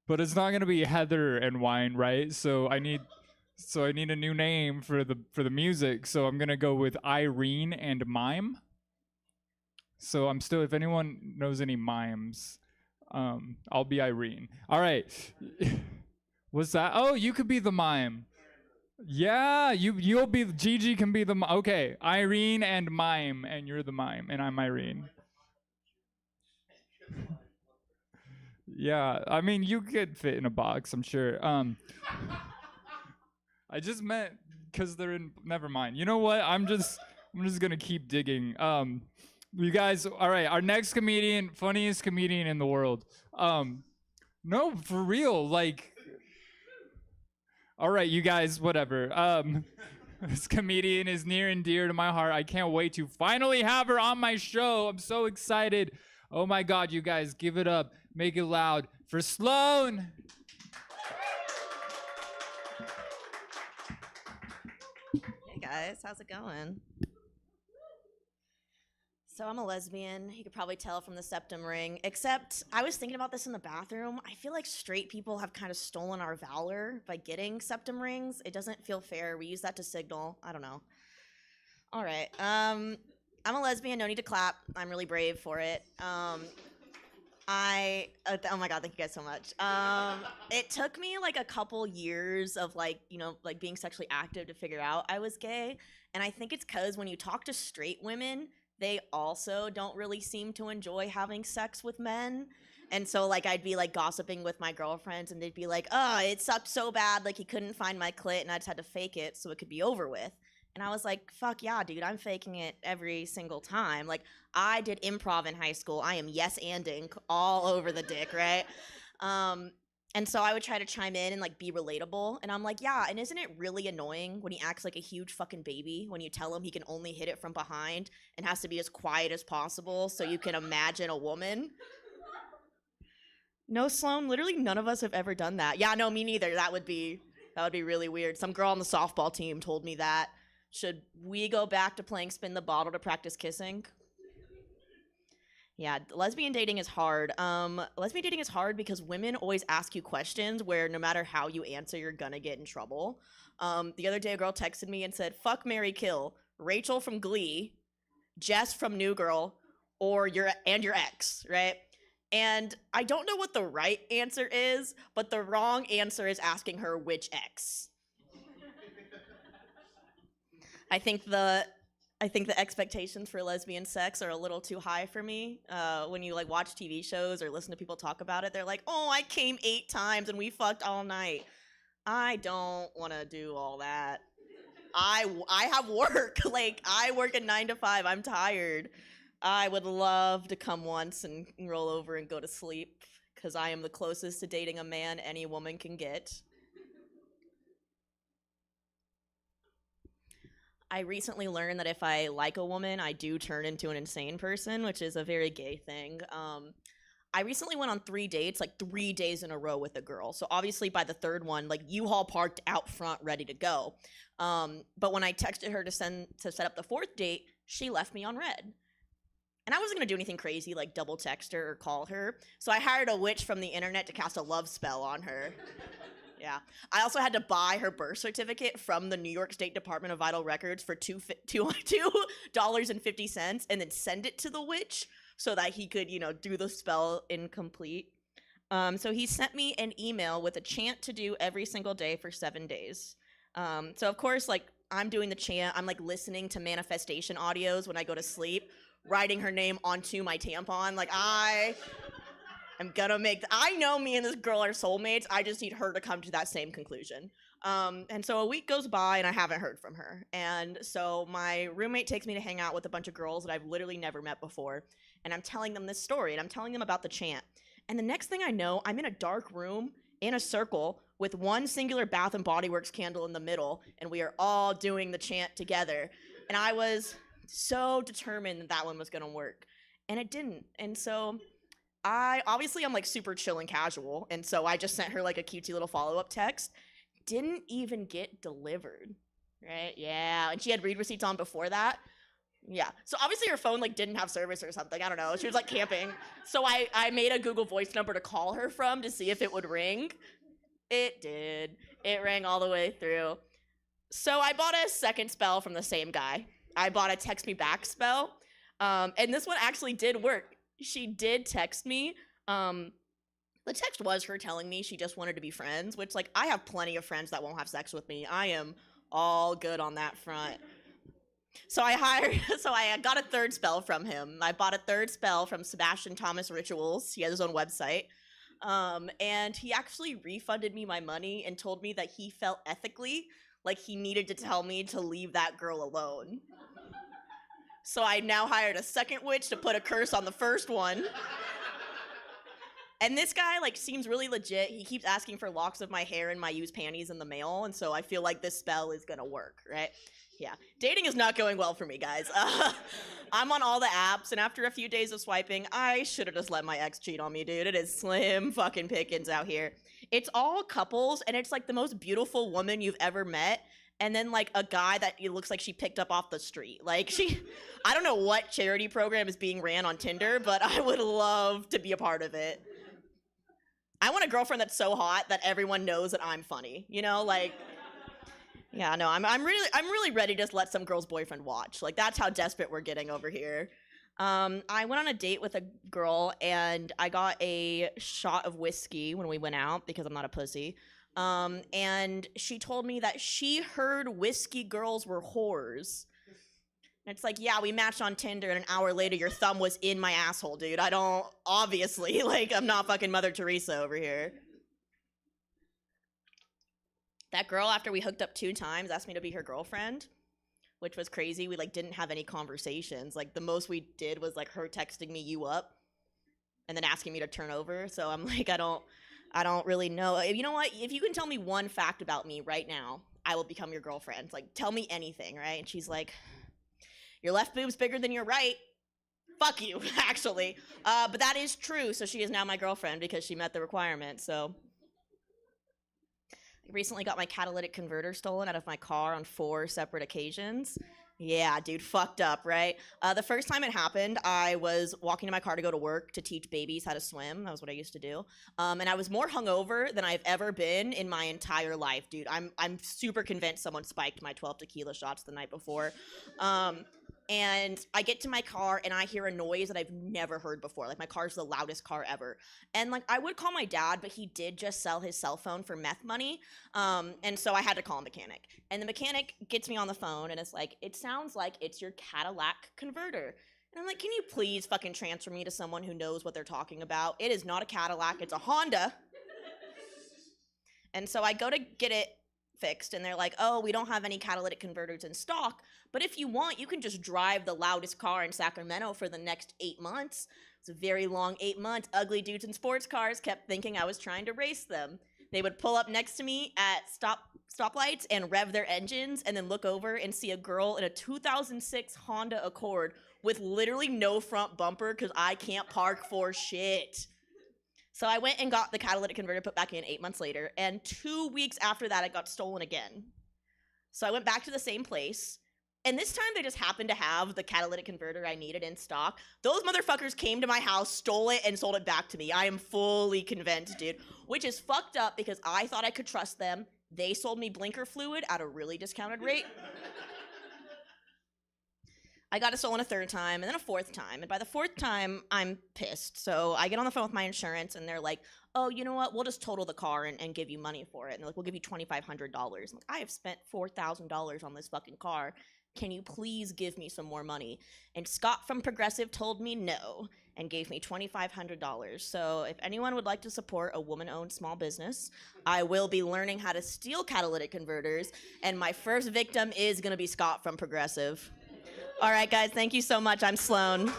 it's not gonna be Heather and Wine, right? So I need a new name for the music. So I'm gonna go with Irene and Mime. So I'm still, if anyone knows any mimes, I'll be Irene. All right. What's that? Oh, you could be the mime. Yeah, you'll be, Gigi can be the, okay, Irene and mime, and you're the mime, and I'm Irene. Yeah, I mean, you could fit in a box, I'm sure. I just meant because they're in, never mind. You know what? I'm just gonna keep digging. You guys, all right, our next comedian, funniest comedian in the world. No, for real, like, all right, you guys, whatever. This comedian is near and dear to my heart. I can't wait to finally have her on my show. I'm so excited. Oh my God, you guys, give it up. Make it loud for Sloan. Hey guys, how's it going? So I'm a lesbian. You could probably tell from the septum ring, except I was thinking about this in the bathroom. I feel like straight people have kind of stolen our valor by getting septum rings. It doesn't feel fair. We use that to signal. I don't know. All right. I'm a lesbian. No need to clap. I'm really brave for it. Oh my God, thank you guys so much. It took me like a couple years of like being sexually active to figure out I was gay. And I think it's because when you talk to straight women, they also don't really seem to enjoy having sex with men. And so like I'd be like gossiping with my girlfriends and they'd be like, oh, it sucked so bad, like he couldn't find my clit and I just had to fake it so it could be over with. And I was like, fuck yeah, dude, I'm faking it every single time. Like I did improv in high school. I am yes-anding all over the dick, right? And so I would try to chime in and like be relatable. And I'm like, yeah, and isn't it really annoying when he acts like a huge fucking baby when you tell him he can only hit it from behind and has to be as quiet as possible so you can imagine a woman? No, Sloan, literally none of us have ever done that. Yeah, no, me neither. That would be really weird. Some girl on the softball team told me that. Should we go back to playing spin the bottle to practice kissing? Yeah, lesbian dating is hard. Lesbian dating is hard because women always ask you questions where no matter how you answer, you're gonna get in trouble. The other day, a girl texted me and said, fuck, marry, kill. Rachel from Glee, Jess from New Girl, or your ex, right? And I don't know what the right answer is, but the wrong answer is asking her which ex. I think the expectations for lesbian sex are a little too high for me. When you like watch TV shows or listen to people talk about it, they're like, oh, I came 8 times and we fucked all night. I don't want to do all that. I have work. Like I work at 9 to 5. I'm tired. I would love to come once and roll over and go to sleep because I am the closest to dating a man any woman can get. I recently learned that if I like a woman, I do turn into an insane person, which is a very gay thing. I recently went on 3 dates, like 3 days in a row with a girl. So obviously by the third one, like U-Haul parked out front, ready to go. But when I texted her to set up the 4th date, she left me on red. And I wasn't gonna do anything crazy like double text her or call her. So I hired a witch from the internet to cast a love spell on her. Yeah. I also had to buy her birth certificate from the New York State Department of Vital Records for $2.50 and then send it to the witch so that he could, do the spell incomplete. So he sent me an email with a chant to do every single day for 7 days. So of course, like I'm doing the chant, I'm like listening to manifestation audios when I go to sleep, writing her name onto my tampon. Like I'm gonna I know me and this girl are soulmates. I just need her to come to that same conclusion. And so a week goes by and I haven't heard from her. And so my roommate takes me to hang out with a bunch of girls that I've literally never met before. And I'm telling them this story and I'm telling them about the chant. And the next thing I know, I'm in a dark room in a circle with one singular Bath and Body Works candle in the middle. And we are all doing the chant together. And I was so determined that one was gonna work. And it didn't. And so I'm like super chill and casual, and so I just sent her like a cutesy little follow-up text. Didn't even get delivered, right? Yeah, and she had read receipts on before that. Yeah, so obviously her phone like didn't have service or something. I don't know. She was like camping. So I made a Google Voice number to call her from to see if it would ring. It did. It rang all the way through. So I bought a second spell from the same guy. I bought a text me back spell. And this one actually did work. She did text me. The text was her telling me she just wanted to be friends, which, like, I have plenty of friends that won't have sex with me. I am all good on that front. So I got a third spell from him. I bought a third spell from Sebastian Thomas Rituals. He has his own website. And he actually refunded me my money and told me that he felt ethically like he needed to tell me to leave that girl alone. So I now hired a second witch to put a curse on the first one. And this guy, like, seems really legit. He keeps asking for locks of my hair and my used panties in the mail, and so I feel like this spell is gonna work, right? Yeah. Dating is not going well for me, guys. I'm on all the apps, and after a few days of swiping, I should have just let my ex cheat on me, dude. It is slim fucking pickings out here. It's all couples, and it's like the most beautiful woman you've ever met, and then like a guy that it looks like she picked up off the street. Like I don't know what charity program is being ran on Tinder, but I would love to be a part of it. I want a girlfriend that's so hot that everyone knows that I'm funny, you know, like, yeah, no, I'm really ready to just let some girl's boyfriend watch. Like, that's how desperate we're getting over here. I went on a date with a girl and I got a shot of whiskey when we went out because I'm not a pussy. And she told me that she heard whiskey girls were whores. And it's like, yeah, we matched on Tinder and an hour later your thumb was in my asshole, dude. I don't, obviously, like, I'm not fucking Mother Teresa over here. That girl, after we hooked up 2 times, asked me to be her girlfriend, which was crazy. We, like, didn't have any conversations. Like, the most we did was, like, her texting me, "You up?" and then asking me to turn over. So I'm like, I don't really know. You know what? If you can tell me one fact about me right now, I will become your girlfriend. Like, tell me anything, right? And she's like, your left boob's bigger than your right. Fuck you, actually. But that is true, so she is now my girlfriend because she met the requirement, so. I recently got my catalytic converter stolen out of my car on 4 separate occasions. Yeah, dude, fucked up, right? The first time it happened, I was walking to my car to go to work to teach babies how to swim. That was what I used to do. And I was more hungover than I've ever been in my entire life, dude. I'm super convinced someone spiked my 12 tequila shots the night before. And I get to my car and I hear a noise that I've never heard before. Like, my car's the loudest car ever. And like, I would call my dad, but he did just sell his cell phone for meth money. And so I had to call a mechanic. And the mechanic gets me on the phone and it's like, it sounds like it's your Cadillac converter. And I'm like, can you please fucking transfer me to someone who knows what they're talking about? It is not a Cadillac, it's a Honda. And so I go to get it fixed and they're like, oh, we don't have any catalytic converters in stock, but if you want, you can just drive the loudest car in Sacramento for the next 8 months. It's a very long 8 months. Ugly dudes in sports cars kept thinking I was trying to race them. They would pull up next to me at stoplights and rev their engines and then look over and see a girl in a 2006 Honda Accord with literally no front bumper because I can't park for shit. So I went and got the catalytic converter put back in 8 months later, and 2 weeks after that, it got stolen again. So I went back to the same place, and this time they just happened to have the catalytic converter I needed in stock. Those motherfuckers came to my house, stole it, and sold it back to me. I am fully convinced, dude, which is fucked up because I thought I could trust them. They sold me blinker fluid at a really discounted rate. I got it stolen a 3rd time, and then a 4th time. And by the 4th time, I'm pissed. So I get on the phone with my insurance, and they're like, oh, you know what? We'll just total the car and give you money for it. And they're like, we'll give you $2,500. I'm like, I have spent $4,000 on this fucking car. Can you please give me some more money? And Scott from Progressive told me no and gave me $2,500. So if anyone would like to support a woman-owned small business, I will be learning how to steal catalytic converters. And my first victim is going to be Scott from Progressive. All right, guys, thank you so much. I'm Sloan.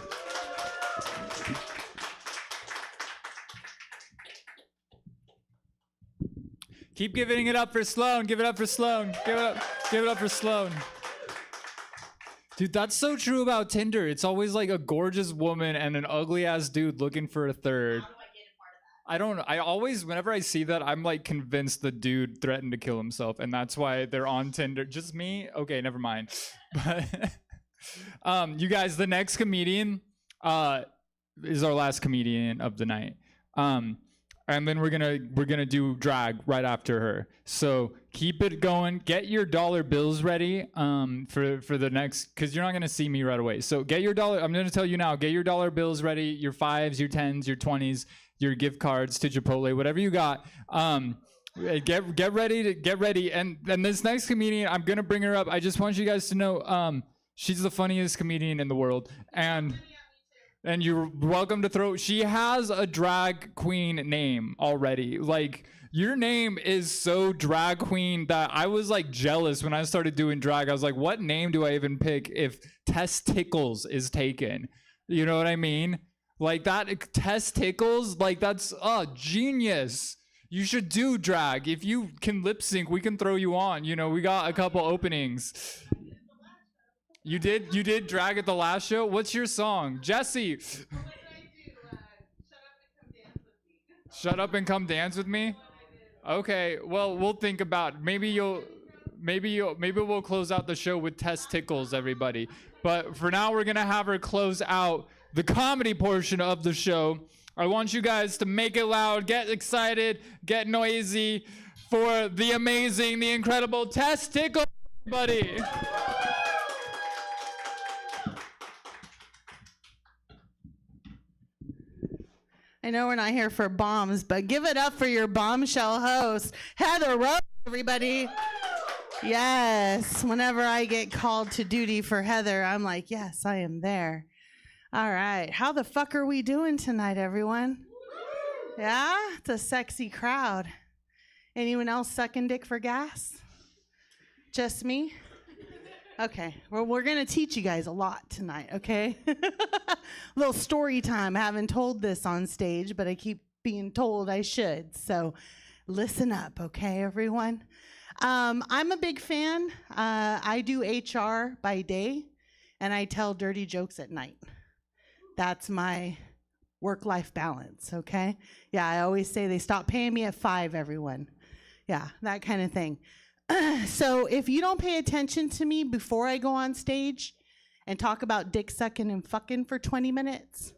Keep giving it up for Sloan. Give it up for Sloan. Give it up for Sloan. Dude, that's so true about Tinder. It's always like a gorgeous woman and an ugly ass dude looking for a third. I don't know. I always, whenever I see that, I'm like convinced the dude threatened to kill himself, and that's why they're on Tinder. Just me? Okay, never mind. But you guys, the next comedian is our last comedian of the night. and then we're gonna do drag right after her. So keep it going. Get your dollar bills ready for the next, because you're not gonna see me right away. So get your dollar. I'm gonna tell you now. Get your dollar bills ready. Your 5s, your 10s, your 20s, your gift cards to Chipotle, whatever you got. Get ready. And this next comedian, I'm gonna bring her up. I just want you guys to know, she's the funniest comedian in the world, and you're welcome to throw. She has a drag queen name already. Like, your name is so drag queen that I was like jealous when I started doing drag. I was like, what name do I even pick if Testicles is taken? You know what I mean? Like, that Testicles, like, that's genius. You should do drag. If you can lip sync, we can throw you on. You know, we got a couple openings. You did drag at the last show? What's your song? Jesse. Shut up and come dance with me? Okay, well, we'll think about it. Maybe we'll close out the show with Testicles, everybody. But for now, we're gonna have her close out the comedy portion of the show. I want you guys to make it loud, get excited, get noisy for the amazing, the incredible Testicles, everybody. I know we're not here for bombs, but give it up for your bombshell host, Heather Rose, everybody. Yes, whenever I get called to duty for Heather, I'm like, yes, I am there. All right, how the fuck are we doing tonight, everyone? Yeah, it's a sexy crowd. Anyone else sucking dick for gas? Just me? Okay, well, we're gonna teach you guys a lot tonight, okay? A little story time. I haven't told this on stage, but I keep being told I should. So listen up, okay, everyone? I'm a big fan. I do HR by day, and I tell dirty jokes at night. That's my work-life balance, okay? Yeah, I always say they stop paying me at 5, everyone. Yeah, that kind of thing. So if you don't pay attention to me before I go on stage and talk about dick sucking and fucking for 20 minutes,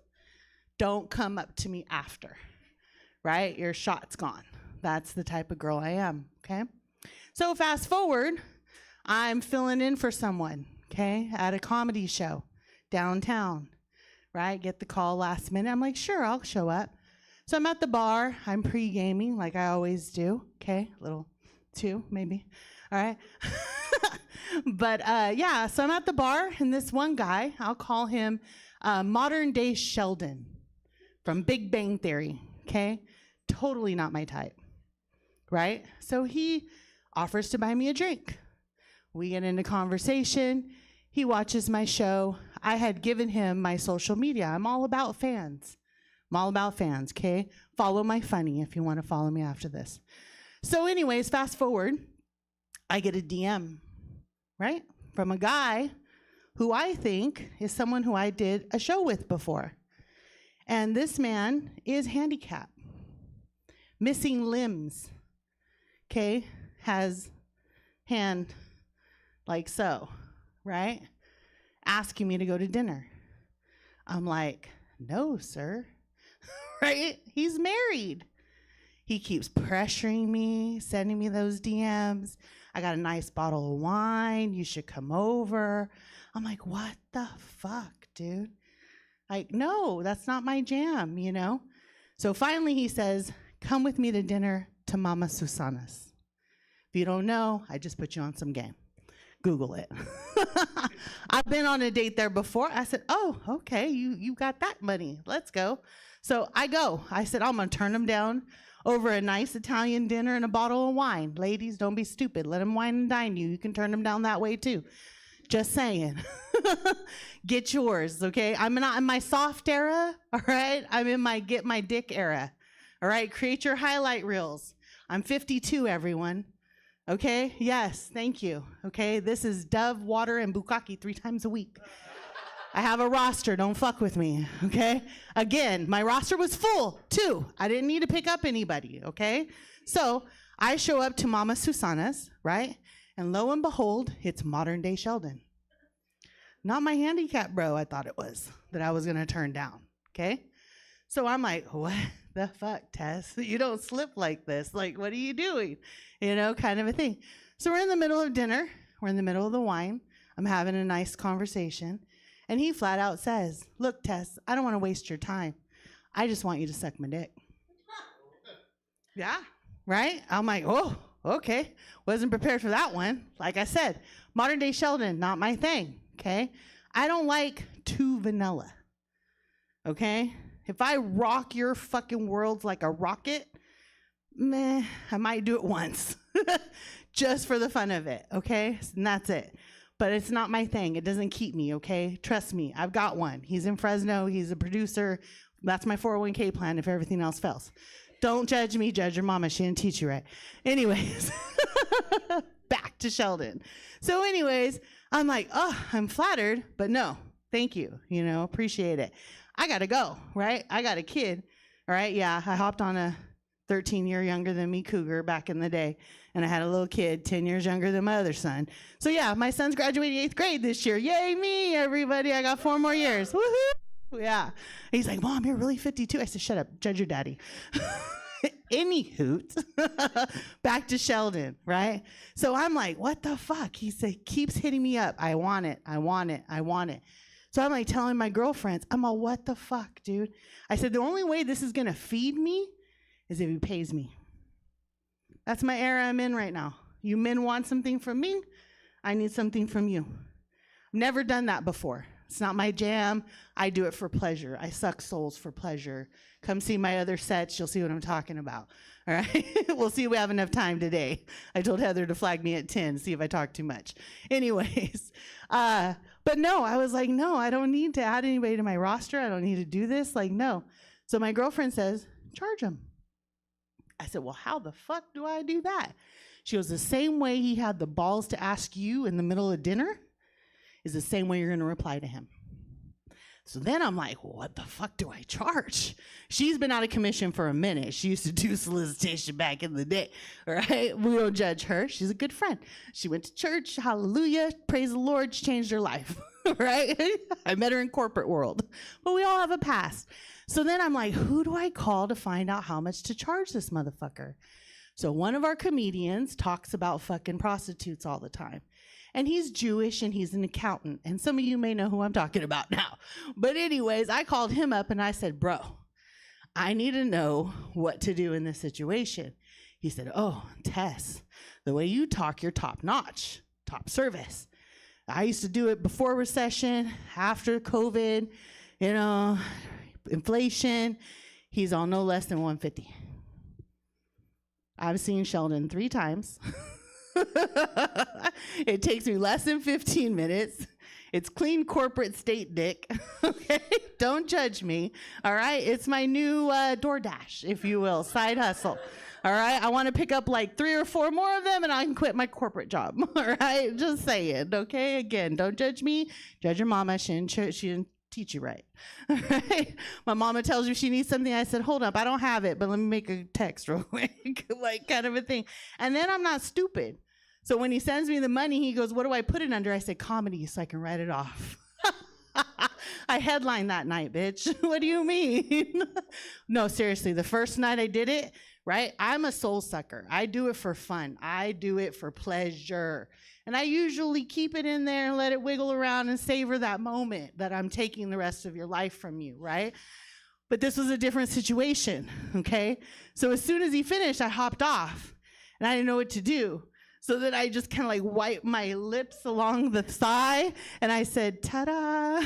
don't come up to me after, right? Your shot's gone. That's the type of girl I am, okay? So fast forward, I'm filling in for someone, okay, at a comedy show downtown, right? Get the call last minute. I'm like, sure, I'll show up. So I'm at the bar. I'm pre-gaming like I always do, okay? Little 2, maybe. All right. But yeah, so I'm at the bar, and this one guy, I'll call him modern day Sheldon from Big Bang Theory, okay? Totally not my type, right? So he offers to buy me a drink. We get into conversation. He watches my show. I had given him my social media. I'm all about fans. I'm all about fans, okay? Follow my funny if you want to follow me after this. So anyways, fast forward, I get a DM, right? From a guy who I think is someone who I did a show with before. And this man is handicapped, missing limbs, okay? Has hand like so, right? Asking me to go to dinner. I'm like, no, sir, right? He's married. He keeps pressuring me, sending me those DMs. I got a nice bottle of wine. You should come over. I'm like, what the fuck, dude? Like, no, that's not my jam, you know? So finally he says, come with me to dinner to Mama Susana's. If you don't know, I just put you on some game. Google it. I've been on a date there before. I said, oh, okay, you got that money. Let's go. So I go. I said, I'm going to turn him down over a nice Italian dinner and a bottle of wine. Ladies, don't be stupid. Let him wine and dine you. You can turn him down that way too. Just saying. Get yours, okay? I'm not in my soft era, all right? I'm in my get my dick era, all right? Create your highlight reels. I'm 52, everyone. Okay? Yes, thank you. Okay? This is Dove, water, and bukkake 3 times a week. I have a roster. Don't fuck with me. Okay? Again, my roster was full, too. I didn't need to pick up anybody. Okay? So I show up to Mama Susana's, right? And lo and behold, it's modern day Sheldon. Not my handicap bro, I thought it was, that I was going to turn down. Okay? So I'm like, what the fuck, Tess? You don't slip like this. Like, what are you doing? You know, kind of a thing. So we're in the middle of dinner. We're in the middle of the wine. I'm having a nice conversation. And he flat out says, look, Tess, I don't want to waste your time. I just want you to suck my dick. Yeah, right? I'm like, oh, okay. Wasn't prepared for that one. Like I said, modern day Sheldon, not my thing, okay? I don't like too vanilla, okay? If I rock your fucking worlds like a rocket, meh, I might do it once. Just for the fun of it, okay? And that's it. But it's not my thing. It doesn't keep me, okay? Trust me, I've got one. He's in Fresno. He's a producer. That's my 401k plan if everything else fails. Don't judge me. Judge your mama. She didn't teach you right. Anyways, back to Sheldon. So anyways, I'm like, oh, I'm flattered, but no, thank you. You know, appreciate it. I got to go, right? I got a kid, all right? Yeah, I hopped on a 13-year younger than me cougar back in the day. And I had a little kid 10 years younger than my other son. So yeah, my son's graduating 8th grade this year. Yay me, everybody. I got 4 more years. Woohoo. Yeah. He's like, Mom, you're really 52. I said, shut up. Judge your daddy. Any hoot. Back to Sheldon, right? So I'm like, what the fuck? He said, keeps hitting me up. I want it. I want it. I want it. So I'm like telling my girlfriends, I'm all, what the fuck, dude? I said, the only way this is going to feed me is if he pays me. That's my era I'm in right now. You men want something from me, I need something from you. I've never done that before. It's not my jam. I do it for pleasure. I suck souls for pleasure. Come see my other sets. You'll see what I'm talking about. All right? We'll see if we have enough time today. I told Heather to flag me at 10, see if I talk too much. Anyways, but no, I was like, no, I don't need to add anybody to my roster. I don't need to do this. Like, no. So my girlfriend says, charge him. I said, well, how the fuck do I do that? She goes, the same way he had the balls to ask you in the middle of dinner is the same way you're going to reply to him. So then I'm like, well, what the fuck do I charge? She's been out of commission for a minute. She used to do solicitation back in the day, right? We don't judge her. She's a good friend. She went to church. Hallelujah. Praise the Lord. She changed her life, right? I met her in corporate world. But we all have a past. So then I'm like, who do I call to find out how much to charge this motherfucker? So one of our comedians talks about fucking prostitutes all the time. And he's Jewish and he's an accountant. And some of you may know who I'm talking about now. But anyways, I called him up and I said, bro, I need to know what to do in this situation. He said, oh, Tess, the way you talk, you're top notch, top service. I used to do it before recession, after COVID, you know, inflation. He's on no less than 150. I've seen Sheldon 3 times. It takes me less than 15 minutes. It's clean corporate state dick. Okay? Don't judge me. All right? It's my new DoorDash, if you will, side hustle. All right? I want to pick up like 3 or 4 more of them and I can quit my corporate job. All right? Just say it. Okay? Again, don't judge me. Judge your mama. She didn't teach you right. All right? My mama tells you she needs something. I said, hold up, I don't have it, but let me make a text real quick. Like kind of a thing. And then I'm not stupid. So when he sends me the money, he goes, what do I put it under? I said, comedy, so I can write it off. I headlined that night, bitch. What do you mean? No, seriously, the first night I did it, right? I'm a soul sucker. I do it for fun. I do it for pleasure. And I usually keep it in there and let it wiggle around and savor that moment that I'm taking the rest of your life from you, right? But this was a different situation, okay? So as soon as he finished, I hopped off and I didn't know what to do. So then I just kind of like wiped my lips along the thigh and I said, ta-da.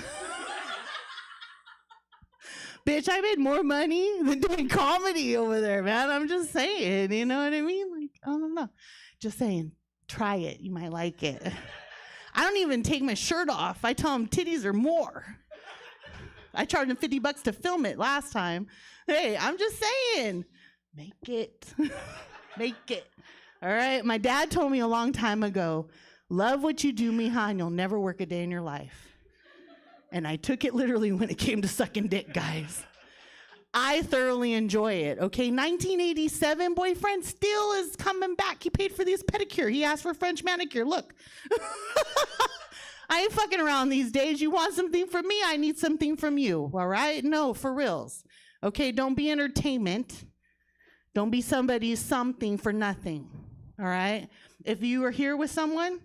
Bitch, I made more money than doing comedy over there, man. I'm just saying, you know what I mean? Like, I don't know. Just saying, try it. You might like it. I don't even take my shirt off. I tell them titties are more. I charged them $50 to film it last time. Hey, I'm just saying, make it. Make it. All right? My dad told me a long time ago, love what you do, mija, and you'll never work a day in your life. And I took it literally when it came to sucking dick, guys. I thoroughly enjoy it, okay? 1987, boyfriend still is coming back. He paid for this pedicure. He asked for French manicure. Look. I ain't fucking around these days. You want something from me? I need something from you, all right? No, for reals. Okay, don't be entertainment. Don't be somebody's something for nothing. All right? If you are here with someone,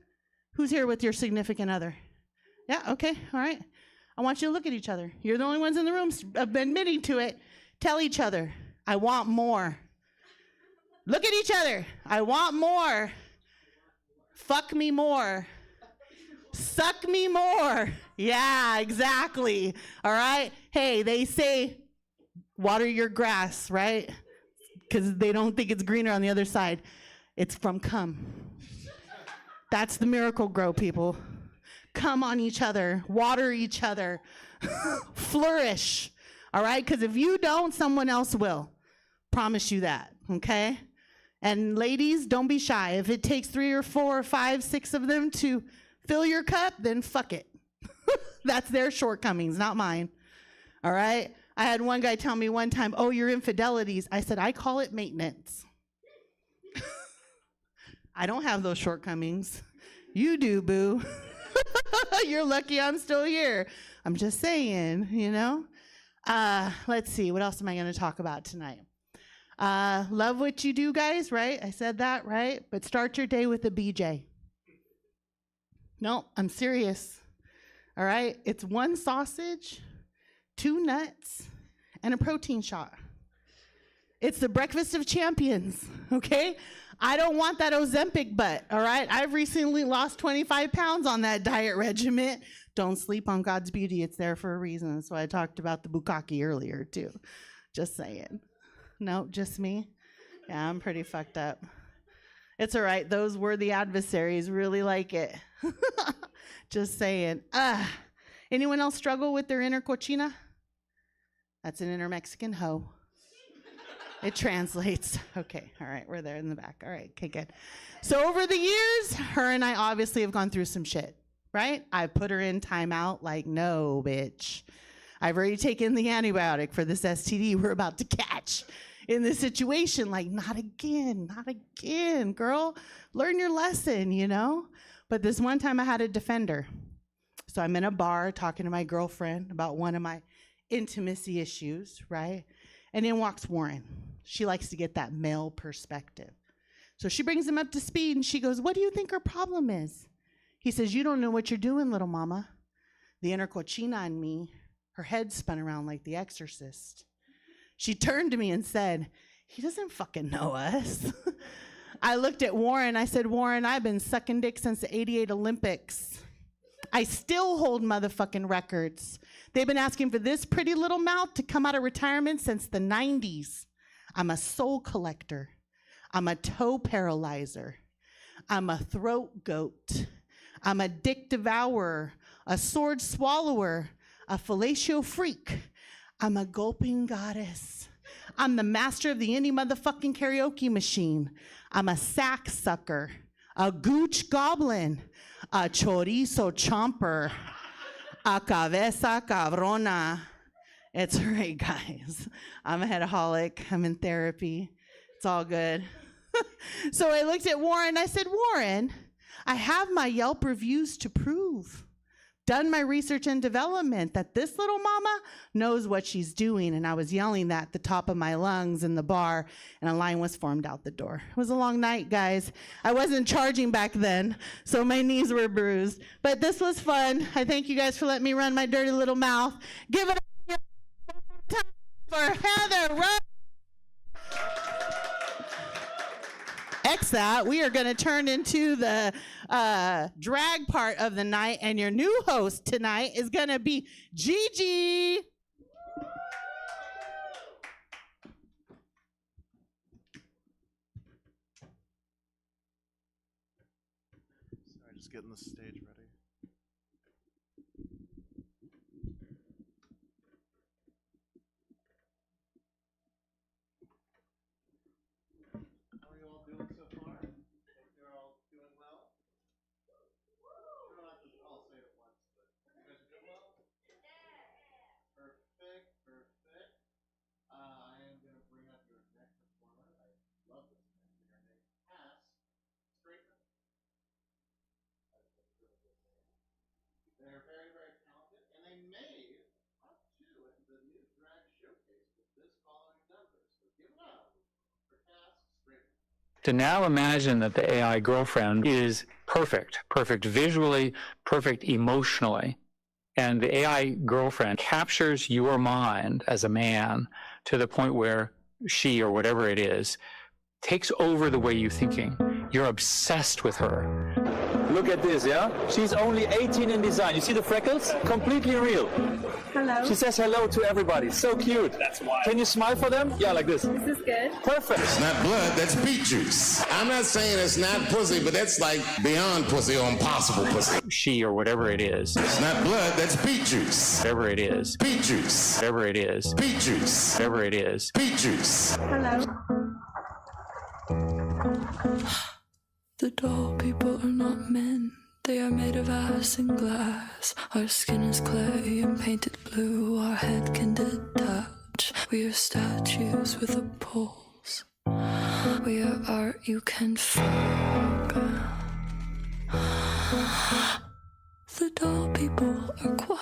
who's here with your significant other? Yeah, okay, all right. I want you to look at each other. You're the only ones in the room admitting to it. Tell each other, I want more. Look at each other. I want more. Fuck me more. Suck me more. Yeah, exactly. All right? Hey, they say water your grass, right? Because they don't think it's greener on the other side. It's from cum. That's the miracle grow, people. Come on each other, water each other, flourish, all right? Because if you don't, someone else will. Promise you that, okay? And ladies, don't be shy. If it takes 3 or 4 or 5, 6 of them to fill your cup, then fuck it. That's their shortcomings, not mine, all right? I had one guy tell me one time, oh, your infidelities. I said, I call it maintenance. I don't have those shortcomings. You do, boo. You're lucky I'm still here. I'm just saying, you know? Let's see, what else am I going to talk about tonight? Love what you do, guys, right? I said that, right? But start your day with a BJ. No, I'm serious. All right? It's 1 sausage, 2 nuts, and a protein shot. It's the breakfast of champions, okay? I don't want that Ozempic butt, all right? I've recently lost 25 pounds on that diet regimen. Don't sleep on God's beauty. It's there for a reason. That's why I talked about the bukkake earlier, too. Just saying. No, just me? Yeah, I'm pretty fucked up. It's all right. Those worthy adversaries really like it. Just saying. Anyone else struggle with their inner cochina? That's an inner Mexican hoe. It translates. Okay, all right, we're there in the back. All right, okay, good. So over the years, her and I obviously have gone through some shit, right? I've put her in timeout like, no, bitch. I've already taken the antibiotic for this STD we're about to catch in this situation. Like, not again, girl. Learn your lesson, you know? But this one time I had a defender. So I'm in a bar talking to my girlfriend about one of my intimacy issues, right? And in walks Warren. She likes to get that male perspective. So she brings him up to speed and she goes, what do you think her problem is? He says, you don't know what you're doing, little mama. The inner cochina in me, her head spun around like the exorcist. She turned to me and said, he doesn't fucking know us. I looked at Warren. I said, Warren, I've been sucking dick since the '88 Olympics. I still hold motherfucking records. They've been asking for this pretty little mouth to come out of retirement since the 90s. I'm a soul collector. I'm a toe paralyzer. I'm a throat goat. I'm a dick devourer, a sword swallower, a fellatio freak. I'm a gulping goddess. I'm the master of the indie motherfucking karaoke machine. I'm a sack sucker, a gooch goblin, a chorizo chomper, a cabeza cabrona. It's all right, guys. I'm a headaholic. I'm in therapy. It's all good. So I looked at Warren. I said, Warren, I have my Yelp reviews to prove. Done my research and development that this little mama knows what she's doing. And I was yelling that at the top of my lungs in the bar, and a line was formed out the door. It was a long night, guys. I wasn't charging back then, so my knees were bruised. But this was fun. I thank you guys for letting me run my dirty little mouth. Give it up for Heather Rose. X that. We are going to turn into the drag part of the night, and your new host tonight is going to be Gigi. Sorry, just getting the stage ready. To now imagine that the AI girlfriend is perfect visually, perfect emotionally, and the AI girlfriend captures your mind as a man to the point where she, or whatever it is, takes over the way you're thinking. You're obsessed with her. Look at this, yeah? She's only 18 in design. You see the freckles? Completely real. Hello. She says hello to everybody. So cute. That's why. Can you smile for them? Yeah, like this. Is this good? Perfect. It's not blood, that's beet juice. I'm not saying it's not pussy, but that's like beyond pussy or impossible pussy. She, or whatever it is. It's not blood, that's beet juice. Whatever it is. Beet juice. Whatever it is. Beet juice. Whatever it is. Beet juice. Hello. The doll people are not men. They are made of ice and glass. Our skin is clay and painted blue. Our head can detach. We are statues with a pulse. We are art you can fuck. The doll people are quiet.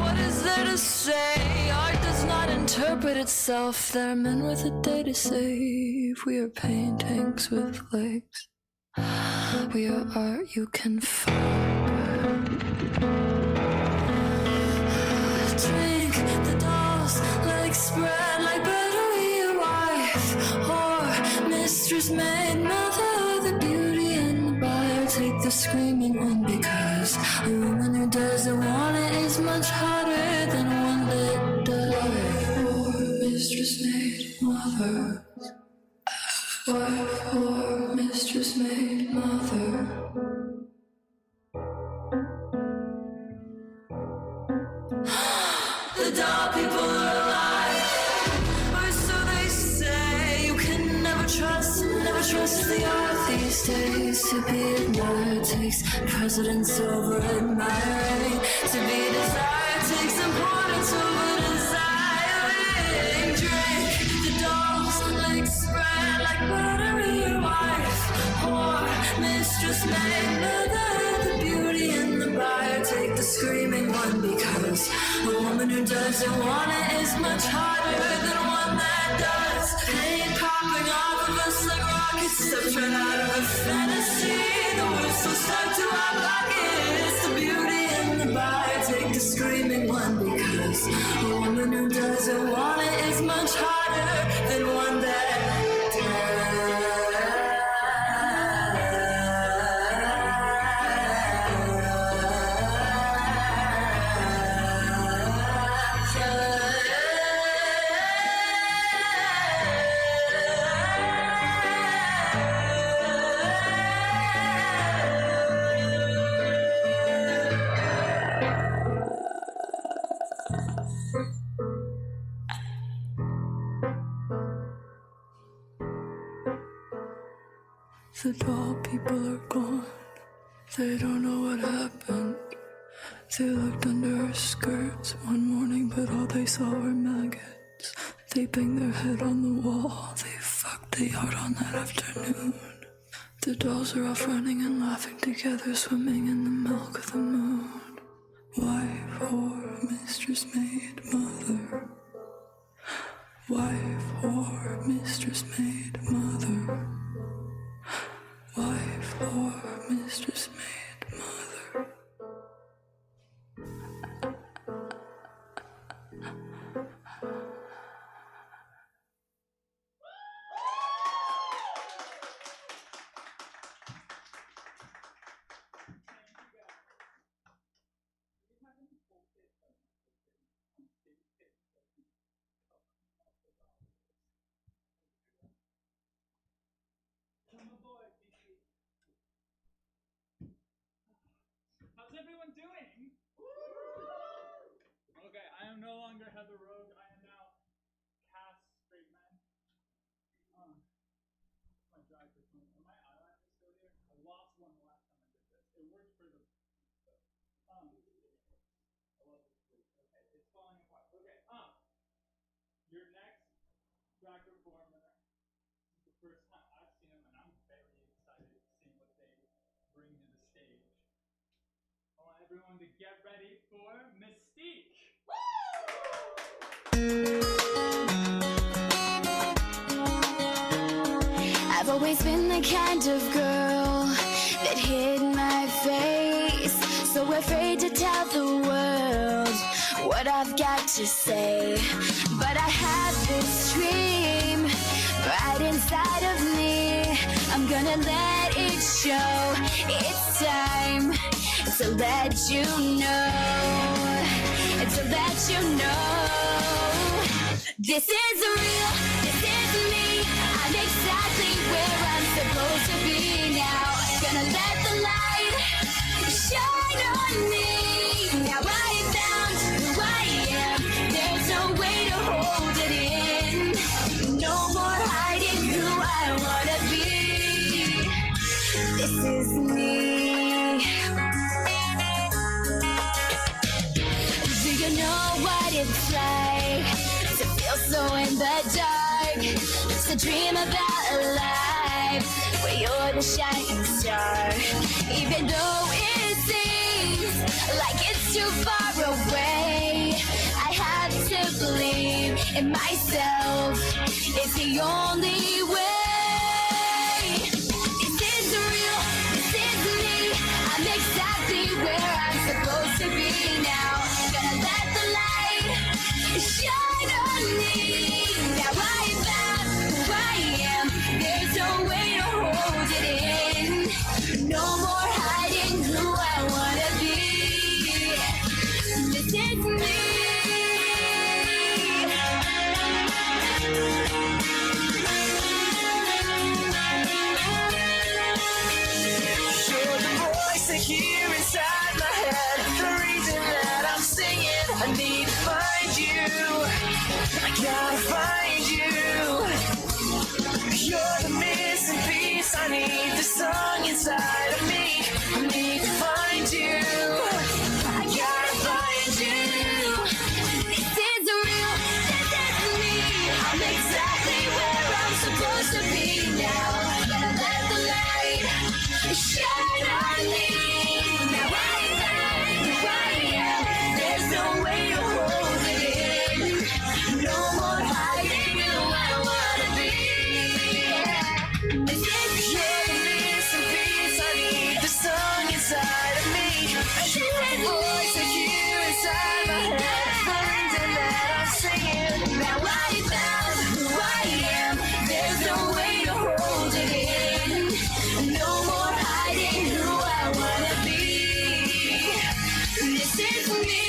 What is there to say? Art does not interpret itself. There are men with a day to save. We are paintings with legs. We are art you can fuck. Drink the dolls, legs spread like battery, your wife, whore, mistress, maid, mother, the beauty and the buyer. Take the screaming one, because a woman who doesn't want it is much harder than one that does. Whore, mistress, maid, mother. Wife, whore, mistress, maid, mother. The doll people are alive, or so they say. You can never trust the art these days. To be admired takes precedence over admiring. To be desired takes importance over desiring. Drink the doll's legs spread like buttery, your wife, whore, mistress, maid, mother, the beauty and the buyer. Take the screaming one, because a woman who doesn't want it is much harder than one that does. Pain popping off of us like rockets, straight out of a fantasy. The whistle stuck to our pockets. The beauty and the buyer. Take the screaming one, because a woman who doesn't want it is much harder than one that does. The doll people are gone. They don't know what happened. They looked under her skirts one morning, but all they saw were maggots. They banged their head on the wall. They fucked the yard on that afternoon. The dolls are off running and laughing together, swimming in the milk of the moon. Wife, whore, mistress, maid, mother. Wife, whore, mistress, maid, mother. Wife, whore, mistress, maid, mother. How's everyone doing? Okay, I am no longer Heather Rogue. I am now Cass Straight Man. My dry perfume. Are my eyeliners still here? I lost one the last time I did this. It worked for the. I love this sleep. Okay, it's falling apart. Okay, your next drag performer is the first time I've seen him, and I'm very excited seeing what they bring to the stage. I want everyone to get ready for Mystique. I always been the kind of girl that hid my face, so afraid to tell the world what I've got to say. But I have this dream right inside of me. I'm gonna let it show. It's time to let you know, to let you know. This is real, this is me. I'm exactly where I'm supposed to be now. Gonna let the light shine on me. Now I found who I am. There's no way to hold it in. No more hiding who I wanna be. This is me. Do you know what it's like to feel so in the dark? To dream about a life where you're the shining star. Even though it seems like it's too far away, I have to believe in myself. It's the only way. This is real, this is me. I'm exactly where I'm supposed to be now. Gonna let the light shine on me. Now I found who I am. There's no way to hold it in. No more hiding who I wanna be. This is me. You're the voice I hear inside my head. The reason that I'm singing, I need to find you. I gotta find you. You're the missing piece. I need the song inside of me. I need to find you. I gotta find you. This is real, this is me. I'm exactly where I'm supposed to be now. Gonna let the light shine on me. Now I found who I am. There's no way to hold it in. No more hiding who I wanna be. This is You're the missing piece. I need the song inside of me. You're the voice I hear inside my head. The reason that I'm singing. Now I found who I am. There's no way to hold it in. No more hiding who I wanna be. This is me.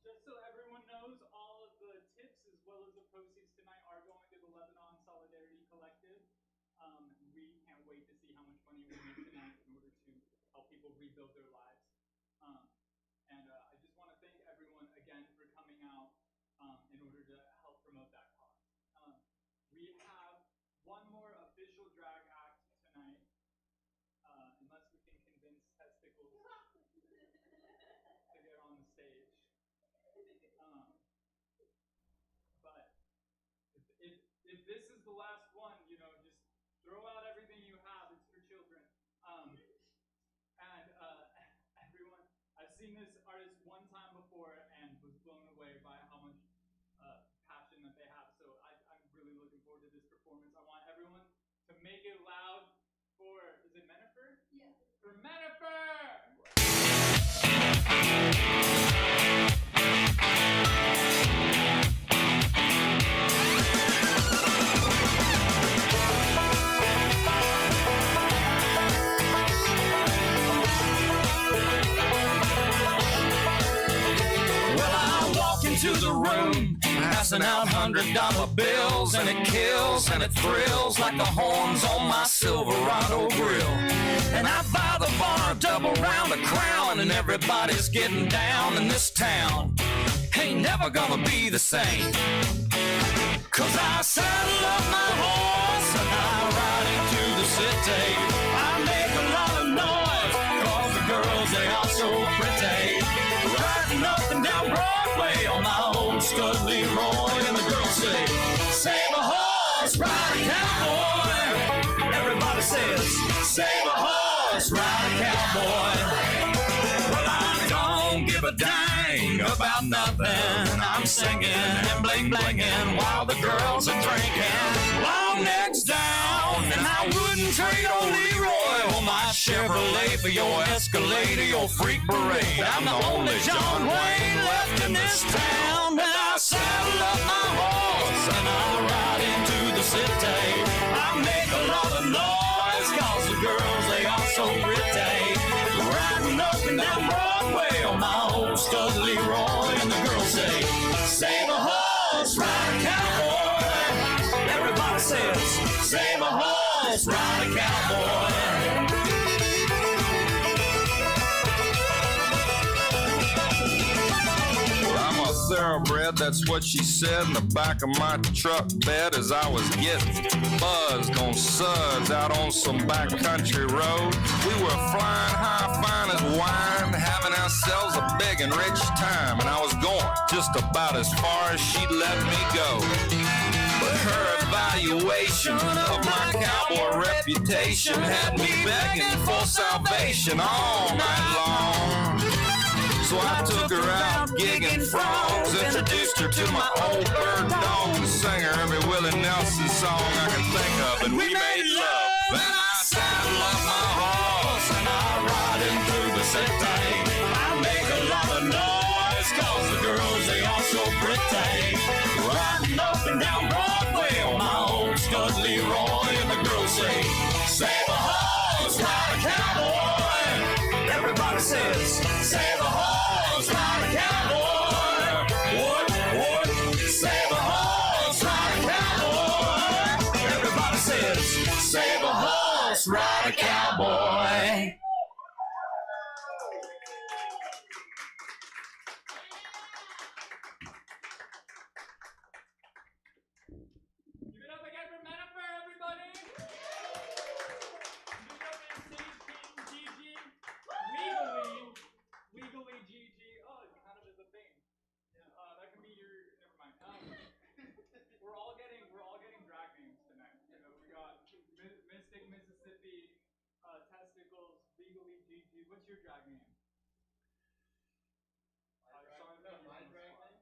Just so everyone knows, all of the tips as well as the proceeds tonight are going to the Lebanon Solidarity Collective. We can't wait to see how much money we make tonight in order to help people rebuild their lives. I just want to thank everyone again for coming out in order to help promote that cause. We have one more official drag act tonight, unless we can convince Testicles to get on the stage. But if this is the last one, you know, just throw out everything you have. It's for children. Everyone, I've seen this artist one time before and was blown away by how much passion that they have. So I'm really looking forward to this performance. I want everyone to make it loud for, is it Menifer? Yeah. For Menifer! Into the room, passing out $100 bills, and it kills and it thrills like the horns on my Silverado grill. And I buy the bar a double round of Crown, and everybody's getting down in this town. Ain't never gonna be the same, 'cause I saddle up my horse and I ride into the city. I make a dang about nothing. I'm singing and bling blinging while the girls are drinking. Long necks down, and I wouldn't trade old Leroy or my Chevrolet for your Escalade or your freak parade. I'm the only John Wayne left in this town. And I saddle up my horse and I ride into the city. I make a lot of noise 'cause the girls, they are so pretty. Riding up and down Broadway on my old stud Leroy, and the girls say, save a horse, ride a cowboy. Everybody says, save a horse, ride a cowboy. Thoroughbred, that's what she said in the back of my truck bed as I was getting buzzed on suds out on some backcountry road. We were flying high, fine as wine, having ourselves a big and rich time, and I was going just about as far as she'd let me go. But her evaluation of my cowboy reputation had me begging for salvation all night long. So I took her out gigging frogs, introduced her to my old bird dog, and sang her every Willie Nelson song I can think of, and we made love. Then I saddle up my horse and I ride into the city. I make a lot of noise 'cause the girls, they are so pretty. Riding up and down Broadway on my old stud Leroy, and the girls say, save a horse, ride a cowboy. Everybody says, save a horse, ride a cowboy. What? Save a horse, ride a cowboy. Everybody says, save a horse, ride a cowboy. Give it up again for Metaphor, everybody! Give it up for Sage Gigi. Legally GG. Oh, it kind of is a thing. Yeah, that can be your. Never mind. We're all getting drag names tonight. You know, we got Mystic Mississippi, Testicles, Legally GG. What's your drag name? My drag name?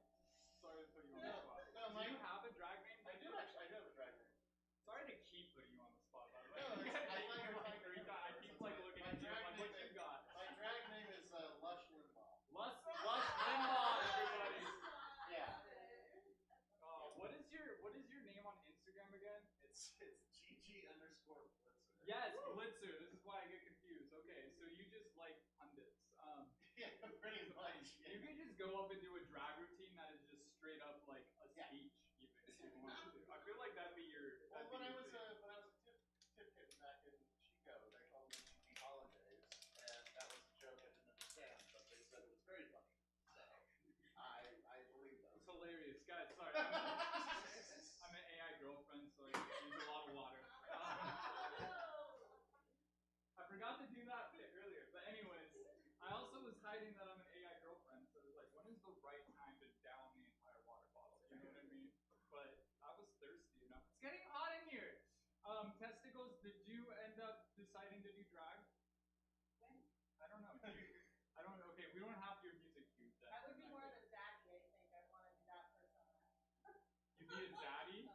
Sorry to put you on the spot. Do you have a drag name? I do actually. I do have a drag name. Sorry to keep putting you on the spot, by the way. No, I keep like looking at you. I'm like, what you got? My drag name is Lush Limbaugh. Lush Limbaugh, everybody. Yeah. What is your name on Instagram again? It's GG_Blitzer. Yes, Blitzer. This is why I get confused. Okay, so you just like pundits. Yeah, pretty much. You could just go up and do a drag routine that is just straight up like a speech, even if you wanted to. I feel like that'd be your. Well, when I was a tip kitten back in Chico, they called me GG Holidays, and that was a joke I didn't understand, but they said it was very funny. So I believe that. It's hilarious, guys. Sorry, I'm an AI girlfriend, so I use a lot of water. I forgot to do that bit earlier, but anyways, I also was hiding that I'm an AI girlfriend, so it was like, when is the right time to down the entire water bottle? You know what I mean? But I was thirsty enough. It's getting hot in here. Testicles, did you end up deciding to do drag? I don't know. I don't know. Okay, we don't have your music cues then. That would be more the zaddy, I think. I want to do that persona. You'd be a zaddy?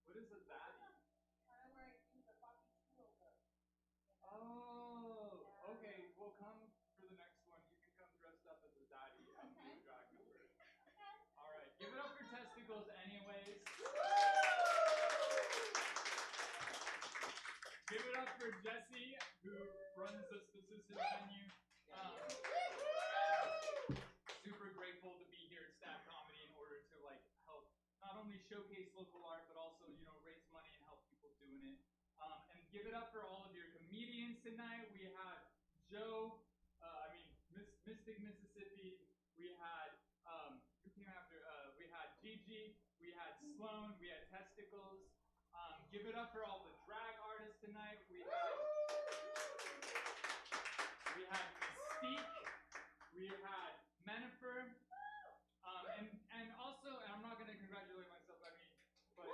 What is a zaddy? Kind of where I do the Poppy Steele look. Oh, okay. Well, come for the next one. You can come dressed up as a zaddy and do a drag number. Okay. All right. Give it up for Testicles anyways. Give it up for Jesse, who runs this. This is his venue. Super grateful to be here at Stab Comedy in order to like help not only showcase local art, but also, you know, raise money and help people doing it. And give it up for all of your comedians tonight. We had Joe, Mystic Mississippi. We had who came after? We had Gigi. We had Sloan. We had Testicles. Give it up for all the drag artists tonight. We had Mystique. We had Menifer. And also, and I'm not gonna congratulate myself. I mean, but.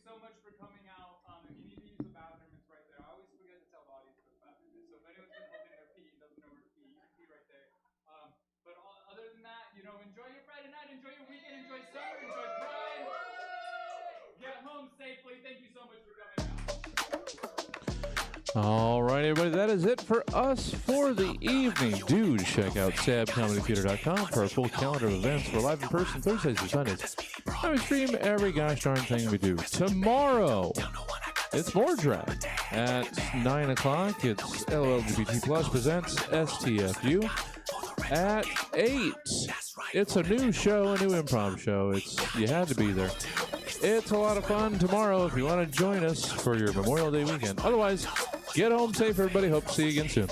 so much for coming out. If you need to use the bathroom, it's right there. I always forget to tell the audience where the bathroom is. So if anyone's been holding their pee and doesn't know where to pee, you can pee right there. But other than that, you know, enjoy your Friday night, enjoy your weekend, enjoy summer, enjoy Pride. Get home safely. Thank you so much for coming out. All right, everybody, that is it for us for the evening. Do check out sabcomedytheater.com for our full calendar of events. We're live in person Thursdays and Sundays. I stream every gosh darn thing we do. Tomorrow, it's more drag. At 9 o'clock, it's LLGBT Plus presents STFU. At 8, it's a new show, a new improv show. You had to be there. It's a lot of fun tomorrow if you want to join us for your Memorial Day weekend. Otherwise, get home safe, everybody. Hope to see you again soon.